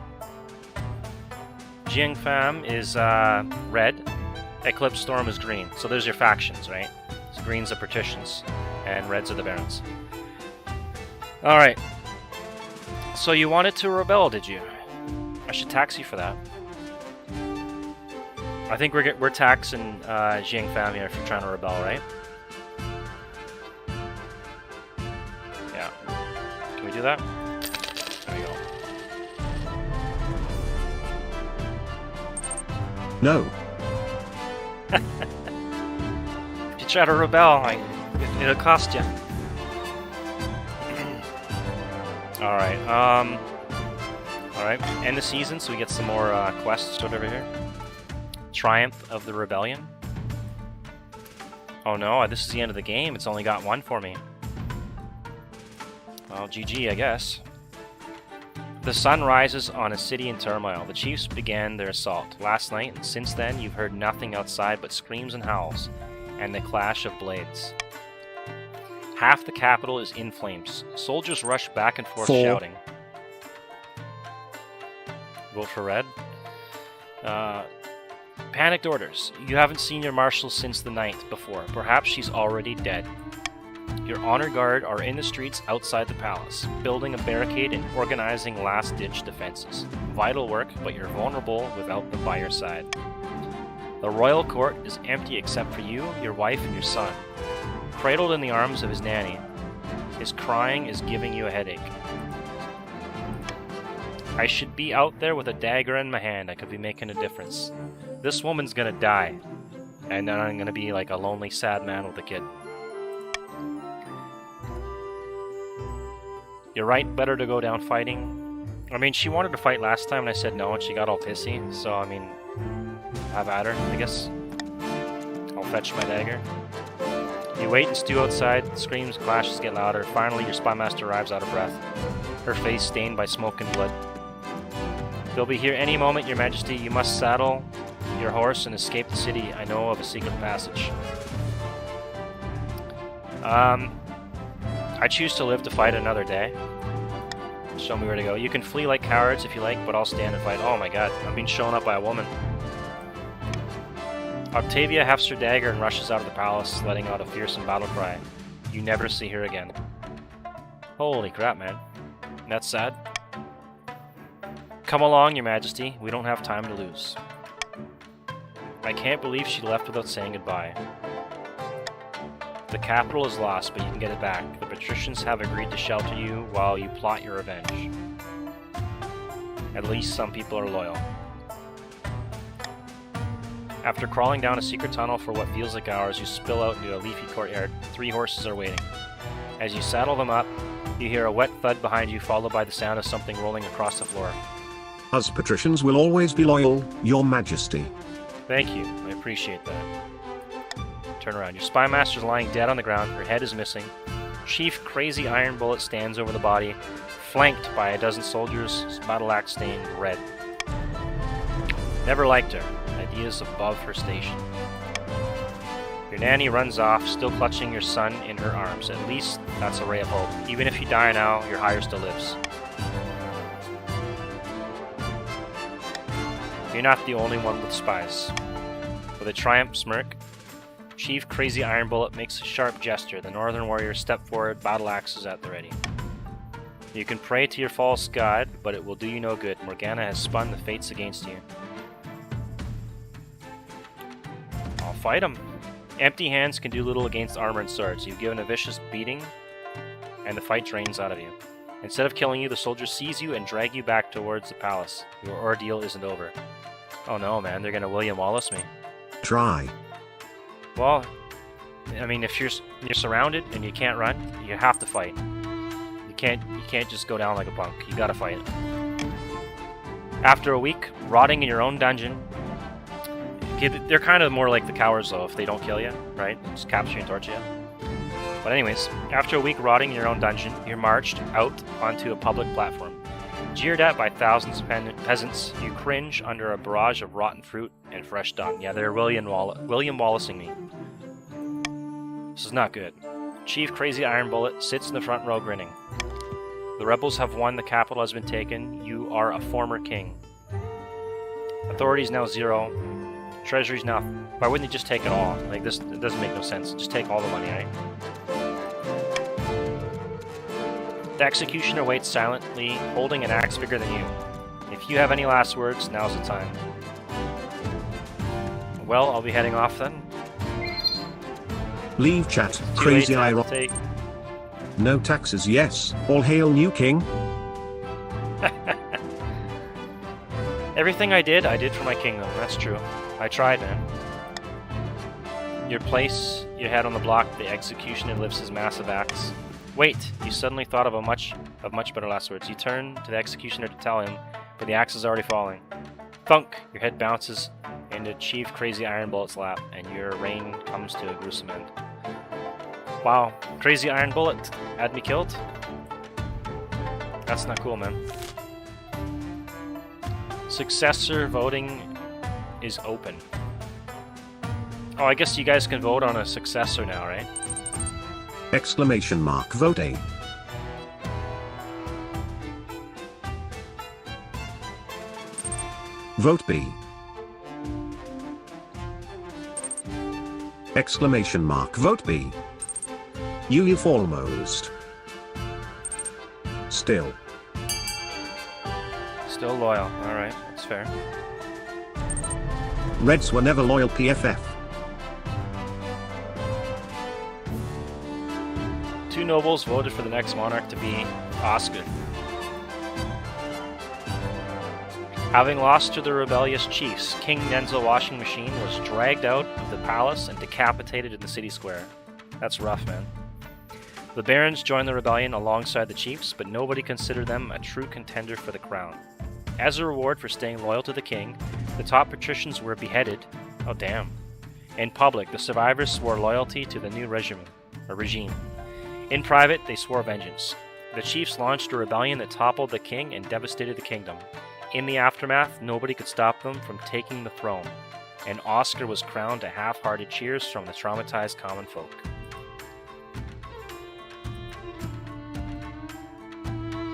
[SPEAKER 2] Jiangfam is red, Eclipse Storm is green. So there's your factions, right? So green's the partitions, and reds are the barons. Alright. So you wanted to rebel, did you? I should tax you for that. I think we're taxing Jiangfam here for trying to rebel, right? Yeah. Can we do that? There we go.
[SPEAKER 1] No.
[SPEAKER 2] If you try to rebel, it'll cost you. Alright, Alright, end the season, so we get some more quests over here. Triumph of the Rebellion. Oh no, this is the end of the game. It's only got 1 for me. Well, GG, I guess. The sun rises on a city in turmoil. The chiefs began their assault last night, and since then you've heard nothing outside but screams and howls, and the clash of blades. Half the capital is in flames. Soldiers rush back and forth shouting. Vote for red. Panicked orders. You haven't seen your marshal since the 9th before. Perhaps she's already dead. Your honor guard are in the streets outside the palace, building a barricade and organizing last-ditch defenses. Vital work, but you're vulnerable without them by your side. The royal court is empty except for you, your wife, and your son. Cradled in the arms of his nanny, his crying is giving you a headache. I should be out there with a dagger in my hand. I could be making a difference. This woman's gonna die, and then I'm gonna be like a lonely, sad man with a kid. You're right, better to go down fighting. I mean, she wanted to fight last time, and I said no, and she got all pissy, so I mean, have at her, I guess. I'll fetch my dagger. You wait and stew outside, screams, clashes get louder. Finally, your spymaster arrives out of breath, her face stained by smoke and blood. They'll be here any moment, Your Majesty. You must saddle your horse and escape the city. I know of a secret passage. I choose to live to fight another day. Show me where to go. You can flee like cowards if you like, but I'll stand and fight. Oh my god, I'm being shown up by a woman. Octavia hefts her dagger and rushes out of the palace, letting out a fearsome battle cry. You never see her again. Holy crap, man. That's sad. Come along, your majesty. We don't have time to lose. I can't believe she left without saying goodbye. The capital is lost, but you can get it back. The patricians have agreed to shelter you while you plot your revenge. At least some people are loyal. After crawling down a secret tunnel for what feels like hours, you spill out into a leafy courtyard. 3 horses are waiting. As you saddle them up, you hear a wet thud behind you, followed by the sound of something rolling across the floor.
[SPEAKER 1] Us patricians will always be loyal, your majesty.
[SPEAKER 2] Thank you, I appreciate that. Turn around. Your spy master is lying dead on the ground, her head is missing. Chief Crazy Iron Bullet stands over the body, flanked by a dozen soldiers, battle axe stained red. Never liked her. Ideas above her station. Your nanny runs off, still clutching your son in her arms. At least that's a ray of hope. Even if you die now, your hire still lives. You're not the only one with spies. With a triumph smirk, Chief Crazy Iron Bullet makes a sharp gesture. The northern warriors step forward, battle axes at the ready. You can pray to your false god, but it will do you no good. Morgana has spun the fates against you. I'll fight him. Empty hands can do little against armor and swords. You've given a vicious beating, and the fight drains out of you. Instead of killing you, the soldiers seize you and drag you back towards the palace. Your ordeal isn't over. Oh no, man, they're gonna William Wallace me.
[SPEAKER 1] Try.
[SPEAKER 2] Well, I mean, if you're surrounded and you can't run, you have to fight. You can't just go down like a punk. You gotta fight. After a week, rotting in your own dungeon, they're kind of more like the cowards though. If they don't kill you, right? Just capture you and torture you. But anyways, after a week rotting in your own dungeon, you're marched out onto a public platform. Jeered at by thousands of peasants, you cringe under a barrage of rotten fruit and fresh dung. Yeah, they're William Wallacing me. This is not good. Chief Crazy Iron Bullet sits in the front row grinning. The rebels have won, the capital has been taken, you are a former king. Authority's now 0. Treasury's now... Why wouldn't they just take it all? Like, this it doesn't make no sense. Just take all the money, right? The executioner waits silently, holding an axe bigger than you. If you have any last words, now's the time. Well, I'll be heading off then.
[SPEAKER 1] Leave chat,
[SPEAKER 2] Too
[SPEAKER 1] Crazy
[SPEAKER 2] late to
[SPEAKER 1] Iron.
[SPEAKER 2] take.
[SPEAKER 1] No taxes, yes. All hail, new king.
[SPEAKER 2] Everything I did for my kingdom. That's true. I tried, man. Your place, your head on the block, the executioner lifts his massive axe. Wait, you suddenly thought of much better last words. You turn to the executioner to tell him, but the axe is already falling. Thunk! Your head bounces into Chief Crazy Iron Bullet's lap, and your reign comes to a gruesome end. Wow, Crazy Iron Bullet had me killed? That's not cool, man. Successor voting is open. Oh, I guess you guys can vote on a successor now, right?
[SPEAKER 1] Exclamation mark vote A. Vote B. Exclamation mark vote B. You've almost. Still.
[SPEAKER 2] Still loyal. Alright, that's fair.
[SPEAKER 1] Reds were never loyal PFF.
[SPEAKER 2] 2 nobles voted for the next monarch to be Oscar. Having lost to the rebellious chiefs, King Denzel Washing Machine was dragged out of the palace and decapitated in the city square. That's rough, man. The barons joined the rebellion alongside the chiefs, but nobody considered them a true contender for the crown. As a reward for staying loyal to the king, the top patricians were beheaded. Oh damn. In public, the survivors swore loyalty to the new regime. In private, they swore vengeance. The chiefs launched a rebellion that toppled the king and devastated the kingdom. In the aftermath, nobody could stop them from taking the throne, and Oscar was crowned to half-hearted cheers from the traumatized common folk.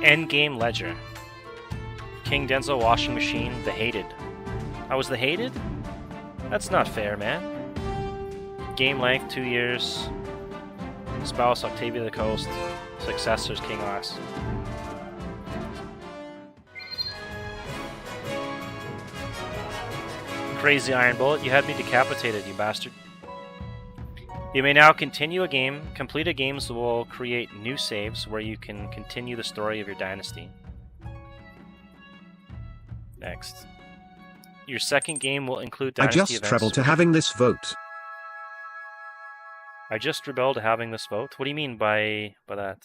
[SPEAKER 2] Endgame Ledger. King Denzel washing machine. The hated. I was the hated? That's not fair, man. Game length 2 years. Spouse Octavia the Coast. Successors King Lass. Crazy Iron Bullet, you had me decapitated, you bastard. You may now continue a game. Completed games will create new saves where you can continue the story of your dynasty. Next. Your second game will include
[SPEAKER 1] I
[SPEAKER 2] dynasty
[SPEAKER 1] just
[SPEAKER 2] events.
[SPEAKER 1] treble to having this vote.
[SPEAKER 2] I just rebelled to having this vote. What do you mean by that?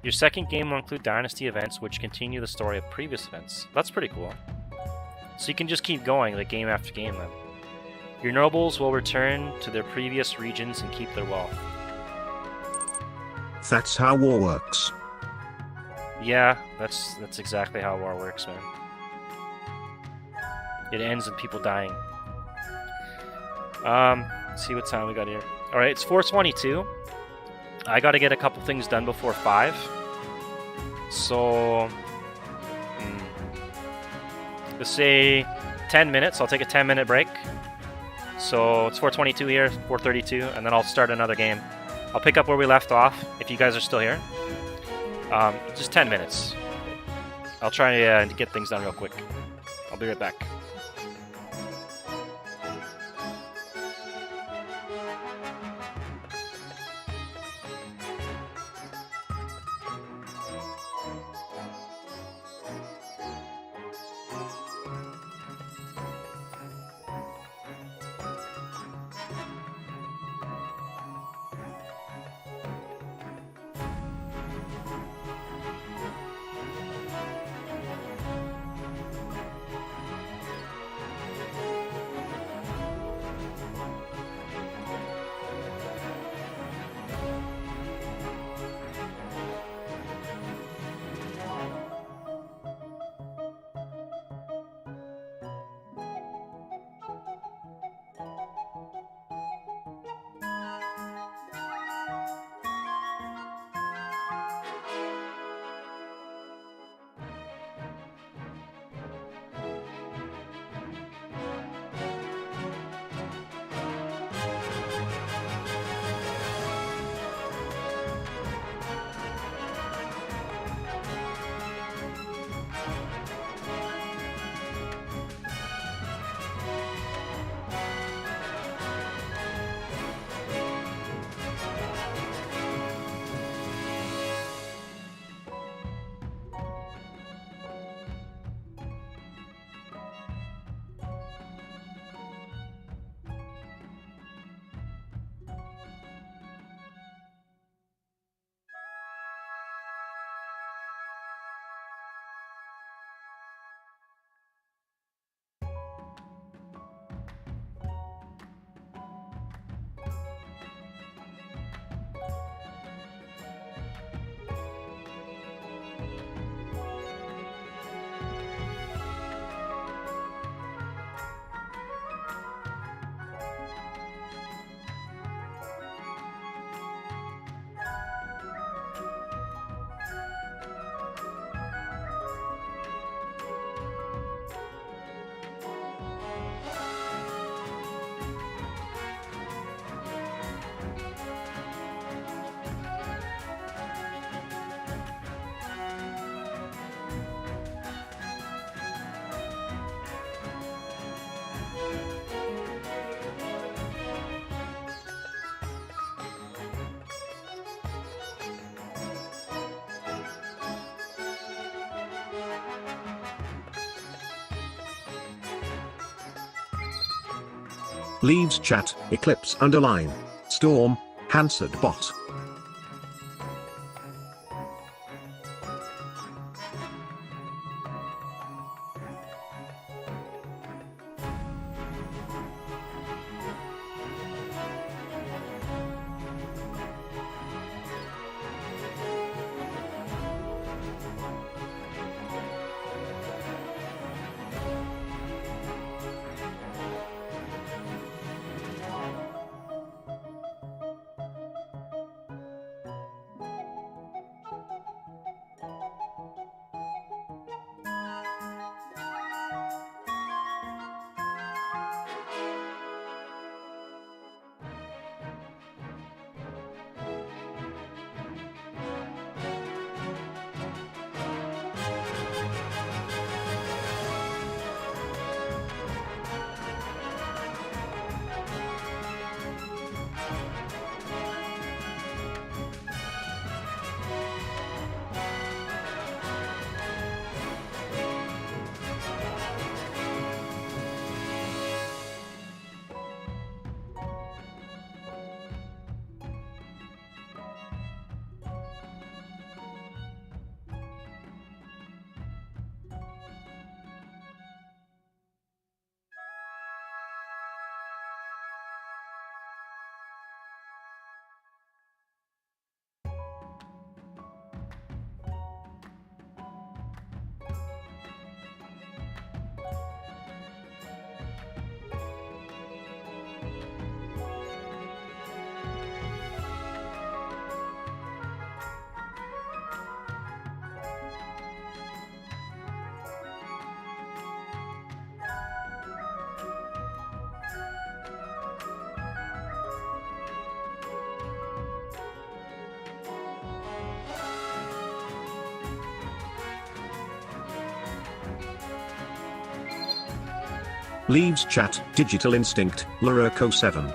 [SPEAKER 2] Your second game will include dynasty events which continue the story of previous events. That's pretty cool. So you can just keep going like game after game then. Your nobles will return to their previous regions and keep their wealth.
[SPEAKER 1] That's how war works.
[SPEAKER 2] Yeah, that's exactly how war works, man. It ends in people dying. Let's see what time we got here. Alright, it's 4:22. I gotta get a couple things done before 5. So... let's say 10 minutes. I'll take a 10-minute break. So it's 4:22 here, 4:32, and then I'll start another game. I'll pick up where we left off, if you guys are still here. Just 10 minutes. I'll try to get things done real quick. I'll be right back.
[SPEAKER 1] Leaves chat, Eclipse underline, Storm, Hansard bot. Leaves chat, Digital Instinct, Lururco 7.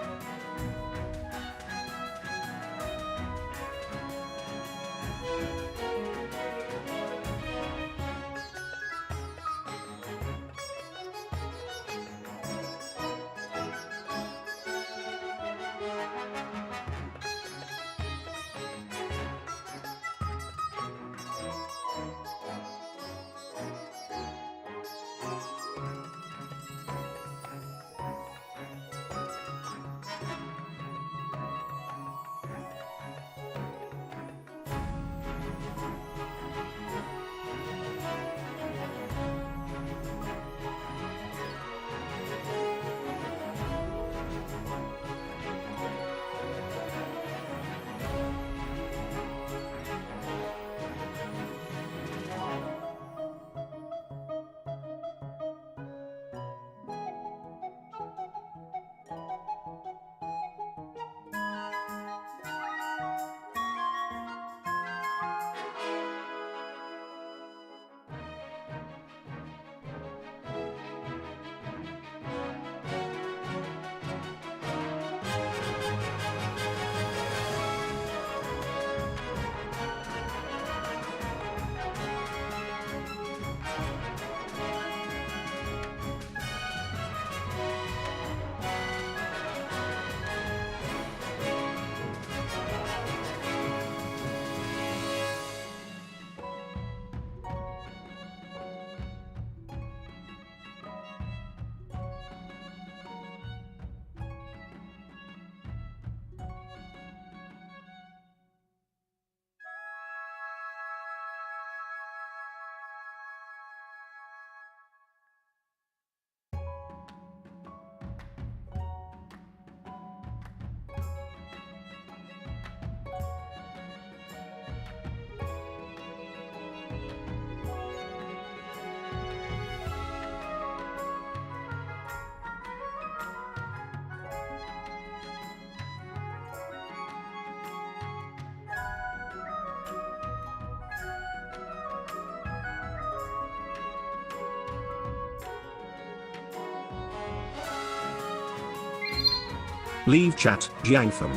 [SPEAKER 1] Leave chat, Jiangtham.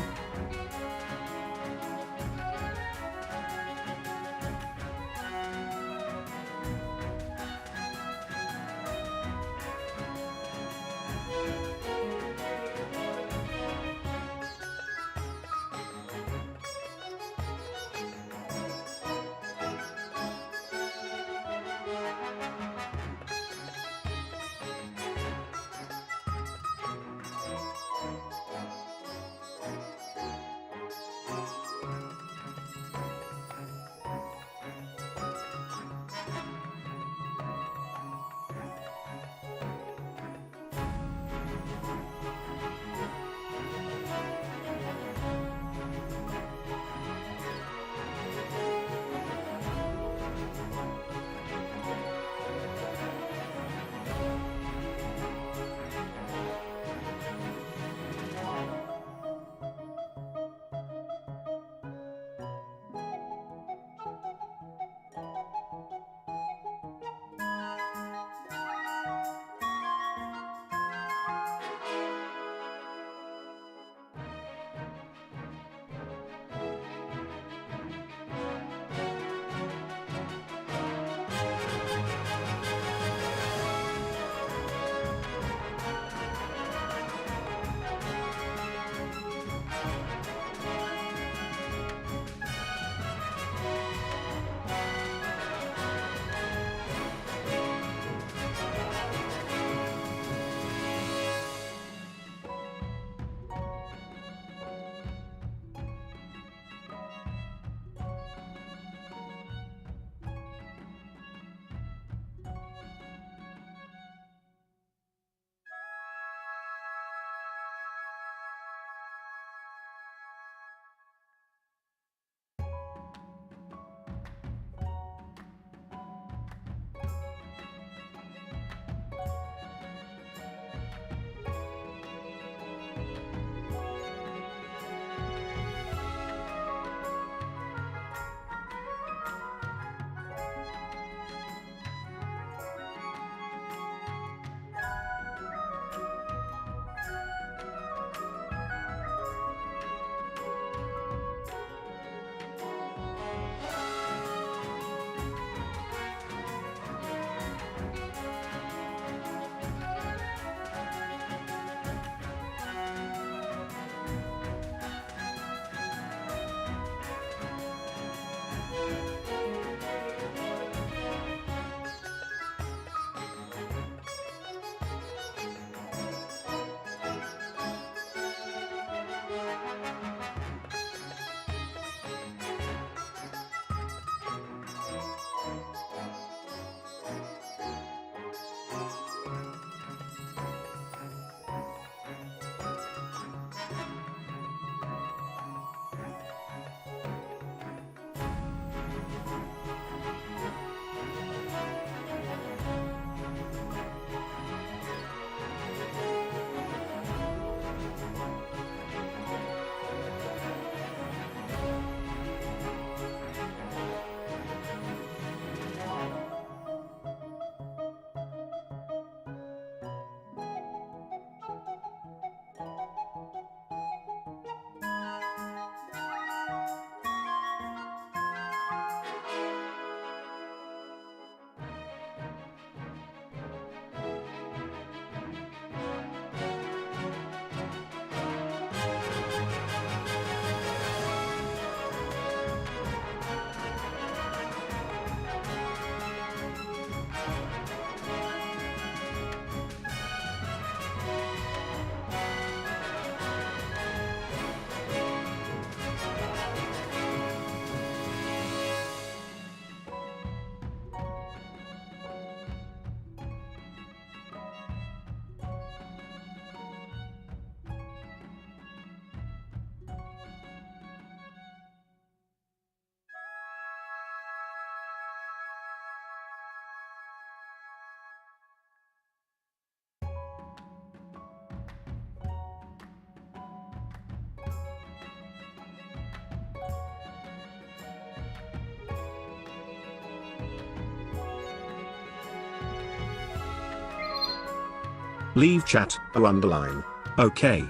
[SPEAKER 1] Leave chat, _. Okay.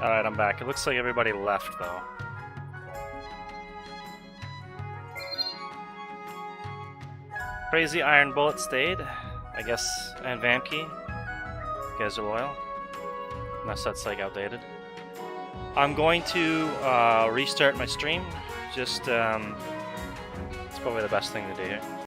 [SPEAKER 2] Alright, I'm back. It looks like everybody left, though. Crazy Iron Bullet stayed, I guess, and Vamkey. You guys are loyal. Unless that's, like, outdated. I'm going to restart my stream. Just, it's probably the best thing to do here.